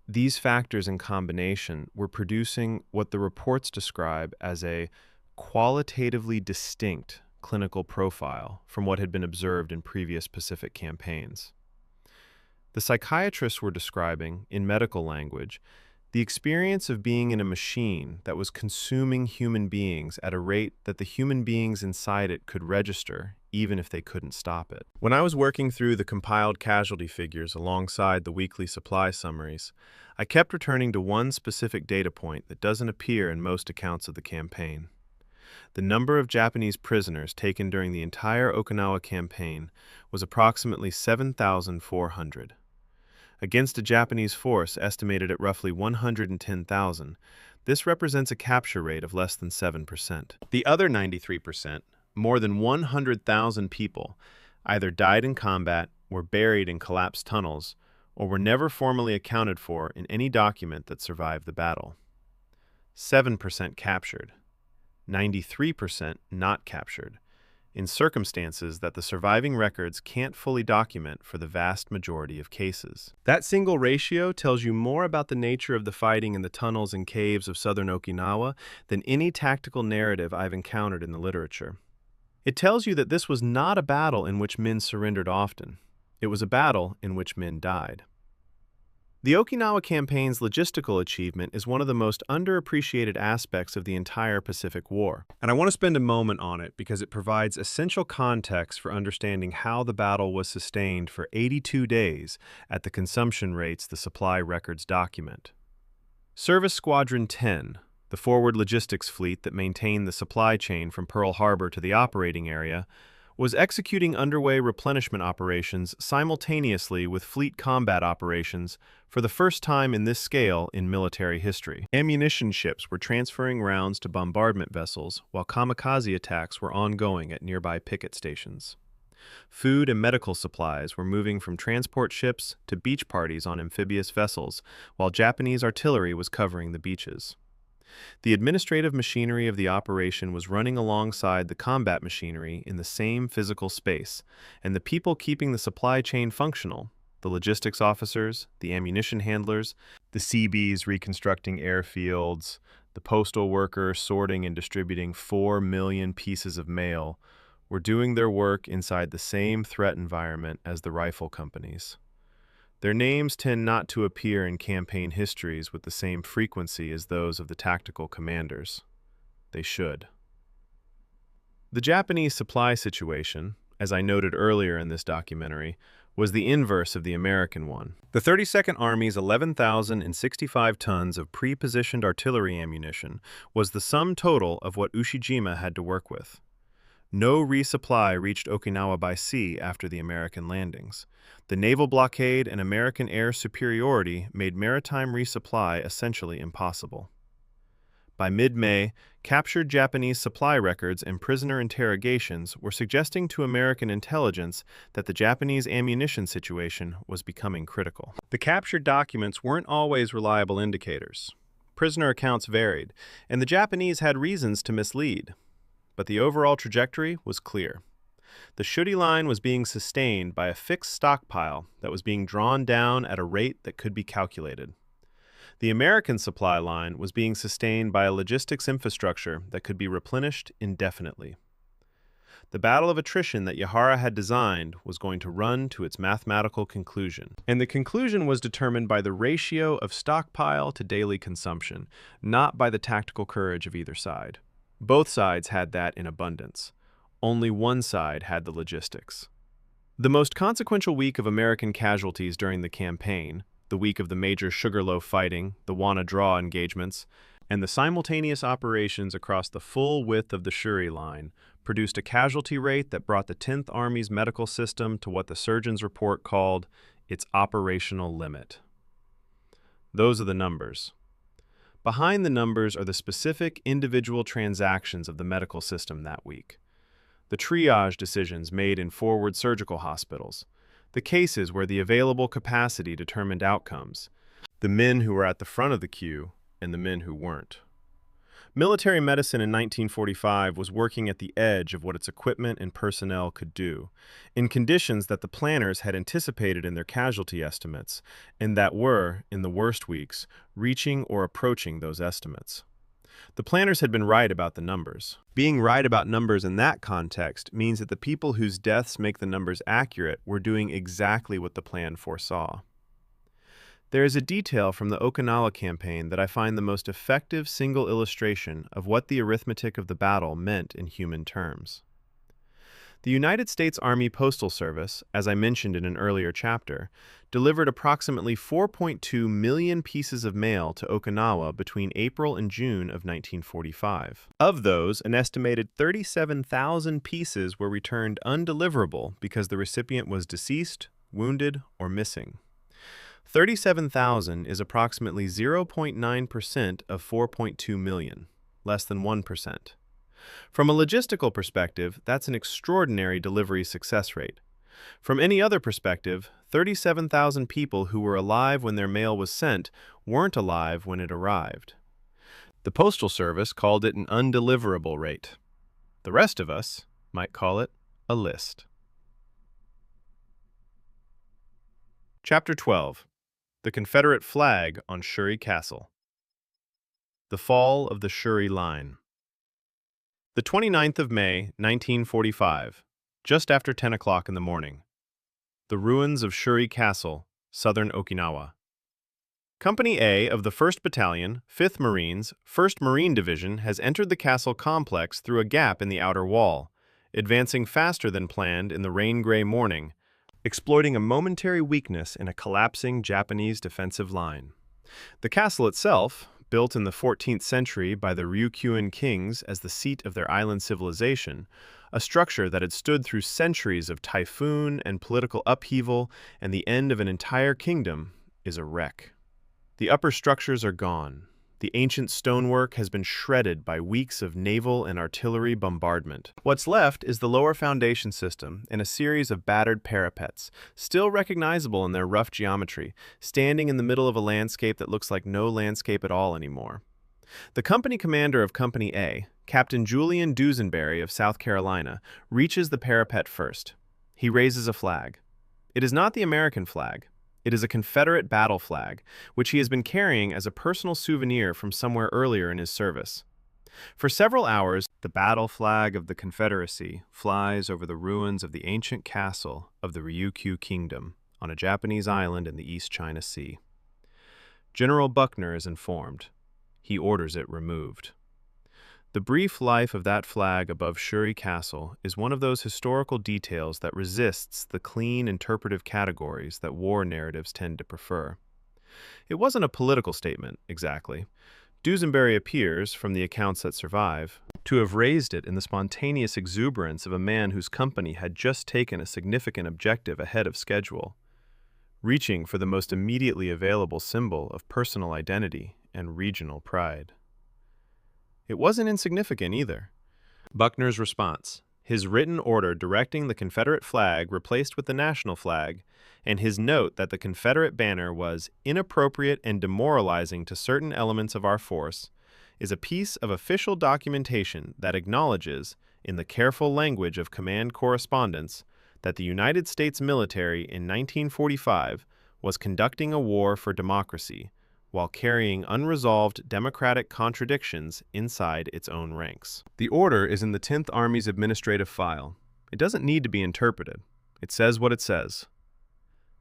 These factors in combination were producing what the reports describe as a qualitatively distinct clinical profile from what had been observed in previous Pacific campaigns. The psychiatrists were describing, in medical language, the experience of being in a machine that was consuming human beings at a rate that the human beings inside it could register, even if they couldn't stop it. When I was working through the compiled casualty figures alongside the weekly supply summaries, I kept returning to one specific data point that doesn't appear in most accounts of the campaign. The number of Japanese prisoners taken during the entire Okinawa campaign was approximately 7,400. Against a Japanese force estimated at roughly 110,000, this represents a capture rate of less than 7%. The other 93%, more than 100,000 people, either died in combat, were buried in collapsed tunnels, or were never formally accounted for in any document that survived the battle. 7% captured, 93% not captured, in circumstances that the surviving records can't fully document for the vast majority of cases. That single ratio tells you more about the nature of the fighting in the tunnels and caves of southern Okinawa than any tactical narrative I've encountered in the literature. It tells you that this was not a battle in which men surrendered often. It was a battle in which men died. The Okinawa campaign's logistical achievement is one of the most underappreciated aspects of the entire Pacific War, and I want to spend a moment on it because it provides essential context for understanding how the battle was sustained for 82 days at the consumption rates the supply records document. Service Squadron 10, the forward logistics fleet that maintained the supply chain from Pearl Harbor to the operating area, was executing underway replenishment operations simultaneously with fleet combat operations for the first time in this scale in military history. Ammunition ships were transferring rounds to bombardment vessels, while kamikaze attacks were ongoing at nearby picket stations. Food and medical supplies were moving from transport ships to beach parties on amphibious vessels, while Japanese artillery was covering the beaches. The administrative machinery of the operation was running alongside the combat machinery in the same physical space, and the people keeping the supply chain functional, the logistics officers, the ammunition handlers, the CBs reconstructing airfields, the postal workers sorting and distributing 4 million pieces of mail, were doing their work inside the same threat environment as the rifle companies. Their names tend not to appear in campaign histories with the same frequency as those of the tactical commanders. They should. The Japanese supply situation, as I noted earlier in this documentary, was the inverse of the American one. The 32nd Army's 11,065 tons of pre-positioned artillery ammunition was the sum total of what Ushijima had to work with. No resupply reached Okinawa by sea after the American landings. The naval blockade and American air superiority made maritime resupply essentially impossible. By mid-May, captured Japanese supply records and prisoner interrogations were suggesting to American intelligence that the Japanese ammunition situation was becoming critical. The captured documents weren't always reliable indicators. Prisoner accounts varied, and the Japanese had reasons to mislead. But the overall trajectory was clear. The Shuri line was being sustained by a fixed stockpile that was being drawn down at a rate that could be calculated. The American supply line was being sustained by a logistics infrastructure that could be replenished indefinitely. The battle of attrition that Yahara had designed was going to run to its mathematical conclusion. And the conclusion was determined by the ratio of stockpile to daily consumption, not by the tactical courage of either side. Both sides had that in abundance. Only one side had the logistics. The most consequential week of American casualties during the campaign, the week of the major Sugarloaf fighting, the Wanna Draw engagements, and the simultaneous operations across the full width of the Shuri line, produced a casualty rate that brought the 10th Army's medical system to what the surgeon's report called its operational limit. Those are the numbers. Behind the numbers are the specific individual transactions of the medical system that week. The triage decisions made in forward surgical hospitals, the cases where the available capacity determined outcomes, the men who were at the front of the queue and the men who weren't. Military medicine in 1945 was working at the edge of what its equipment and personnel could do, in conditions that the planners had anticipated in their casualty estimates, and that were, in the worst weeks, reaching or approaching those estimates. The planners had been right about the numbers. Being right about numbers in that context means that the people whose deaths make the numbers accurate were doing exactly what the plan foresaw. There is a detail from the Okinawa campaign that I find the most effective single illustration of what the arithmetic of the battle meant in human terms. The United States Army Postal Service, as I mentioned in an earlier chapter, delivered approximately 4.2 million pieces of mail to Okinawa between April and June of 1945. Of those, an estimated 37,000 pieces were returned undeliverable because the recipient was deceased, wounded, or missing. 37,000 is approximately 0.9% of 4.2 million, less than 1%. From a logistical perspective, that's an extraordinary delivery success rate. From any other perspective, 37,000 people who were alive when their mail was sent weren't alive when it arrived. The Postal Service called it an undeliverable rate. The rest of us might call it a list. Chapter 12. The Confederate Flag on Shuri Castle. The Fall of the Shuri Line. The 29th of May, 1945, just after 10 o'clock in the morning. The ruins of Shuri Castle, southern Okinawa. Company A of the 1st Battalion, 5th Marines, 1st Marine Division has entered the castle complex through a gap in the outer wall, advancing faster than planned in the rain-gray morning, exploiting a momentary weakness in a collapsing Japanese defensive line. The castle itself, built in the 14th century by the Ryukyuan kings as the seat of their island civilization, a structure that had stood through centuries of typhoon and political upheaval and the end of an entire kingdom, is a wreck. The upper structures are gone. The ancient stonework has been shredded by weeks of naval and artillery bombardment. What's left is the lower foundation system and a series of battered parapets, still recognizable in their rough geometry, standing in the middle of a landscape that looks like no landscape at all anymore. The company commander of Company A, Captain Julian Dusenberry of South Carolina, reaches the parapet first. He raises a flag. It is not the American flag. It is a Confederate battle flag, which he has been carrying as a personal souvenir from somewhere earlier in his service. For several hours, the battle flag of the Confederacy flies over the ruins of the ancient castle of the Ryukyu Kingdom on a Japanese island in the East China Sea. General Buckner is informed. He orders it removed. The brief life of that flag above Shuri Castle is one of those historical details that resists the clean interpretive categories that war narratives tend to prefer. It wasn't a political statement, exactly. Dusenberry appears, from the accounts that survive, to have raised it in the spontaneous exuberance of a man whose company had just taken a significant objective ahead of schedule, reaching for the most immediately available symbol of personal identity and regional pride. It wasn't insignificant either. Buckner's response, his written order directing the Confederate flag replaced with the national flag, and his note that the Confederate banner was inappropriate and demoralizing to certain elements of our force, is a piece of official documentation that acknowledges, in the careful language of command correspondence, that the United States military in 1945 was conducting a war for democracy, while carrying unresolved democratic contradictions inside its own ranks. The order is in the 10th Army's administrative file. It doesn't need to be interpreted. It says what it says.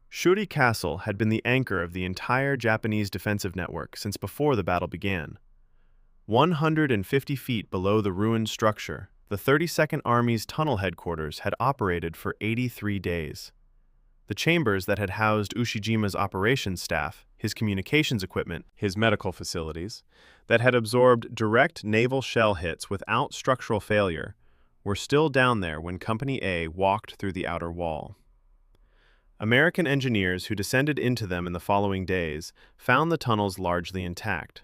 Shuri Castle had been the anchor of the entire Japanese defensive network since before the battle began. 150 feet below the ruined structure, the 32nd Army's tunnel headquarters had operated for 83 days. The chambers that had housed Ushijima's operations staff, his communications equipment, his medical facilities, that had absorbed direct naval shell hits without structural failure, were still down there when Company A walked through the outer wall. American engineers who descended into them in the following days found the tunnels largely intact,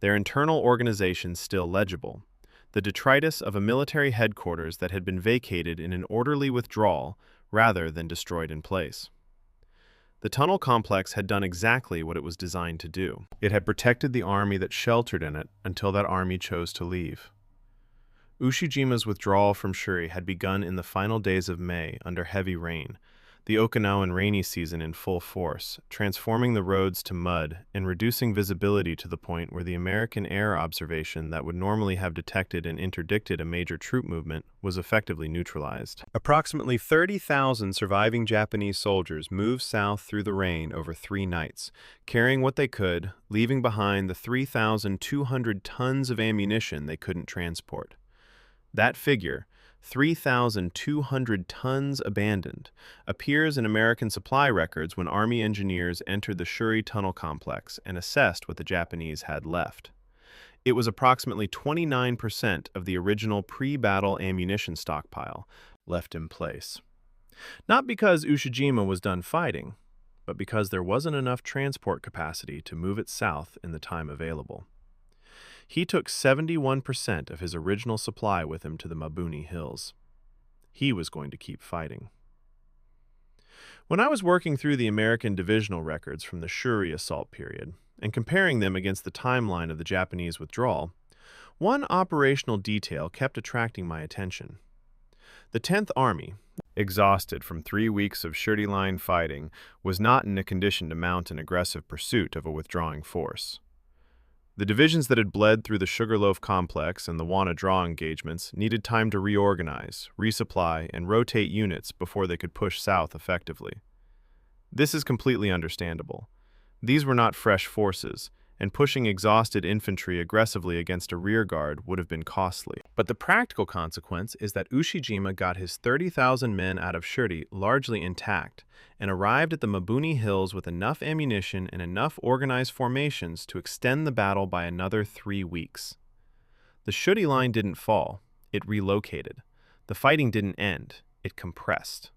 their internal organization still legible, the detritus of a military headquarters that had been vacated in an orderly withdrawal rather than destroyed in place. The tunnel complex had done exactly what it was designed to do. It had protected the army that sheltered in it until that army chose to leave. Ushijima's withdrawal from Shuri had begun in the final days of May under heavy rain, the Okinawan rainy season in full force, transforming the roads to mud and reducing visibility to the point where the American air observation that would normally have detected and interdicted a major troop movement was effectively neutralized. Approximately 30,000 surviving Japanese soldiers moved south through the rain over 3 nights, carrying what they could, leaving behind the 3,200 tons of ammunition they couldn't transport. That figure, 3,200 tons abandoned, appears in American supply records when Army engineers entered the Shuri tunnel complex and assessed what the Japanese had left. It was approximately 29% of the original pre-battle ammunition stockpile left in place. Not because Ushijima was done fighting, but because there wasn't enough transport capacity to move it south in the time available. He took 71% of his original supply with him to the Mabuni Hills. He was going to keep fighting. When I was working through the American divisional records from the Shuri assault period and comparing them against the timeline of the Japanese withdrawal, one operational detail kept attracting my attention. The 10th Army, exhausted from 3 weeks of Shuri line fighting, was not in a condition to mount an aggressive pursuit of a withdrawing force. The divisions that had bled through the Sugarloaf complex and the Wana Draw engagements needed time to reorganize, resupply, and rotate units before they could push south effectively. This is completely understandable. These were not fresh forces, and pushing exhausted infantry aggressively against a rearguard would have been costly. But the practical consequence is that Ushijima got his 30,000 men out of Shuri largely intact and arrived at the Mabuni Hills with enough ammunition and enough organized formations to extend the battle by another 3 weeks. The Shuri line didn't fall, it relocated. The fighting didn't end, it compressed.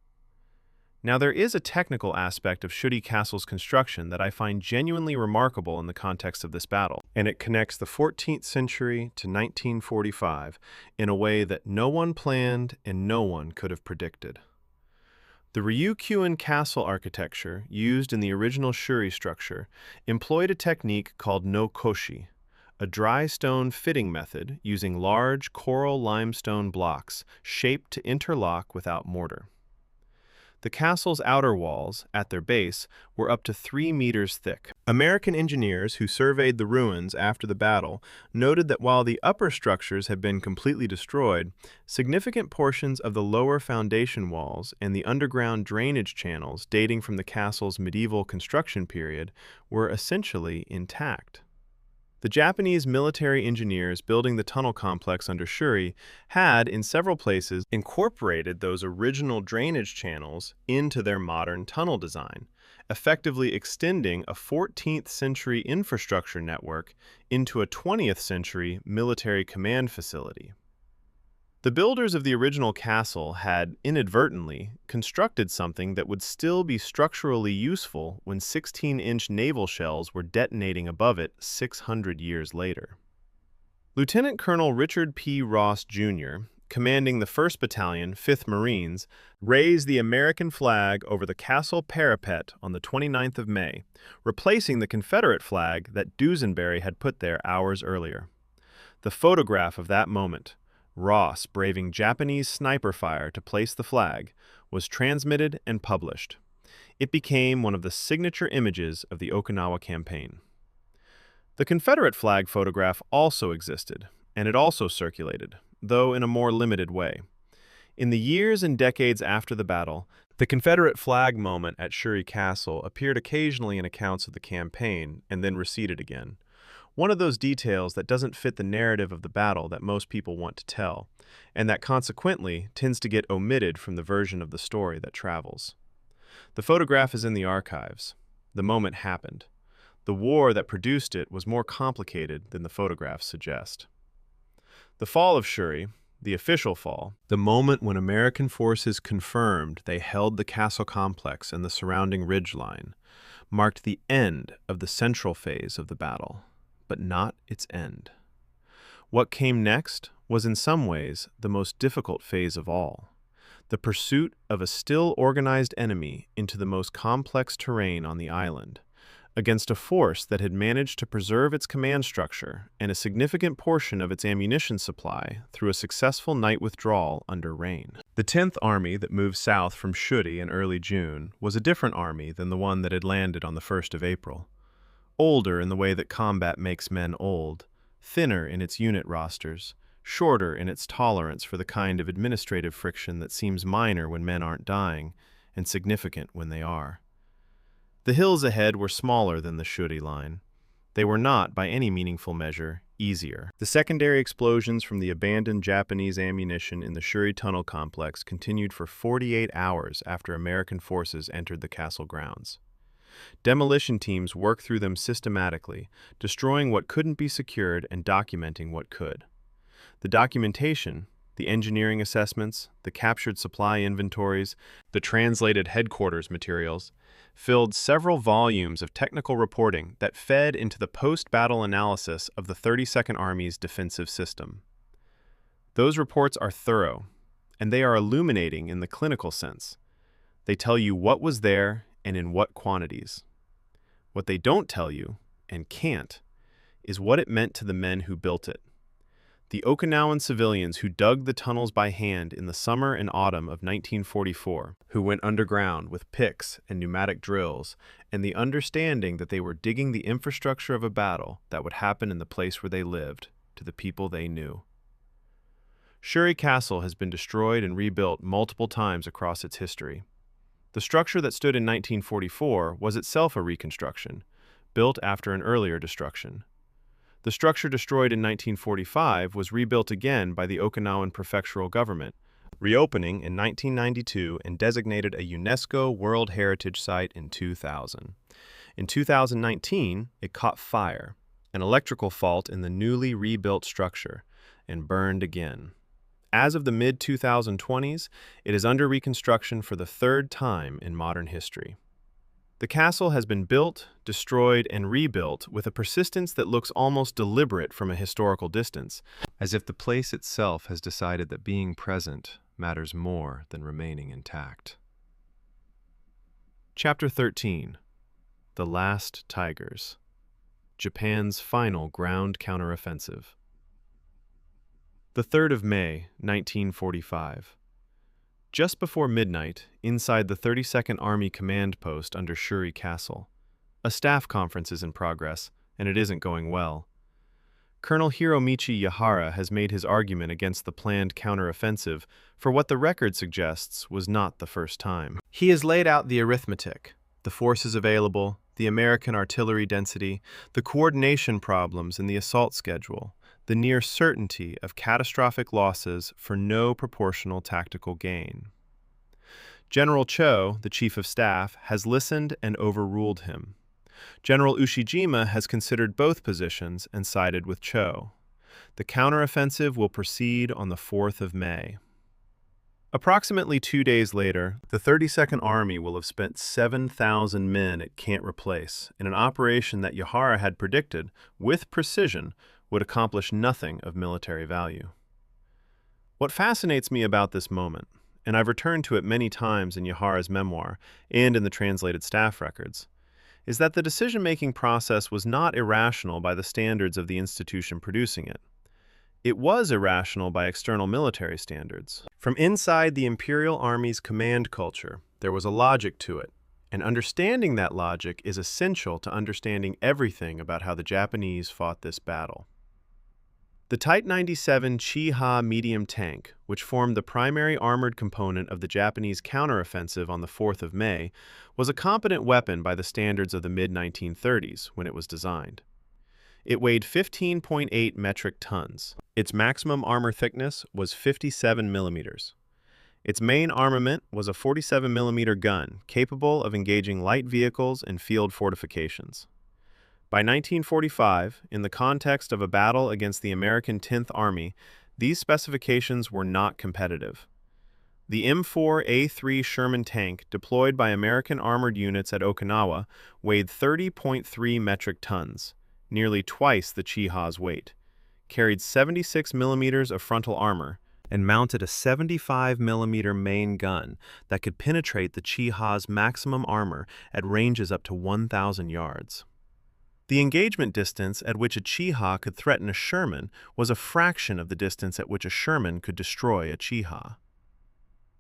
Now, there is a technical aspect of Shuri Castle's construction that I find genuinely remarkable in the context of this battle, and it connects the 14th century to 1945 in a way that no one planned and no one could have predicted. The Ryukyuan castle architecture used in the original Shuri structure employed a technique called no-koshi, a dry stone fitting method using large coral limestone blocks shaped to interlock without mortar. The castle's outer walls, at their base, were up to 3 meters thick. American engineers who surveyed the ruins after the battle noted that while the upper structures had been completely destroyed, significant portions of the lower foundation walls and the underground drainage channels dating from the castle's medieval construction period were essentially intact. The Japanese military engineers building the tunnel complex under Shuri had, in several places, incorporated those original drainage channels into their modern tunnel design, effectively extending a 14th century infrastructure network into a 20th century military command facility. The builders of the original castle had, inadvertently, constructed something that would still be structurally useful when 16-inch naval shells were detonating above it 600 years later. Lieutenant Colonel Richard P. Ross, Jr., commanding the 1st Battalion, 5th Marines, raised the American flag over the castle parapet on the 29th of May, replacing the Confederate flag that Dusenberry had put there hours earlier. The photograph of that moment, Ross braving Japanese sniper fire to place the flag, was transmitted and published. It became one of the signature images of the Okinawa campaign. The Confederate flag photograph also existed, and it also circulated, though in a more limited way. In the years and decades after the battle, the Confederate flag moment at Shuri Castle appeared occasionally in accounts of the campaign and then receded again. One of those details that doesn't fit the narrative of the battle that most people want to tell, and that consequently tends to get omitted from the version of the story that travels. The photograph is in the archives. The moment happened. The war that produced it was more complicated than the photographs suggest. The fall of Shuri, the official fall, the moment when American forces confirmed they held the castle complex and the surrounding ridgeline, marked the end of the central phase of the battle, but not its end. What came next was in some ways the most difficult phase of all, the pursuit of a still organized enemy into the most complex terrain on the island, against a force that had managed to preserve its command structure and a significant portion of its ammunition supply through a successful night withdrawal under rain. The 10th Army that moved south from Shuri in early June was a different army than the one that had landed on the 1st of April. Older in the way that combat makes men old, thinner in its unit rosters, shorter in its tolerance for the kind of administrative friction that seems minor when men aren't dying, and significant when they are. The hills ahead were smaller than the Shuri line. They were not, by any meaningful measure, easier. The secondary explosions from the abandoned Japanese ammunition in the Shuri tunnel complex continued for 48 hours after American forces entered the castle grounds. Demolition teams worked through them systematically, destroying what couldn't be secured and documenting what could. The documentation, the engineering assessments, the captured supply inventories, the translated headquarters materials, filled several volumes of technical reporting that fed into the post-battle analysis of the 32nd Army's defensive system. Those reports are thorough, and they are illuminating in the clinical sense. They tell you what was there and in what quantities. What they don't tell you, and can't, is what it meant to the men who built it. The Okinawan civilians who dug the tunnels by hand in the summer and autumn of 1944, who went underground with picks and pneumatic drills, and the understanding that they were digging the infrastructure of a battle that would happen in the place where they lived, to the people they knew. Shuri Castle has been destroyed and rebuilt multiple times across its history. The structure that stood in 1944 was itself a reconstruction, built after an earlier destruction. The structure destroyed in 1945 was rebuilt again by the Okinawan prefectural government, reopening in 1992 and designated a UNESCO World Heritage Site in 2000. In 2019, it caught fire, an electrical fault in the newly rebuilt structure, and burned again. As of the mid-2020s, it is under reconstruction for the third time in modern history. The castle has been built, destroyed, and rebuilt with a persistence that looks almost deliberate from a historical distance, as if the place itself has decided that being present matters more than remaining intact. Chapter 13. The Last Tigers. Japan's final ground counteroffensive. The 3rd of May, 1945. Just before midnight, inside the 32nd Army Command Post under Shuri Castle, a staff conference is in progress, and it isn't going well. Colonel Hiromichi Yahara has made his argument against the planned counteroffensive for what the record suggests was not the first time. He has laid out the arithmetic, the forces available, the American artillery density, the coordination problems in the assault schedule, the near certainty of catastrophic losses for no proportional tactical gain. General Cho, the Chief of Staff, has listened and overruled him. General Ushijima has considered both positions and sided with Cho. The counteroffensive will proceed on the 4th of May. Approximately 2 days later, the 32nd Army will have spent 7,000 men it can't replace in an operation that Yahara had predicted, with precision, would accomplish nothing of military value. What fascinates me about this moment, and I've returned to it many times in Yahara's memoir and in the translated staff records, is that the decision-making process was not irrational by the standards of the institution producing it. It was irrational by external military standards. From inside the Imperial Army's command culture, there was a logic to it, and understanding that logic is essential to understanding everything about how the Japanese fought this battle. The Type 97 Chi-Ha medium tank, which formed the primary armored component of the Japanese counteroffensive on the 4th of May, was a competent weapon by the standards of the mid-1930s when it was designed. It weighed 15.8 metric tons. Its maximum armor thickness was 57 millimeters. Its main armament was a 47 millimeter gun capable of engaging light vehicles and field fortifications. By 1945, in the context of a battle against the American 10th Army, these specifications were not competitive. The M4A3 Sherman tank deployed by American armored units at Okinawa weighed 30.3 metric tons, nearly twice the Chi-Ha's weight, carried 76 millimeters of frontal armor, and mounted a 75 millimeter main gun that could penetrate the Chi-Ha's maximum armor at ranges up to 1,000 yards. The engagement distance at which a Chi-Ha could threaten a Sherman was a fraction of the distance at which a Sherman could destroy a Chi-Ha.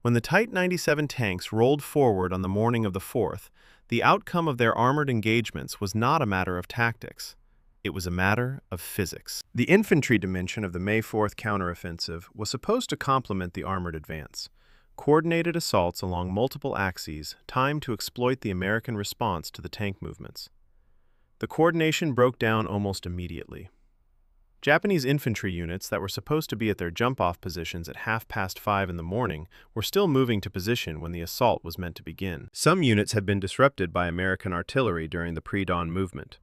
When the Type 97 tanks rolled forward on the morning of the 4th, the outcome of their armored engagements was not a matter of tactics. It was a matter of physics. The infantry dimension of the May 4th counteroffensive was supposed to complement the armored advance. Coordinated assaults along multiple axes timed to exploit the American response to the tank movements. The coordination broke down almost immediately. Japanese infantry units that were supposed to be at their jump-off positions at 5:30 in the morning were still moving to position when the assault was meant to begin. Some units had been disrupted by American artillery during the pre-dawn movement.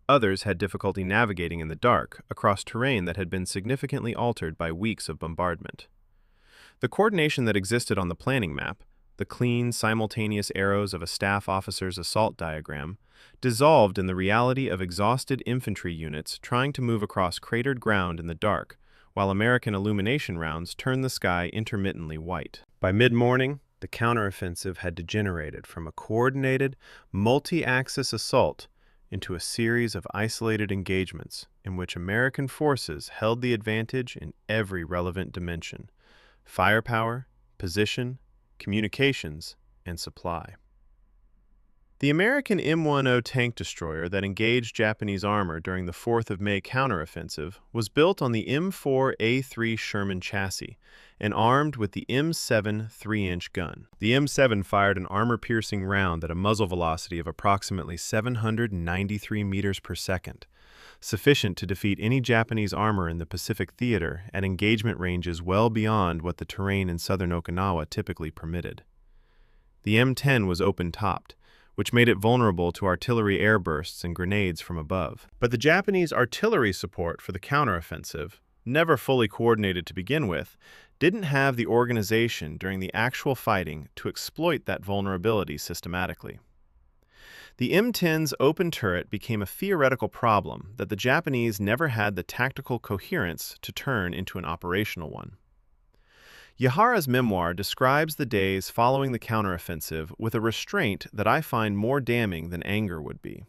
Others had difficulty navigating in the dark across terrain that had been significantly altered by weeks of bombardment. The coordination that existed on the planning map, the clean, simultaneous arrows of a staff officer's assault diagram, dissolved in the reality of exhausted infantry units trying to move across cratered ground in the dark, while American illumination rounds turned the sky intermittently white. By mid-morning, the counteroffensive had degenerated from a coordinated, multi-axis assault into a series of isolated engagements in which American forces held the advantage in every relevant dimension: firepower, position, communications, and supply. The American M10 tank destroyer that engaged Japanese armor during the 4th of May counteroffensive was built on the M4A3 Sherman chassis and armed with the M7 3-inch gun. The M7 fired an armor-piercing round at a muzzle velocity of approximately 793 meters per second, sufficient to defeat any Japanese armor in the Pacific Theater at engagement ranges well beyond what the terrain in southern Okinawa typically permitted. The M10 was open-topped, which made it vulnerable to artillery airbursts and grenades from above. But the Japanese artillery support for the counteroffensive, never fully coordinated to begin with, didn't have the organization during the actual fighting to exploit that vulnerability systematically. The M10's open turret became a theoretical problem that the Japanese never had the tactical coherence to turn into an operational one. Yahara's memoir describes the days following the counteroffensive with a restraint that I find more damning than anger would be.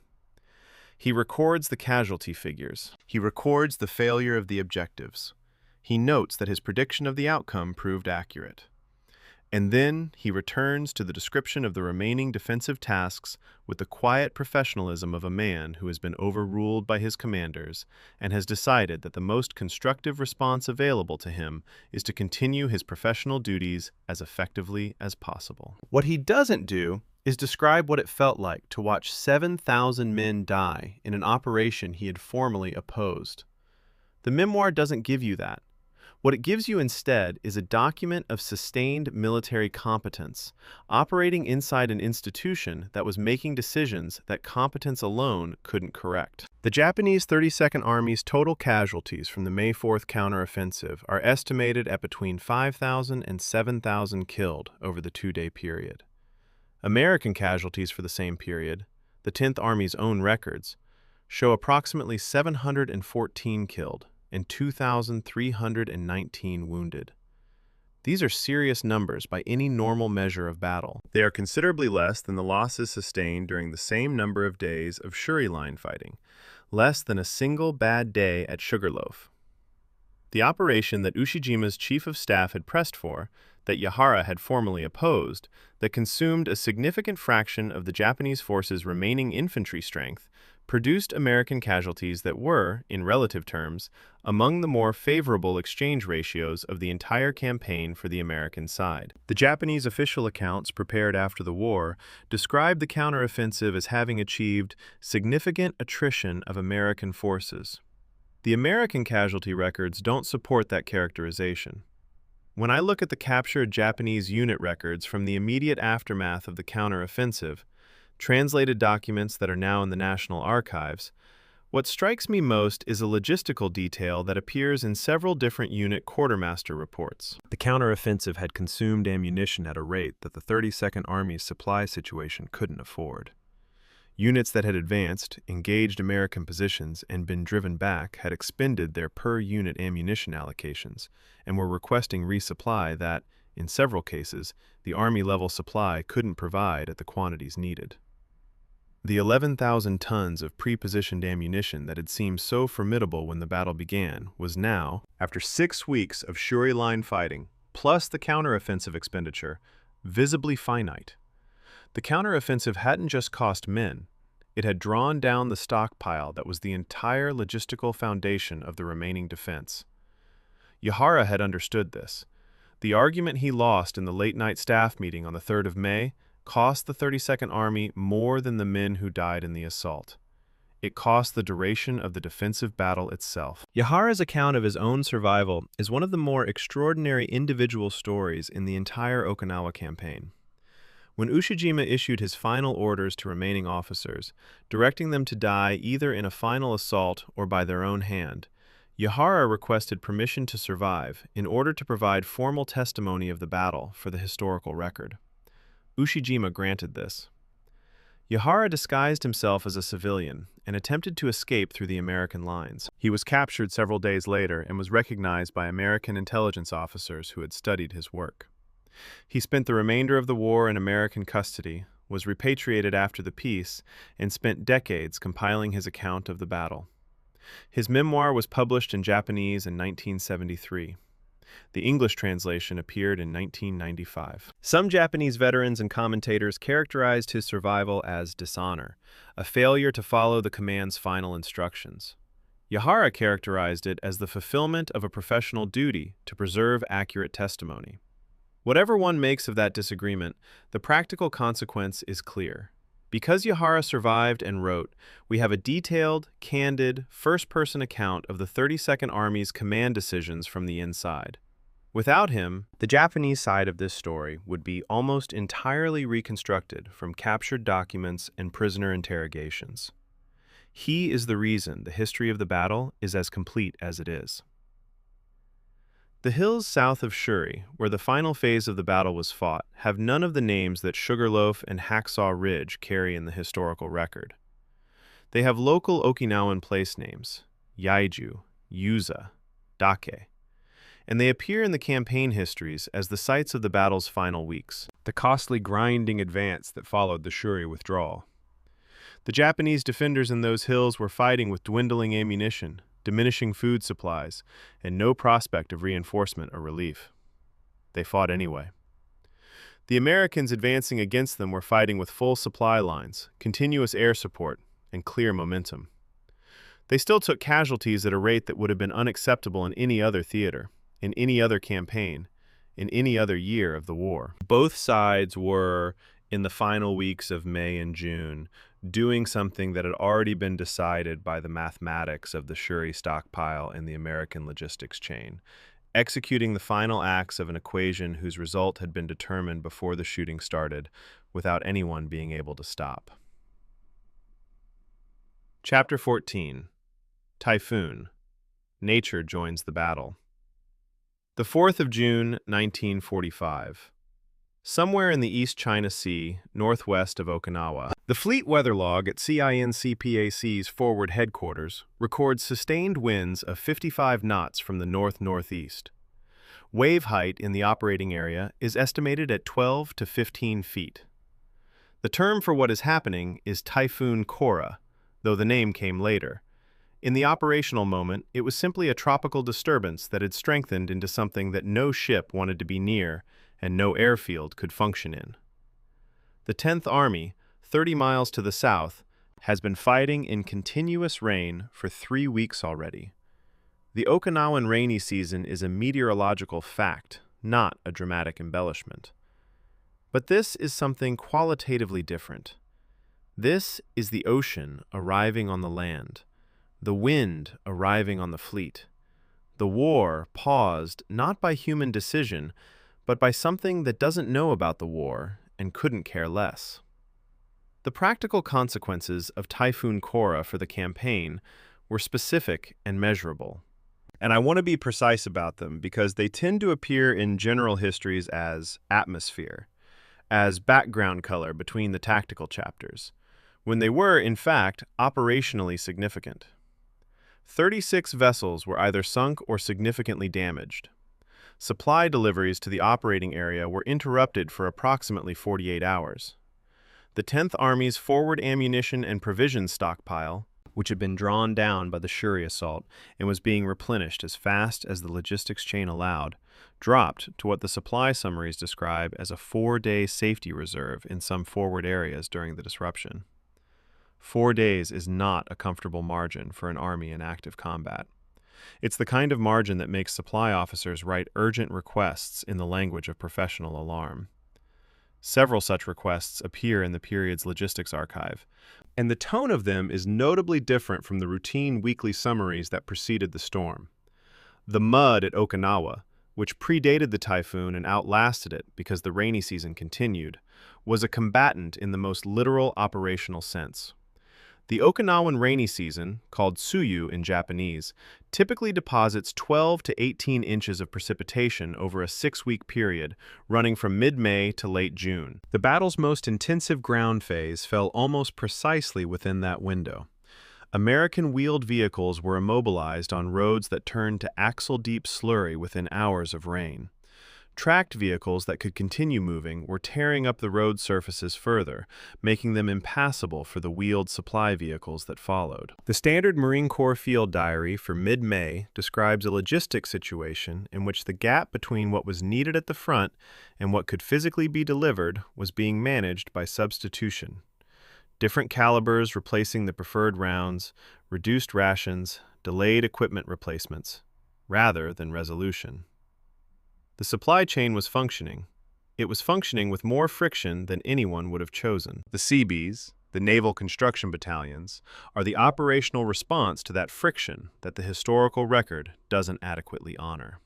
He records the casualty figures. He records the failure of the objectives. He notes that his prediction of the outcome proved accurate. And then he returns to the description of the remaining defensive tasks with the quiet professionalism of a man who has been overruled by his commanders and has decided that the most constructive response available to him is to continue his professional duties as effectively as possible. What he doesn't do is describe what it felt like to watch 7,000 men die in an operation he had formally opposed. The memoir doesn't give you that. What it gives you instead is a document of sustained military competence, operating inside an institution that was making decisions that competence alone couldn't correct. The Japanese 32nd Army's total casualties from the May 4th counteroffensive are estimated at between 5,000 and 7,000 killed over the two-day period. American casualties for the same period, the 10th Army's own records, show approximately 714 killed and 2,319 wounded. These are serious numbers by any normal measure of battle. They are considerably less than the losses sustained during the same number of days of Shuri line fighting, less than a single bad day at Sugarloaf. The operation that Ushijima's chief of staff had pressed for, that Yahara had formally opposed, that consumed a significant fraction of the Japanese forces' remaining infantry strength, produced American casualties that were, in relative terms, among the more favorable exchange ratios of the entire campaign for the American side. The Japanese official accounts prepared after the war described the counteroffensive as having achieved significant attrition of American forces. The American casualty records don't support that characterization. When I look at the captured Japanese unit records from the immediate aftermath of the counteroffensive, translated documents that are now in the National Archives, what strikes me most is a logistical detail that appears in several different unit quartermaster reports. The counteroffensive had consumed ammunition at a rate that the 32nd Army's supply situation couldn't afford. Units that had advanced, engaged American positions, and been driven back had expended their per-unit ammunition allocations and were requesting resupply that, in several cases, the Army-level supply couldn't provide at the quantities needed. The 11,000 tons of pre-positioned ammunition that had seemed so formidable when the battle began was now, after 6 weeks of Shuri line fighting, plus the counteroffensive expenditure, visibly finite. The counteroffensive hadn't just cost men, it had drawn down the stockpile that was the entire logistical foundation of the remaining defense. Yahara had understood this. The argument he lost in the late-night staff meeting on the 3rd of May cost the 32nd Army more than the men who died in the assault. it cost the duration of the defensive battle itself. Yahara's account of his own survival is one of the more extraordinary individual stories in the entire Okinawa campaign. When Ushijima issued his final orders to remaining officers, directing them to die either in a final assault or by their own hand, Yahara requested permission to survive in order to provide formal testimony of the battle for the historical record. Ushijima granted this. Yahara disguised himself as a civilian and attempted to escape through the American lines. He was captured several days later and was recognized by American intelligence officers who had studied his work. He spent the remainder of the war in American custody, was repatriated after the peace, and spent decades compiling his account of the battle. His memoir was published in Japanese in 1973. The English translation appeared in 1995. Some Japanese veterans and commentators characterized his survival as dishonor, a failure to follow the command's final instructions. Yahara characterized it as the fulfillment of a professional duty to preserve accurate testimony. Whatever one makes of that disagreement, the practical consequence is clear. Because Yahara survived and wrote, we have a detailed, candid, first-person account of the 32nd Army's command decisions from the inside. Without him, the Japanese side of this story would be almost entirely reconstructed from captured documents and prisoner interrogations. He is the reason the history of the battle is as complete as it is. The hills south of Shuri, where the final phase of the battle was fought, have none of the names that Loaf and Hacksaw Ridge carry in the historical record. They have local Okinawan place names, Yaiju, Yuza, Dake, and they appear in the campaign histories as the sites of the battle's final weeks, the costly grinding advance that followed the Shuri withdrawal. The Japanese defenders in those hills were fighting with dwindling ammunition, diminishing food supplies, and no prospect of reinforcement or relief. They fought anyway. The Americans advancing against them were fighting with full supply lines, continuous air support, and clear momentum. They still took casualties at a rate that would have been unacceptable in any other theater, in any other campaign, in any other year of the war. Both sides were, in the final weeks of May and June, doing something that had already been decided by the mathematics of the Shuri stockpile and the American logistics chain, executing the final acts of an equation whose result had been determined before the shooting started, without anyone being able to stop. Chapter 14. Typhoon. Nature joins the battle. The 4th of June, 1945. Somewhere in the East China Sea, northwest of Okinawa, the fleet weather log at CINCPAC's forward headquarters records sustained winds of 55 knots from the north-northeast. Wave height in the operating area is estimated at 12 to 15 feet. The term for what is happening is Typhoon Kora, though the name came later. In the operational moment, it was simply a tropical disturbance that had strengthened into something that no ship wanted to be near and no airfield could function in. The 10th Army, 30 miles to the south, has been fighting in continuous rain for 3 weeks already. The Okinawan rainy season is a meteorological fact, not a dramatic embellishment. But this is something qualitatively different. This is the ocean arriving on the land, the wind arriving on the fleet. The war paused not by human decision, but by something that doesn't know about the war and couldn't care less. The practical consequences of Typhoon Kora for the campaign were specific and measurable. And I want to be precise about them because they tend to appear in general histories as atmosphere, as background color between the tactical chapters, when they were, in fact, operationally significant. 36 vessels were either sunk or significantly damaged. Supply deliveries to the operating area were interrupted for approximately 48 hours. The 10th Army's forward ammunition and provisions stockpile, which had been drawn down by the Shuri assault and was being replenished as fast as the logistics chain allowed, dropped to what the supply summaries describe as a 4-day safety reserve in some forward areas during the disruption. 4 days is not a comfortable margin for an army in active combat. It's the kind of margin that makes supply officers write urgent requests in the language of professional alarm. Several such requests appear in the period's logistics archive, and the tone of them is notably different from the routine weekly summaries that preceded the storm. The mud at Okinawa, which predated the typhoon and outlasted it because the rainy season continued, was a combatant in the most literal operational sense. The Okinawan rainy season, called Tsuyu in Japanese, typically deposits 12 to 18 inches of precipitation over a 6-week period, running from mid-May to late June. The battle's most intensive ground phase fell almost precisely within that window. American wheeled vehicles were immobilized on roads that turned to axle-deep slurry within hours of rain. Tracked vehicles that could continue moving were tearing up the road surfaces further, making them impassable for the wheeled supply vehicles that followed. The standard Marine Corps field diary for mid-May describes a logistic situation in which the gap between what was needed at the front and what could physically be delivered was being managed by substitution. Different calibers replacing the preferred rounds, reduced rations, delayed equipment replacements, rather than resolution. The supply chain was functioning. It was functioning with more friction than anyone would have chosen. The CBs, the Naval Construction Battalions, are the operational response to that friction that the historical record doesn't adequately honor.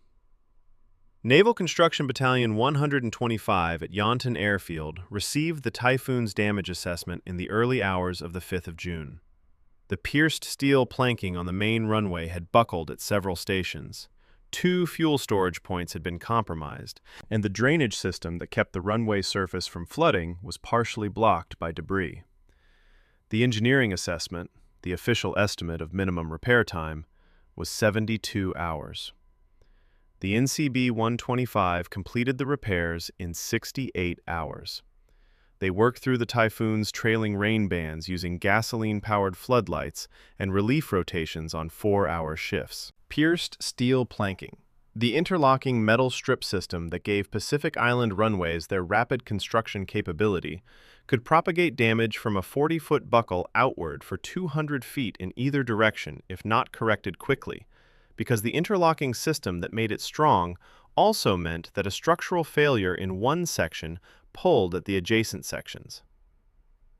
Naval Construction Battalion 125 at Yontan Airfield received the typhoon's damage assessment in the early hours of the 5th of June. The pierced steel planking on the main runway had buckled at several stations. 2 fuel storage points had been compromised, and the drainage system that kept the runway surface from flooding was partially blocked by debris. The engineering assessment, the official estimate of minimum repair time, was 72 hours. The NCB-125 completed the repairs in 68 hours. They worked through the typhoon's trailing rain bands using gasoline-powered floodlights and relief rotations on 4-hour shifts. Pierced steel planking, the interlocking metal strip system that gave Pacific Island runways their rapid construction capability, could propagate damage from a 40-foot buckle outward for 200 feet in either direction if not corrected quickly, because the interlocking system that made it strong also meant that a structural failure in one section pulled at the adjacent sections.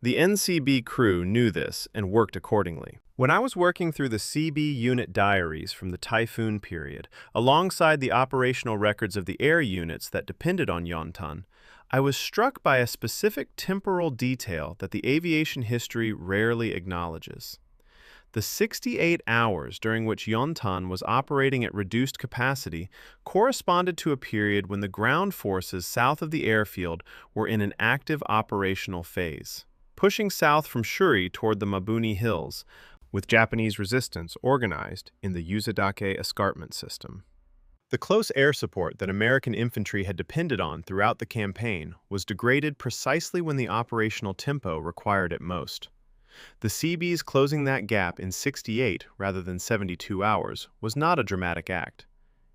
The NCB crew knew this and worked accordingly. When I was working through the CB unit diaries from the typhoon period, alongside the operational records of the air units that depended on Yontan, I was struck by a specific temporal detail that the aviation history rarely acknowledges. The 68 hours during which Yontan was operating at reduced capacity corresponded to a period when the ground forces south of the airfield were in an active operational phase, pushing south from Shuri toward the Mabuni Hills, with Japanese resistance organized in the Uzedake escarpment system. The close air support that American infantry had depended on throughout the campaign was degraded precisely when the operational tempo required it most. The CBs closing that gap in 68 rather than 72 hours was not a dramatic act.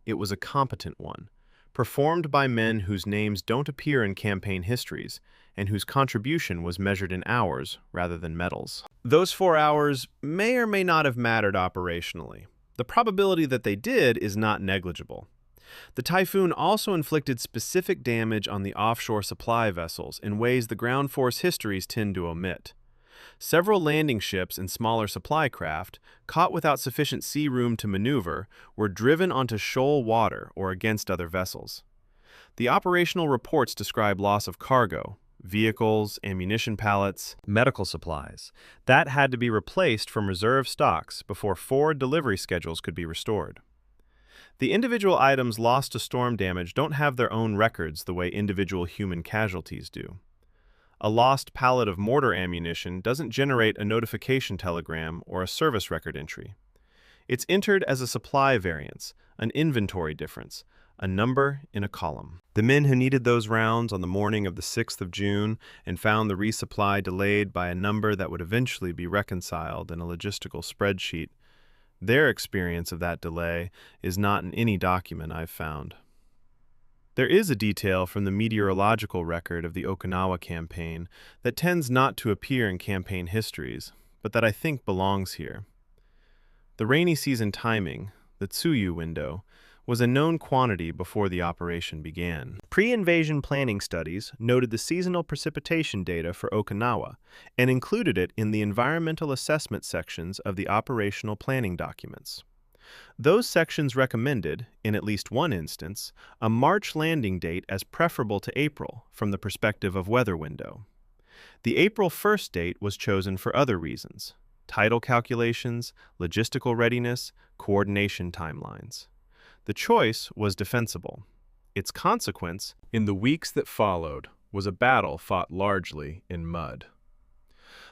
It was a competent one, performed by men whose names don't appear in campaign histories and whose contribution was measured in hours rather than medals. Those 4 hours may or may not have mattered operationally. The probability that they did is not negligible. The typhoon also inflicted specific damage on the offshore supply vessels in ways the ground force histories tend to omit. Several landing ships and smaller supply craft, caught without sufficient sea room to maneuver, were driven onto shoal water or against other vessels. The operational reports describe loss of cargo, vehicles, ammunition pallets, medical supplies. That had to be replaced from reserve stocks before forward delivery schedules could be restored. The individual items lost to storm damage don't have their own records the way individual human casualties do. A lost pallet of mortar ammunition doesn't generate a notification telegram or a service record entry. It's entered as a supply variance, an inventory difference, a number in a column. The men who needed those rounds on the morning of the 6th of June and found the resupply delayed by a number that would eventually be reconciled in a logistical spreadsheet, their experience of that delay is not in any document I've found. There is a detail from the meteorological record of the Okinawa campaign that tends not to appear in campaign histories, but that I think belongs here. The rainy season timing, the Tsuyu window, was a known quantity before the operation began. Pre-invasion planning studies noted the seasonal precipitation data for Okinawa and included it in the environmental assessment sections of the operational planning documents. Those sections recommended, in at least one instance, a March landing date as preferable to April from the perspective of weather window. The April 1st date was chosen for other reasons: tidal calculations, logistical readiness, coordination timelines. The choice was defensible. Its consequence, in the weeks that followed, was a battle fought largely in mud.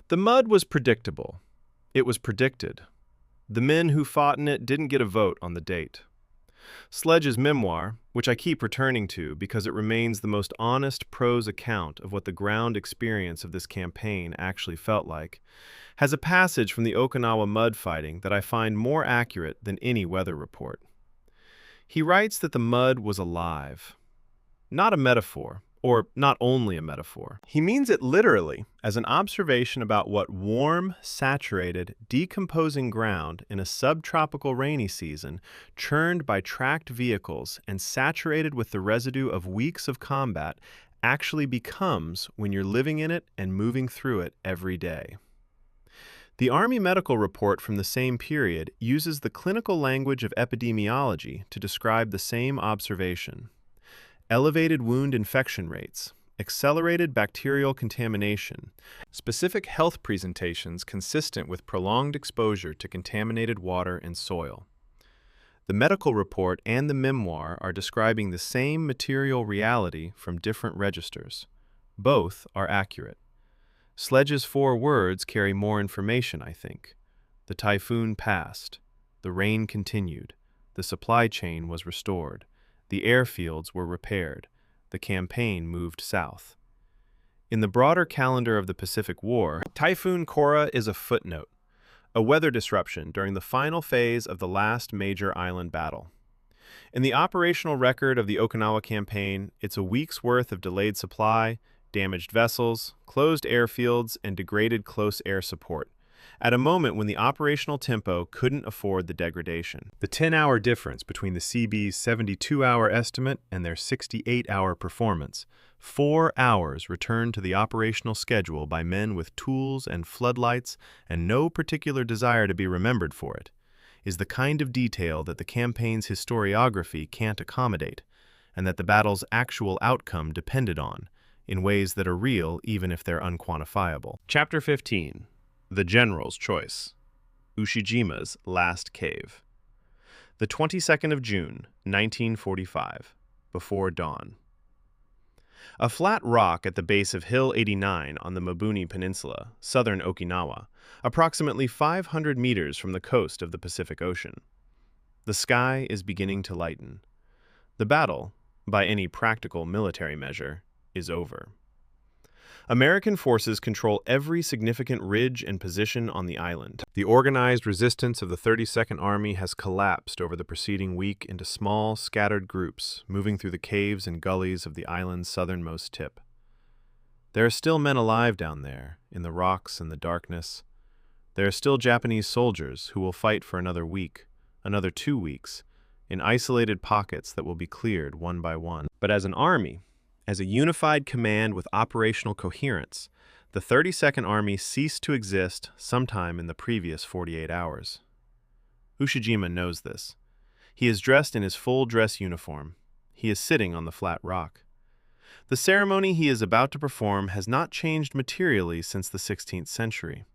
The mud was predictable. It was predicted. The men who fought in it didn't get a vote on the date. Sledge's memoir, which I keep returning to because it remains the most honest prose account of what the ground experience of this campaign actually felt like, has a passage from the Okinawa mud fighting that I find more accurate than any weather report. He writes that the mud was alive. Not a metaphor, or not only a metaphor. He means it literally as an observation about what warm, saturated, decomposing ground in a subtropical rainy season, churned by tracked vehicles and saturated with the residue of weeks of combat, actually becomes when you're living in it and moving through it every day. The Army medical report from the same period uses the clinical language of epidemiology to describe the same observation. Elevated wound infection rates, accelerated bacterial contamination, specific health presentations consistent with prolonged exposure to contaminated water and soil. The medical report and the memoir are describing the same material reality from different registers. Both are accurate. Sledge's 4 words carry more information, I think. The typhoon passed. The rain continued. The supply chain was restored. The airfields were repaired. The campaign moved south. In the broader calendar of the Pacific War, Typhoon Kora is a footnote, a weather disruption during the final phase of the last major island battle. In the operational record of the Okinawa campaign, it's a week's worth of delayed supply, damaged vessels, closed airfields, and degraded close air support, at a moment when the operational tempo couldn't afford the degradation. The 10-hour difference between the CB's 72-hour estimate and their 68-hour performance, 4 hours returned to the operational schedule by men with tools and floodlights and no particular desire to be remembered for it, is the kind of detail that the campaign's historiography can't accommodate, and that the battle's actual outcome depended on, in ways that are real even if they're unquantifiable. Chapter 15. The General's Choice. Ushijima's Last Cave. The 22nd of June, 1945. Before dawn. A flat rock at the base of Hill 89 on the Mabuni Peninsula, southern Okinawa, approximately 500 meters from the coast of the Pacific Ocean. The sky is beginning to lighten. The battle, by any practical military measure, is over. American forces control every significant ridge and position on the island. The organized resistance of the 32nd Army has collapsed over the preceding week into small, scattered groups, moving through the caves and gullies of the island's southernmost tip. There are still men alive down there, in the rocks and the darkness. There are still Japanese soldiers who will fight for another week, another 2 weeks, in isolated pockets that will be cleared one by one. But as an army, as a unified command with operational coherence, the 32nd Army ceased to exist sometime in the previous 48 hours. Ushijima knows this. He is dressed in his full dress uniform. He is sitting on the flat rock. The ceremony he is about to perform has not changed materially since the 16th century.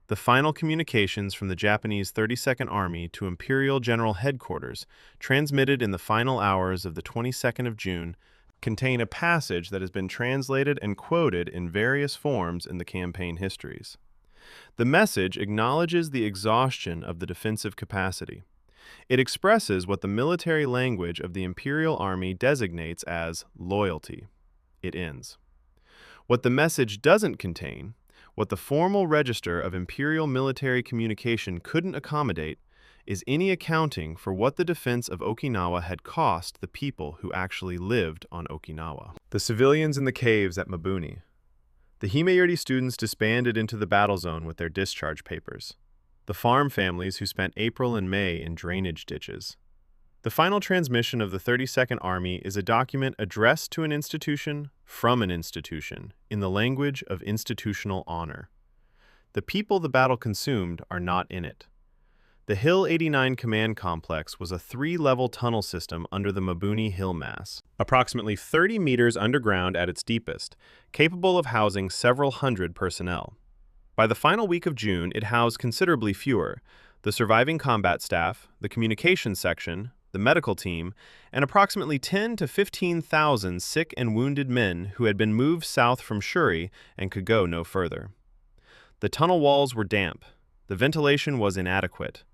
The final communications from the Japanese 32nd Army to Imperial General Headquarters, transmitted in the final hours of the 22nd of June, contain a passage that has been translated and quoted in various forms in the campaign histories. The message acknowledges the exhaustion of the defensive capacity. It expresses what the military language of the Imperial Army designates as loyalty. It ends. What the message doesn't contain, what the formal register of Imperial military communication couldn't accommodate, is any accounting for what the defense of Okinawa had cost the people who actually lived on Okinawa. The civilians in the caves at Mabuni. The Himeyuri students disbanded into the battle zone with their discharge papers. The farm families who spent April and May in drainage ditches. The final transmission of the 32nd Army is a document addressed to an institution from an institution in the language of institutional honor. The people the battle consumed are not in it. The Hill 89 Command Complex was a 3-level tunnel system under the Mabuni Hill Mass, approximately 30 meters underground at its deepest, capable of housing several hundred personnel. By the final week of June, it housed considerably fewer: the surviving combat staff, the communications section, the medical team, and approximately 10 to 15,000 sick and wounded men who had been moved south from Shuri and could go no further. The tunnel walls were damp. The ventilation was inadequate.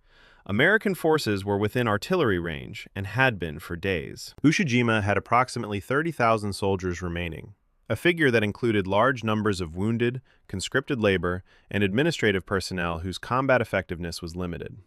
American forces were within artillery range and had been for days. Ushijima had approximately 30,000 soldiers remaining, a figure that included large numbers of wounded, conscripted labor, and administrative personnel whose combat effectiveness was limited.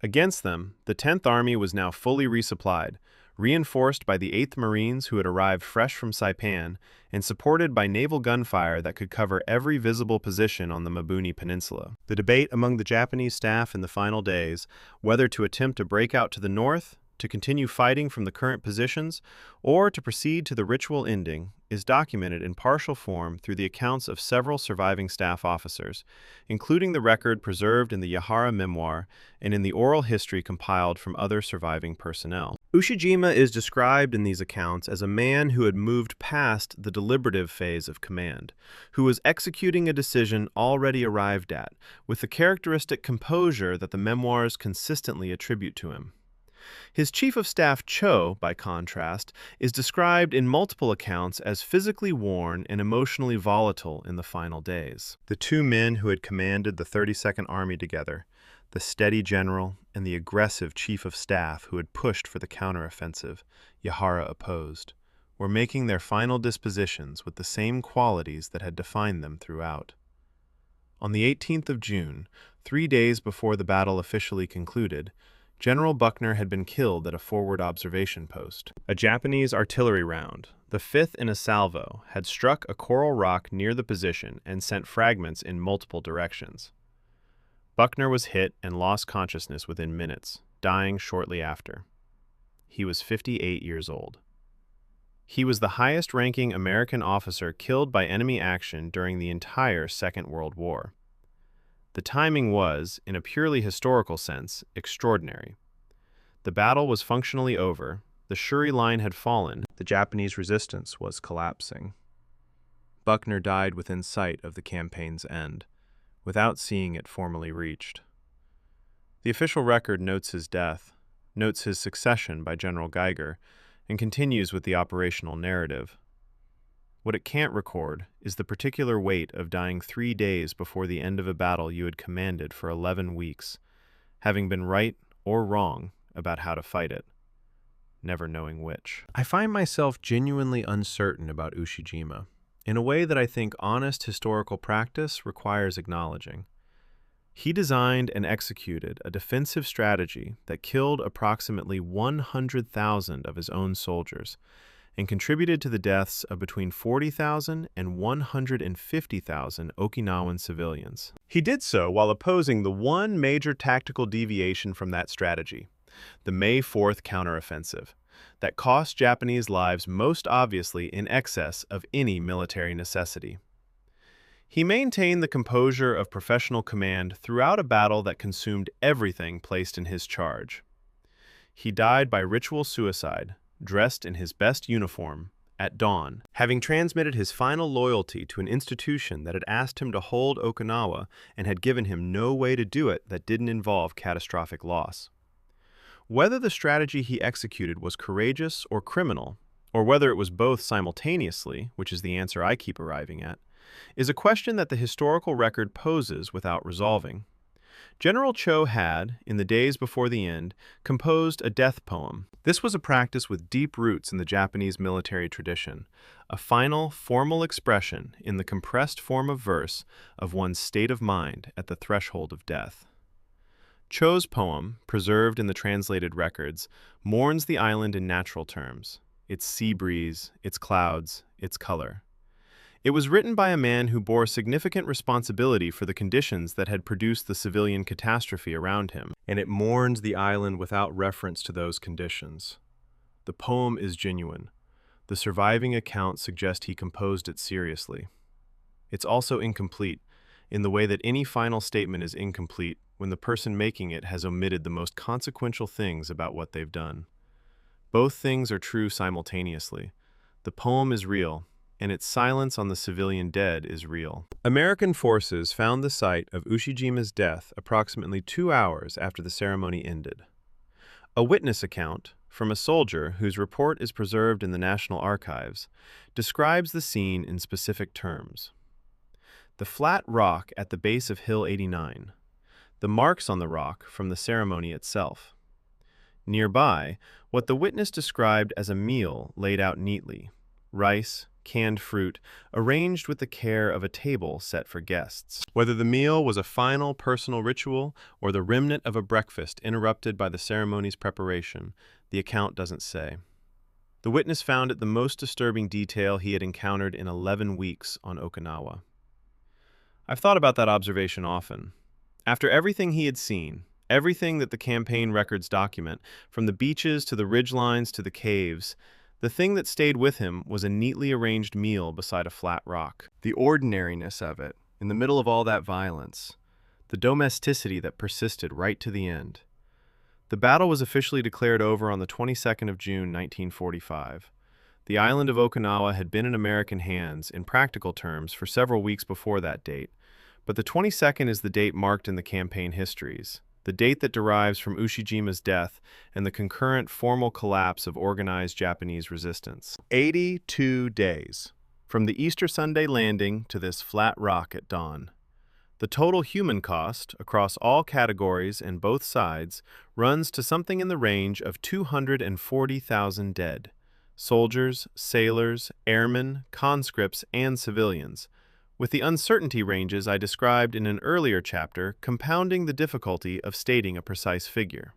Against them, the 10th Army was now fully resupplied, reinforced by the 8th Marines who had arrived fresh from Saipan, and supported by naval gunfire that could cover every visible position on the Mabuni Peninsula. The debate among the Japanese staff in the final days, whether to attempt to break out to the north, to continue fighting from the current positions, or to proceed to the ritual ending, is documented in partial form through the accounts of several surviving staff officers, including the record preserved in the Yahara memoir and in the oral history compiled from other surviving personnel. Ushijima is described in these accounts as a man who had moved past the deliberative phase of command, who was executing a decision already arrived at, with the characteristic composure that the memoirs consistently attribute to him. His chief of staff, Cho, by contrast, is described in multiple accounts as physically worn and emotionally volatile in the final days. The two men who had commanded the 32nd Army together, the steady general and the aggressive chief of staff who had pushed for the counteroffensive, Yahara opposed, were making their final dispositions with the same qualities that had defined them throughout. On the 18th of June, 3 days before the battle officially concluded, General Buckner had been killed at a forward observation post. A Japanese artillery round, the 5th in a salvo, had struck a coral rock near the position and sent fragments in multiple directions. Buckner was hit and lost consciousness within minutes, dying shortly after. He was 58 years old. He was the highest-ranking American officer killed by enemy action during the entire Second World War. The timing was, in a purely historical sense, extraordinary. The battle was functionally over, the Shuri line had fallen, the Japanese resistance was collapsing. Buckner died within sight of the campaign's end, without seeing it formally reached. The official record notes his death, notes his succession by General Geiger, and continues with the operational narrative. What it can't record is the particular weight of dying 3 days before the end of a battle you had commanded for 11 weeks, having been right or wrong about how to fight it, never knowing which. I find myself genuinely uncertain about Ushijima, in a way that I think honest historical practice requires acknowledging. He designed and executed a defensive strategy that killed approximately 100,000 of his own soldiers, and contributed to the deaths of between 40,000 and 150,000 Okinawan civilians. He did so while opposing the one major tactical deviation from that strategy, the May 4th counteroffensive, that cost Japanese lives most obviously in excess of any military necessity. He maintained the composure of professional command throughout a battle that consumed everything placed in his charge. He died by ritual suicide, dressed in his best uniform, at dawn, having transmitted his final loyalty to an institution that had asked him to hold Okinawa and had given him no way to do it that didn't involve catastrophic loss. Whether the strategy he executed was courageous or criminal, or whether it was both simultaneously, which is the answer I keep arriving at, is a question that the historical record poses without resolving. General Cho had, in the days before the end, composed a death poem. This was a practice with deep roots in the Japanese military tradition, a final, formal expression in the compressed form of verse of one's state of mind at the threshold of death. Cho's poem, preserved in the translated records, mourns the island in natural terms, its sea breeze, its clouds, its color. It was written by a man who bore significant responsibility for the conditions that had produced the civilian catastrophe around him, and it mourns the island without reference to those conditions. The poem is genuine. The surviving accounts suggest he composed it seriously. It's also incomplete, in the way that any final statement is incomplete when the person making it has omitted the most consequential things about what they've done. Both things are true simultaneously. The poem is real, and its silence on the civilian dead is real. American forces found the site of Ushijima's death approximately 2 hours after the ceremony ended. A witness account, from a soldier whose report is preserved in the National Archives, describes the scene in specific terms. The flat rock at the base of Hill 89. The marks on the rock from the ceremony itself. Nearby, what the witness described as a meal laid out neatly. Rice, canned fruit, arranged with the care of a table set for guests. Whether the meal was a final personal ritual or the remnant of a breakfast interrupted by the ceremony's preparation, the account doesn't say. The witness found it the most disturbing detail he had encountered in 11 weeks on Okinawa. I've thought about that observation often. After everything he had seen, everything that the campaign records document, from the beaches to the ridgelines to the caves, the thing that stayed with him was a neatly arranged meal beside a flat rock. The ordinariness of it, in the middle of all that violence. The domesticity that persisted right to the end. The battle was officially declared over on the 22nd of June, 1945. The island of Okinawa had been in American hands, in practical terms, for several weeks before that date, but the 22nd is the date marked in the campaign histories, the date that derives from Ushijima's death and the concurrent formal collapse of organized Japanese resistance. 82 days, from the Easter Sunday landing to this flat rock at dawn. The total human cost, across all categories and both sides, runs to something in the range of 240,000 dead. Soldiers, sailors, airmen, conscripts, and civilians, with the uncertainty ranges I described in an earlier chapter compounding the difficulty of stating a precise figure.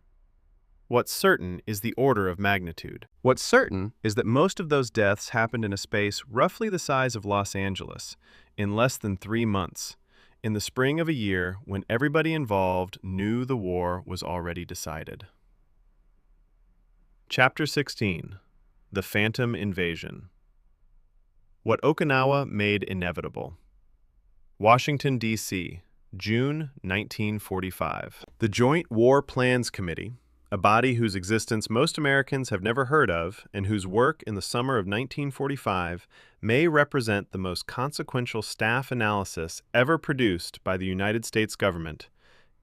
What's certain is the order of magnitude. What's certain is that most of those deaths happened in a space roughly the size of Los Angeles, in less than 3 months, in the spring of a year when everybody involved knew the war was already decided. Chapter 16. The Phantom Invasion. What Okinawa Made Inevitable. Washington, D.C., June 1945. The Joint War Plans Committee, a body whose existence most Americans have never heard of and whose work in the summer of 1945 may represent the most consequential staff analysis ever produced by the United States government,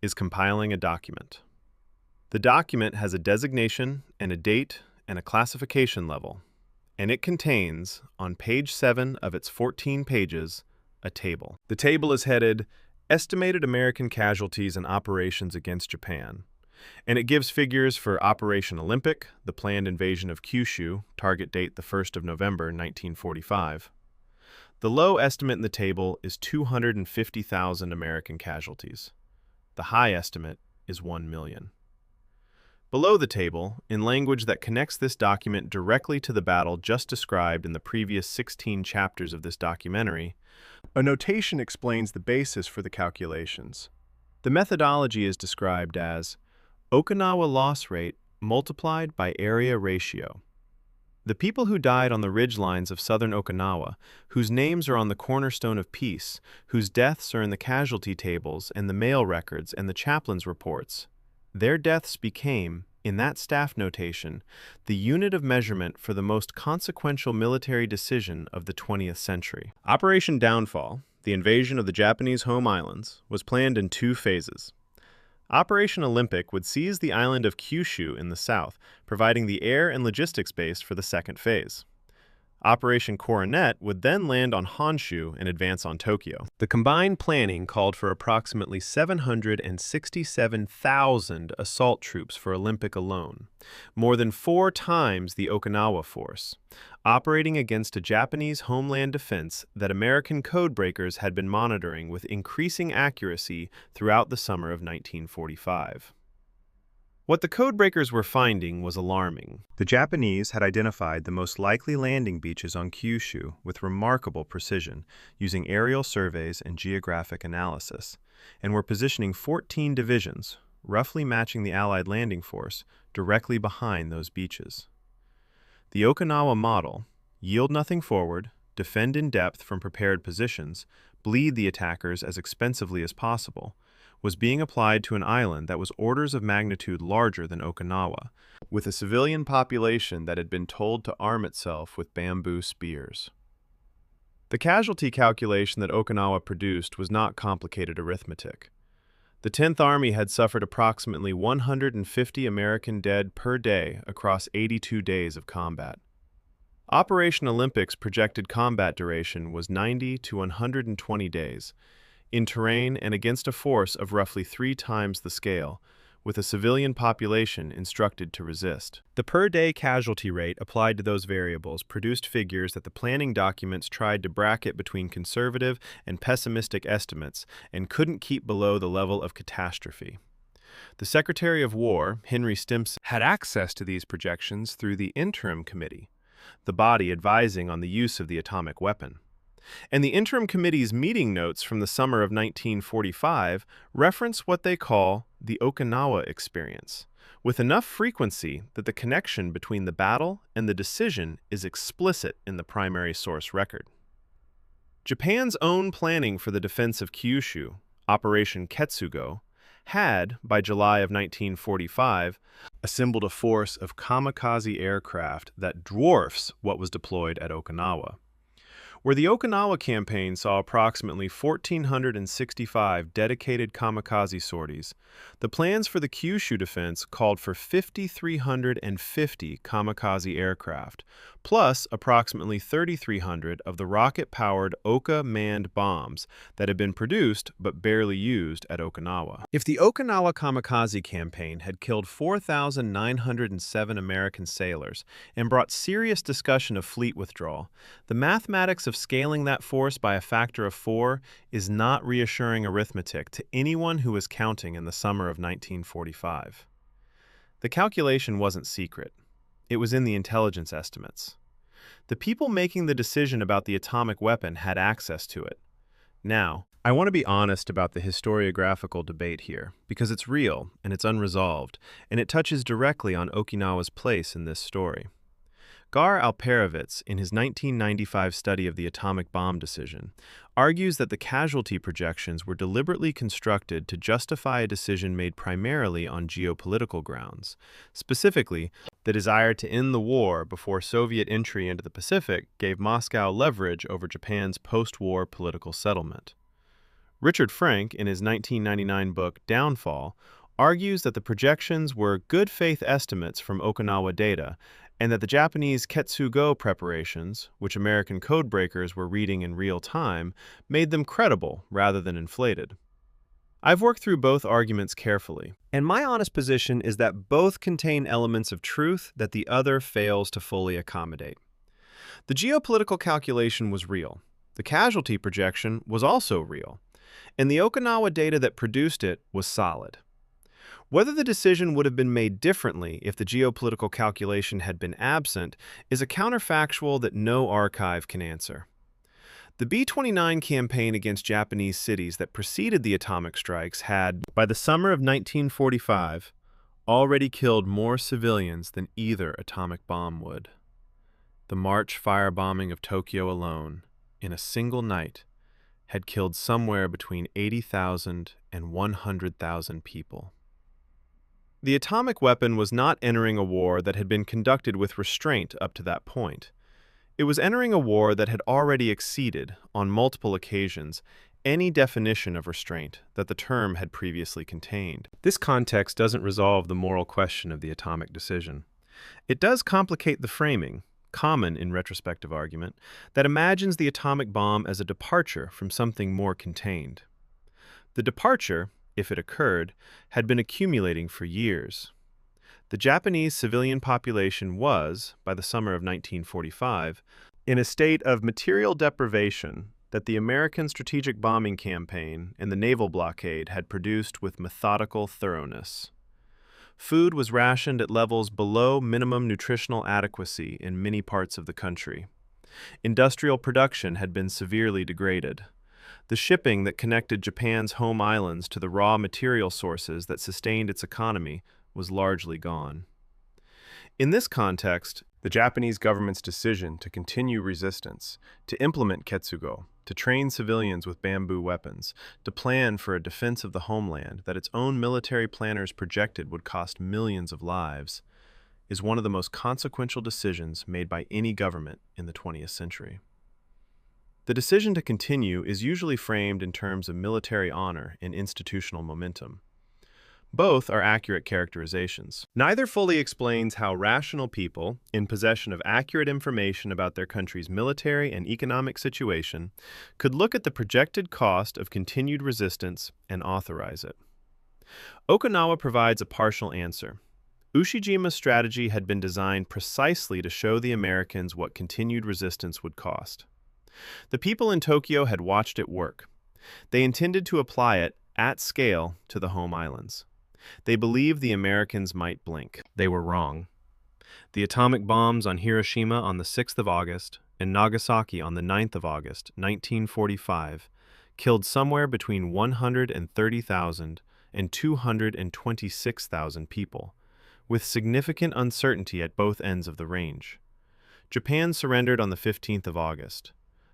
is compiling a document. The document has a designation and a date and a classification level, and it contains, on page 7 of its 14 pages, a table. The table is headed Estimated American Casualties and Operations Against Japan, and it gives figures for Operation Olympic, the planned invasion of Kyushu, target date the 1st of November 1945. The low estimate in the table is 250,000 American casualties. The high estimate is 1 million. Below the table, in language that connects this document directly to the battle just described in the previous 16 chapters of this documentary, a notation explains the basis for the calculations. The methodology is described as Okinawa loss rate multiplied by area ratio. The people who died on the ridgelines of southern Okinawa, whose names are on the cornerstone of peace, whose deaths are in the casualty tables and the mail records and the chaplain's reports, their deaths became, in that staff notation, the unit of measurement for the most consequential military decision of the 20th century. Operation Downfall, the invasion of the Japanese home islands, was planned in 2 phases. Operation Olympic would seize the island of Kyushu in the south, providing the air and logistics base for the second phase. Operation Coronet would then land on Honshu and advance on Tokyo. The combined planning called for approximately 767,000 assault troops for Olympic alone, more than 4 times the Okinawa force, operating against a Japanese homeland defense that American codebreakers had been monitoring with increasing accuracy throughout the summer of 1945. What the codebreakers were finding was alarming. The Japanese had identified the most likely landing beaches on Kyushu with remarkable precision, using aerial surveys and geographic analysis, and were positioning 14 divisions, roughly matching the Allied landing force, directly behind those beaches. The Okinawa model, yield nothing forward, defend in depth from prepared positions, bleed the attackers as expensively as possible, was being applied to an island that was orders of magnitude larger than Okinawa, with a civilian population that had been told to arm itself with bamboo spears. The casualty calculation that Okinawa produced was not complicated arithmetic. The 10th Army had suffered approximately 150 American dead per day across 82 days of combat. Operation Olympic's projected combat duration was 90 to 120 days, in terrain and against a force of roughly 3 times the scale, with a civilian population instructed to resist. The per-day casualty rate applied to those variables produced figures that the planning documents tried to bracket between conservative and pessimistic estimates and couldn't keep below the level of catastrophe. The Secretary of War, Henry Stimson, had access to these projections through the Interim Committee, the body advising on the use of the atomic weapon. And the Interim Committee's meeting notes from the summer of 1945 reference what they call the Okinawa experience, with enough frequency that the connection between the battle and the decision is explicit in the primary source record. Japan's own planning for the defense of Kyushu, Operation Ketsugo, had, by July of 1945, assembled a force of kamikaze aircraft that dwarfs what was deployed at Okinawa. Where the Okinawa campaign saw approximately 1,465 dedicated kamikaze sorties, the plans for the Kyushu defense called for 5,350 kamikaze aircraft, plus approximately 3,300 of the rocket-powered Oka-manned bombs that had been produced but barely used at Okinawa. If the Okinawa kamikaze campaign had killed 4,907 American sailors and brought serious discussion of fleet withdrawal, the mathematics of scaling that force by a factor of 4 is not reassuring arithmetic to anyone who was counting in the summer of 1945. The calculation wasn't secret. It was in the intelligence estimates. The people making the decision about the atomic weapon had access to it. Now, I want to be honest about the historiographical debate here, because it's real and it's unresolved, and it touches directly on Okinawa's place in this story. Gar Alperovitz, in his 1995 study of the atomic bomb decision, argues that the casualty projections were deliberately constructed to justify a decision made primarily on geopolitical grounds. Specifically, the desire to end the war before Soviet entry into the Pacific gave Moscow leverage over Japan's post-war political settlement. Richard Frank, in his 1999 book Downfall, argues that the projections were good faith estimates from Okinawa data, and that the Japanese Ketsugo preparations, which American codebreakers were reading in real time, made them credible rather than inflated. I've worked through both arguments carefully, and my honest position is that both contain elements of truth that the other fails to fully accommodate. The geopolitical calculation was real. The casualty projection was also real, and the Okinawa data that produced it was solid. Whether the decision would have been made differently if the geopolitical calculation had been absent is a counterfactual that no archive can answer. The B-29 campaign against Japanese cities that preceded the atomic strikes had, by the summer of 1945, already killed more civilians than either atomic bomb would. The March firebombing of Tokyo alone, in a single night, had killed somewhere between 80,000 and 100,000 people. The atomic weapon was not entering a war that had been conducted with restraint up to that point. It was entering a war that had already exceeded, on multiple occasions, any definition of restraint that the term had previously contained. This context doesn't resolve the moral question of the atomic decision. It does complicate the framing, common in retrospective argument, that imagines the atomic bomb as a departure from something more contained. The departure, if it occurred, had been accumulating for years. The Japanese civilian population was, by the summer of 1945, in a state of material deprivation that the American strategic bombing campaign and the naval blockade had produced with methodical thoroughness. Food was rationed at levels below minimum nutritional adequacy in many parts of the country. Industrial production had been severely degraded. The shipping that connected Japan's home islands to the raw material sources that sustained its economy was largely gone. In this context, the Japanese government's decision to continue resistance, to implement ketsugo, to train civilians with bamboo weapons, to plan for a defense of the homeland that its own military planners projected would cost millions of lives, is one of the most consequential decisions made by any government in the 20th century. The decision to continue is usually framed in terms of military honor and institutional momentum. Both are accurate characterizations. Neither fully explains how rational people, in possession of accurate information about their country's military and economic situation, could look at the projected cost of continued resistance and authorize it. Okinawa provides a partial answer. Ushijima's strategy had been designed precisely to show the Americans what continued resistance would cost. The people in Tokyo had watched it work. They intended to apply it at scale to the home islands. They believed the Americans might blink. They were wrong. The atomic bombs on Hiroshima on the 6th of August and Nagasaki on the 9th of August, 1945, killed somewhere between 130,000 and 226,000 people, with significant uncertainty at both ends of the range. Japan surrendered on the 15th of August.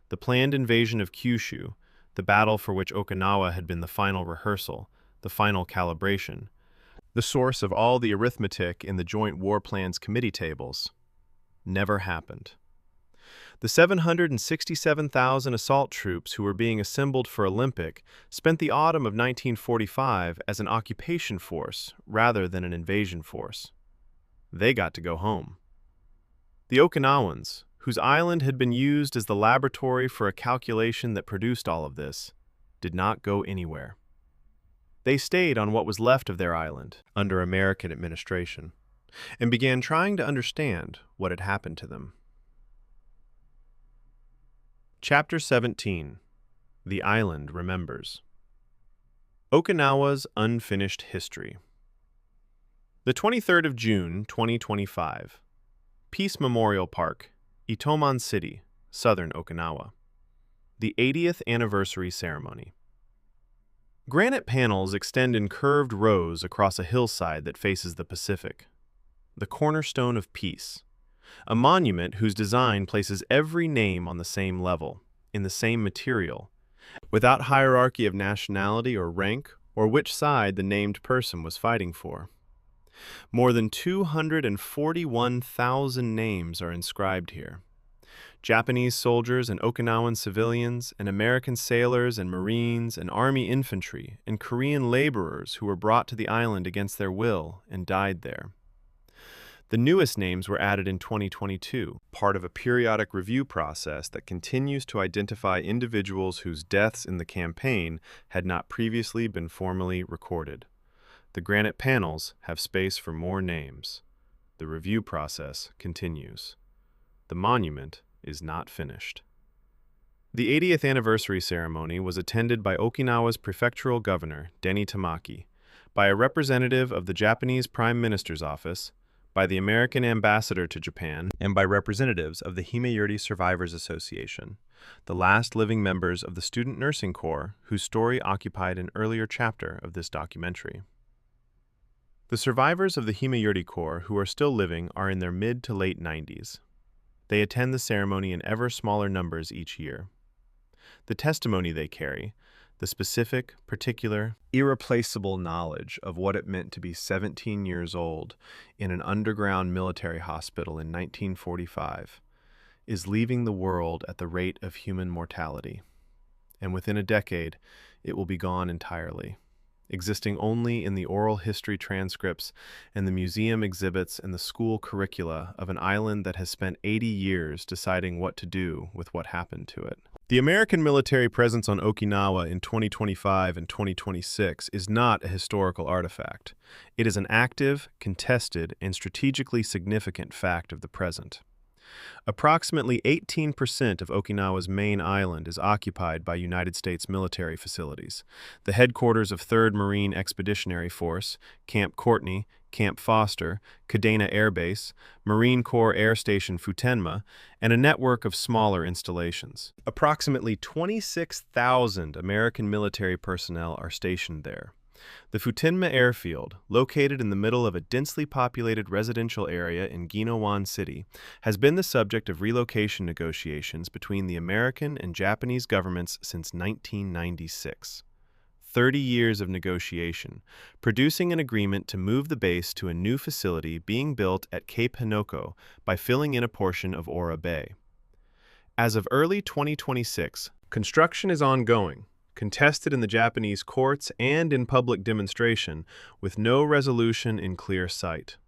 The planned invasion of Kyushu, the battle for which Okinawa had been the final rehearsal, the final calibration, the source of all the arithmetic in the Joint War Plans committee tables, never happened. The 767,000 assault troops who were being assembled for Olympic spent the autumn of 1945 as an occupation force rather than an invasion force. They got to go home. The Okinawans, whose island had been used as the laboratory for a calculation that produced all of this, did not go anywhere. They stayed on what was left of their island under American administration and began trying to understand what had happened to them. Chapter 17. The Island Remembers. Okinawa's Unfinished History. The 23rd of June, 2025. Peace Memorial Park, Itoman City, southern Okinawa. The 80th Anniversary Ceremony. Granite panels extend in curved rows across a hillside that faces the Pacific. The cornerstone of peace. A monument whose design places every name on the same level, in the same material, without hierarchy of nationality or rank or which side the named person was fighting for. More than 241,000 names are inscribed here. Japanese soldiers and Okinawan civilians and American sailors and Marines and Army infantry and Korean laborers who were brought to the island against their will and died there. The newest names were added in 2022, part of a periodic review process that continues to identify individuals whose deaths in the campaign had not previously been formally recorded. The granite panels have space for more names. The review process continues. The monument is not finished. The 80th anniversary ceremony was attended by Okinawa's prefectural governor, Denny Tamaki, by a representative of the Japanese Prime Minister's office, by the American ambassador to Japan, and by representatives of the Himayuri Survivors Association, the last living members of the Student Nursing Corps whose story occupied an earlier chapter of this documentary. The survivors of the Himayuri Corps who are still living are in their mid to late 90s. They attend the ceremony in ever smaller numbers each year. The testimony they carry, the specific, particular, irreplaceable knowledge of what it meant to be 17 years old in an underground military hospital in 1945, is leaving the world at the rate of human mortality. And within a decade, it will be gone entirely, existing only in the oral history transcripts and the museum exhibits and the school curricula of an island that has spent 80 years deciding what to do with what happened to it. The American military presence on Okinawa in 2025 and 2026 is not a historical artifact. It is an active, contested, and strategically significant fact of the present. Approximately 18% of Okinawa's main island is occupied by United States military facilities. The headquarters of 3rd Marine Expeditionary Force, Camp Courtney, Camp Foster, Kadena Air Base, Marine Corps Air Station Futenma, and a network of smaller installations. Approximately 26,000 American military personnel are stationed there. The Futenma Airfield, located in the middle of a densely populated residential area in Ginowan City, has been the subject of relocation negotiations between the American and Japanese governments since 1996. 30 years of negotiation, producing an agreement to move the base to a new facility being built at Cape Hinoko by filling in a portion of Ora Bay. As of early 2026, construction is ongoing, contested in the Japanese courts and in public demonstration, with no resolution in clear sight.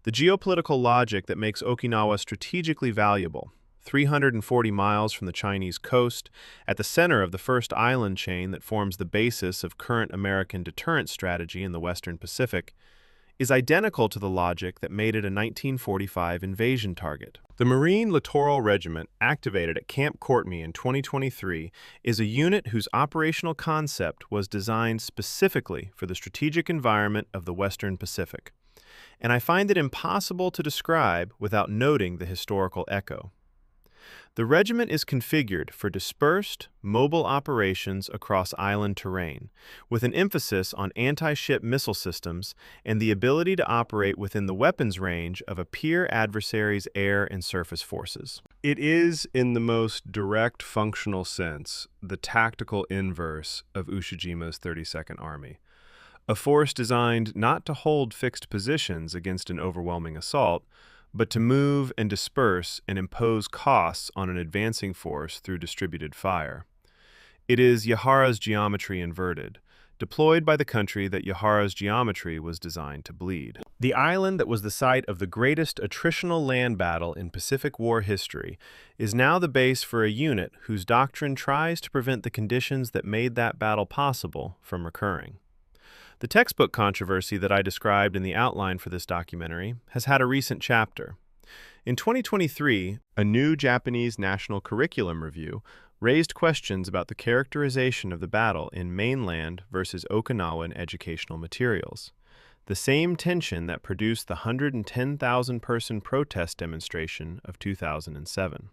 The geopolitical logic that makes Okinawa strategically valuable, 340 miles from the Chinese coast, at the center of the first island chain that forms the basis of current American deterrence strategy in the Western Pacific, is identical to the logic that made it a 1945 invasion target. The Marine Littoral Regiment, activated at Camp Courtney in 2023, is a unit whose operational concept was designed specifically for the strategic environment of the Western Pacific, and I find it impossible to describe without noting the historical echo. The regiment is configured for dispersed, mobile operations across island terrain, with an emphasis on anti-ship missile systems and the ability to operate within the weapons range of a peer adversary's air and surface forces. It is, in the most direct functional sense, the tactical inverse of Ushijima's 32nd Army, a force designed not to hold fixed positions against an overwhelming assault, but to move and disperse and impose costs on an advancing force through distributed fire. It is Yahara's geometry inverted, deployed by the country that Yahara's geometry was designed to bleed. The island that was the site of the greatest attritional land battle in Pacific War history is now the base for a unit whose doctrine tries to prevent the conditions that made that battle possible from recurring. The textbook controversy that I described in the outline for this documentary has had a recent chapter. In 2023, a new Japanese national curriculum review raised questions about the characterization of the battle in mainland versus Okinawan educational materials, the same tension that produced the 110,000-person protest demonstration of 2007.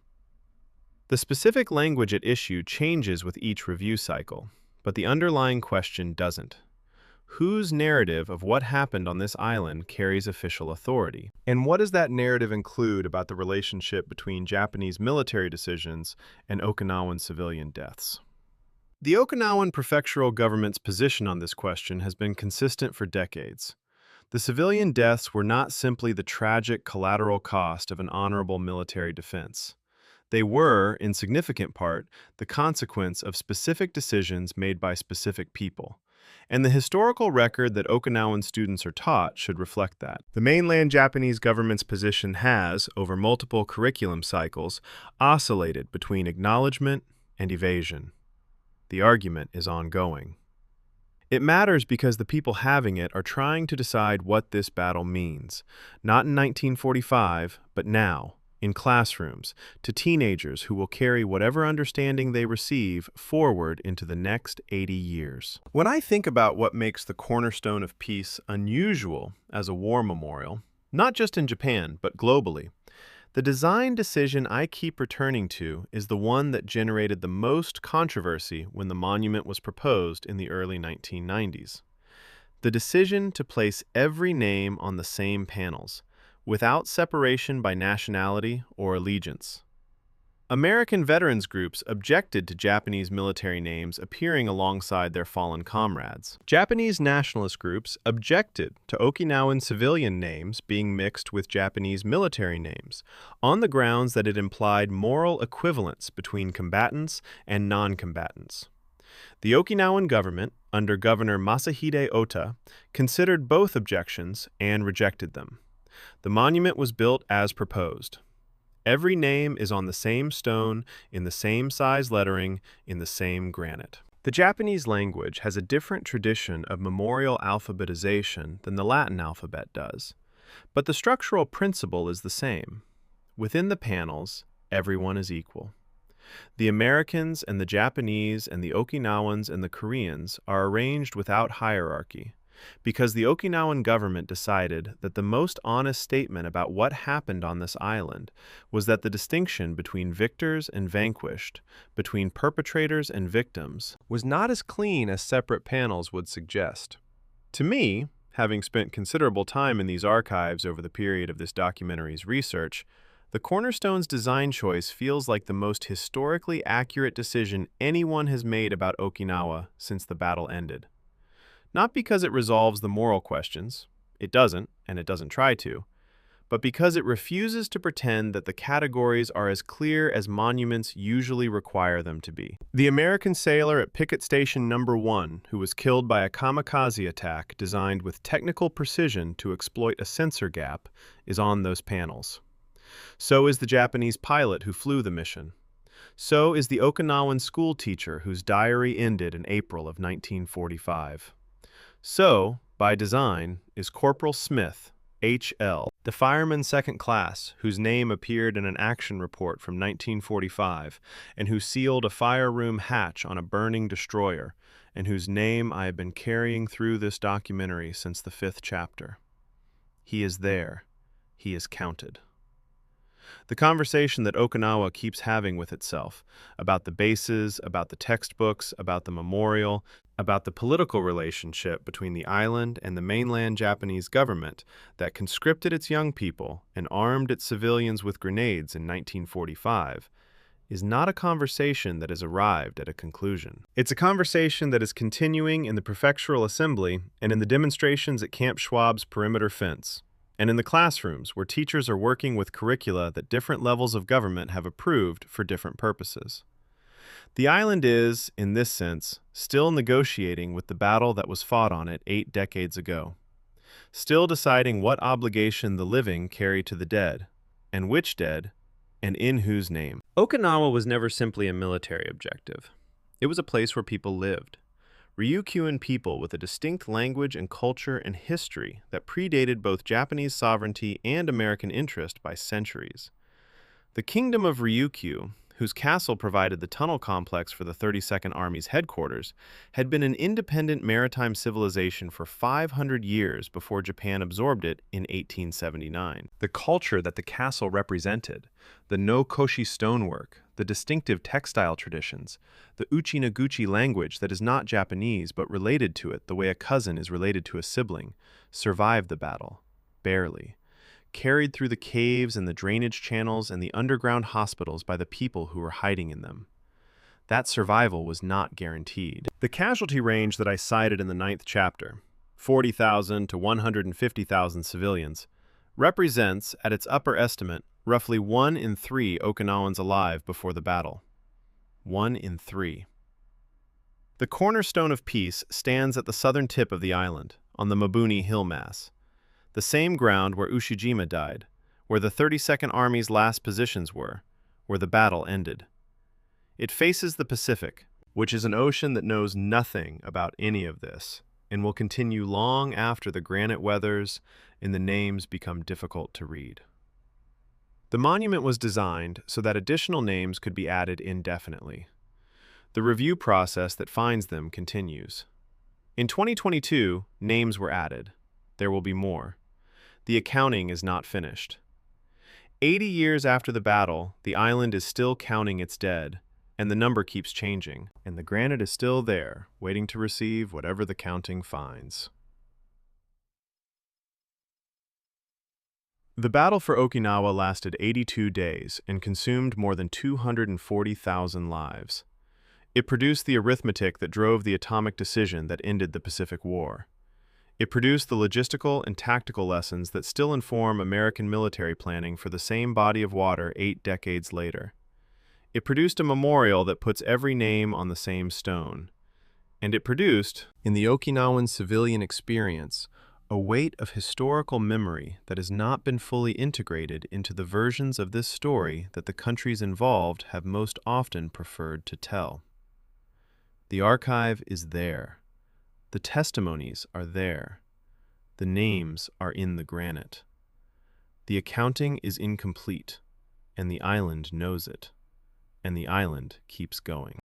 The specific language at issue changes with each review cycle, but the underlying question doesn't. Whose narrative of what happened on this island carries official authority? And what does that narrative include about the relationship between Japanese military decisions and Okinawan civilian deaths? The Okinawan prefectural government's position on this question has been consistent for decades. The civilian deaths were not simply the tragic collateral cost of an honorable military defense. They were, in significant part, the consequence of specific decisions made by specific people. And the historical record that Okinawan students are taught should reflect that. The mainland Japanese government's position has, over multiple curriculum cycles, oscillated between acknowledgement and evasion. The argument is ongoing. It matters because the people having it are trying to decide what this battle means, not in 1945, but now, in classrooms, to teenagers who will carry whatever understanding they receive forward into the next 80 years. When I think about what makes the cornerstone of peace unusual as a war memorial, not just in Japan, but globally, the design decision I keep returning to is the one that generated the most controversy when the monument was proposed in the early 1990s. The decision to place every name on the same panels, without separation by nationality or allegiance. American veterans groups objected to Japanese military names appearing alongside their fallen comrades. Japanese nationalist groups objected to Okinawan civilian names being mixed with Japanese military names, on the grounds that it implied moral equivalence between combatants and non-combatants. The Okinawan government, under Governor Masahide Ota, considered both objections and rejected them. The monument was built as proposed. Every name is on the same stone, in the same size lettering, in the same granite. The Japanese language has a different tradition of memorial alphabetization than the Latin alphabet does, but the structural principle is the same. Within the panels, everyone is equal. The Americans and the Japanese and the Okinawans and the Koreans are arranged without hierarchy, because the Okinawan government decided that the most honest statement about what happened on this island was that the distinction between victors and vanquished, between perpetrators and victims, was not as clean as separate panels would suggest. To me, having spent considerable time in these archives over the period of this documentary's research, the Cornerstone's design choice feels like the most historically accurate decision anyone has made about Okinawa since the battle ended. Not because it resolves the moral questions, it doesn't, and it doesn't try to, but because it refuses to pretend that the categories are as clear as monuments usually require them to be. The American sailor at Picket Station Number 1, who was killed by a kamikaze attack designed with technical precision to exploit a sensor gap, is on those panels. So is the Japanese pilot who flew the mission. So is the Okinawan school teacher whose diary ended in April of 1945. So, by design, is Corporal Smith, H.L., the fireman second class, whose name appeared in an action report from 1945, and who sealed a fire room hatch on a burning destroyer, and whose name I have been carrying through this documentary since the 5th chapter. He is there. He is counted. The conversation that Okinawa keeps having with itself, about the bases, about the textbooks, about the memorial, about the political relationship between the island and the mainland Japanese government that conscripted its young people and armed its civilians with grenades in 1945, is not a conversation that has arrived at a conclusion. It's a conversation that is continuing in the prefectural assembly and in the demonstrations at Camp Schwab's perimeter fence, and in the classrooms where teachers are working with curricula that different levels of government have approved for different purposes. The island is, in this sense, still negotiating with the battle that was fought on it 8 decades ago, still deciding what obligation the living carry to the dead, and which dead, and in whose name. Okinawa was never simply a military objective. It was a place where people lived. Ryukyuan people with a distinct language and culture and history that predated both Japanese sovereignty and American interest by centuries. The Kingdom of Ryukyu, whose castle provided the tunnel complex for the 32nd Army's headquarters, had been an independent maritime civilization for 500 years before Japan absorbed it in 1879. The culture that the castle represented, the no-koshi stonework, the distinctive textile traditions, the uchi-noguchi language that is not Japanese but related to it the way a cousin is related to a sibling, survived the battle, barely, carried through the caves and the drainage channels and the underground hospitals by the people who were hiding in them. That survival was not guaranteed. The casualty range that I cited in the 9th chapter, 40,000 to 150,000 civilians, represents, at its upper estimate, roughly 1 in 3 Okinawans alive before the battle. 1 in 3. The cornerstone of peace stands at the southern tip of the island, on the Mabuni Hill Mass, the same ground where Ushijima died, where the 32nd Army's last positions were, where the battle ended. It faces the Pacific, which is an ocean that knows nothing about any of this, and will continue long after the granite weathers and the names become difficult to read. The monument was designed so that additional names could be added indefinitely. The review process that finds them continues. In 2022, names were added. There will be more. The accounting is not finished. 80 years after the battle, the island is still counting its dead, and the number keeps changing, and the granite is still there, waiting to receive whatever the counting finds. The battle for Okinawa lasted 82 days and consumed more than 240,000 lives. It produced the arithmetic that drove the atomic decision that ended the Pacific War. It produced the logistical and tactical lessons that still inform American military planning for the same body of water 8 decades later. It produced a memorial that puts every name on the same stone. And it produced, in the Okinawan civilian experience, a weight of historical memory that has not been fully integrated into the versions of this story that the countries involved have most often preferred to tell. The archive is there. The testimonies are there. The names are in the granite. The accounting is incomplete, and the island knows it, and the island keeps going.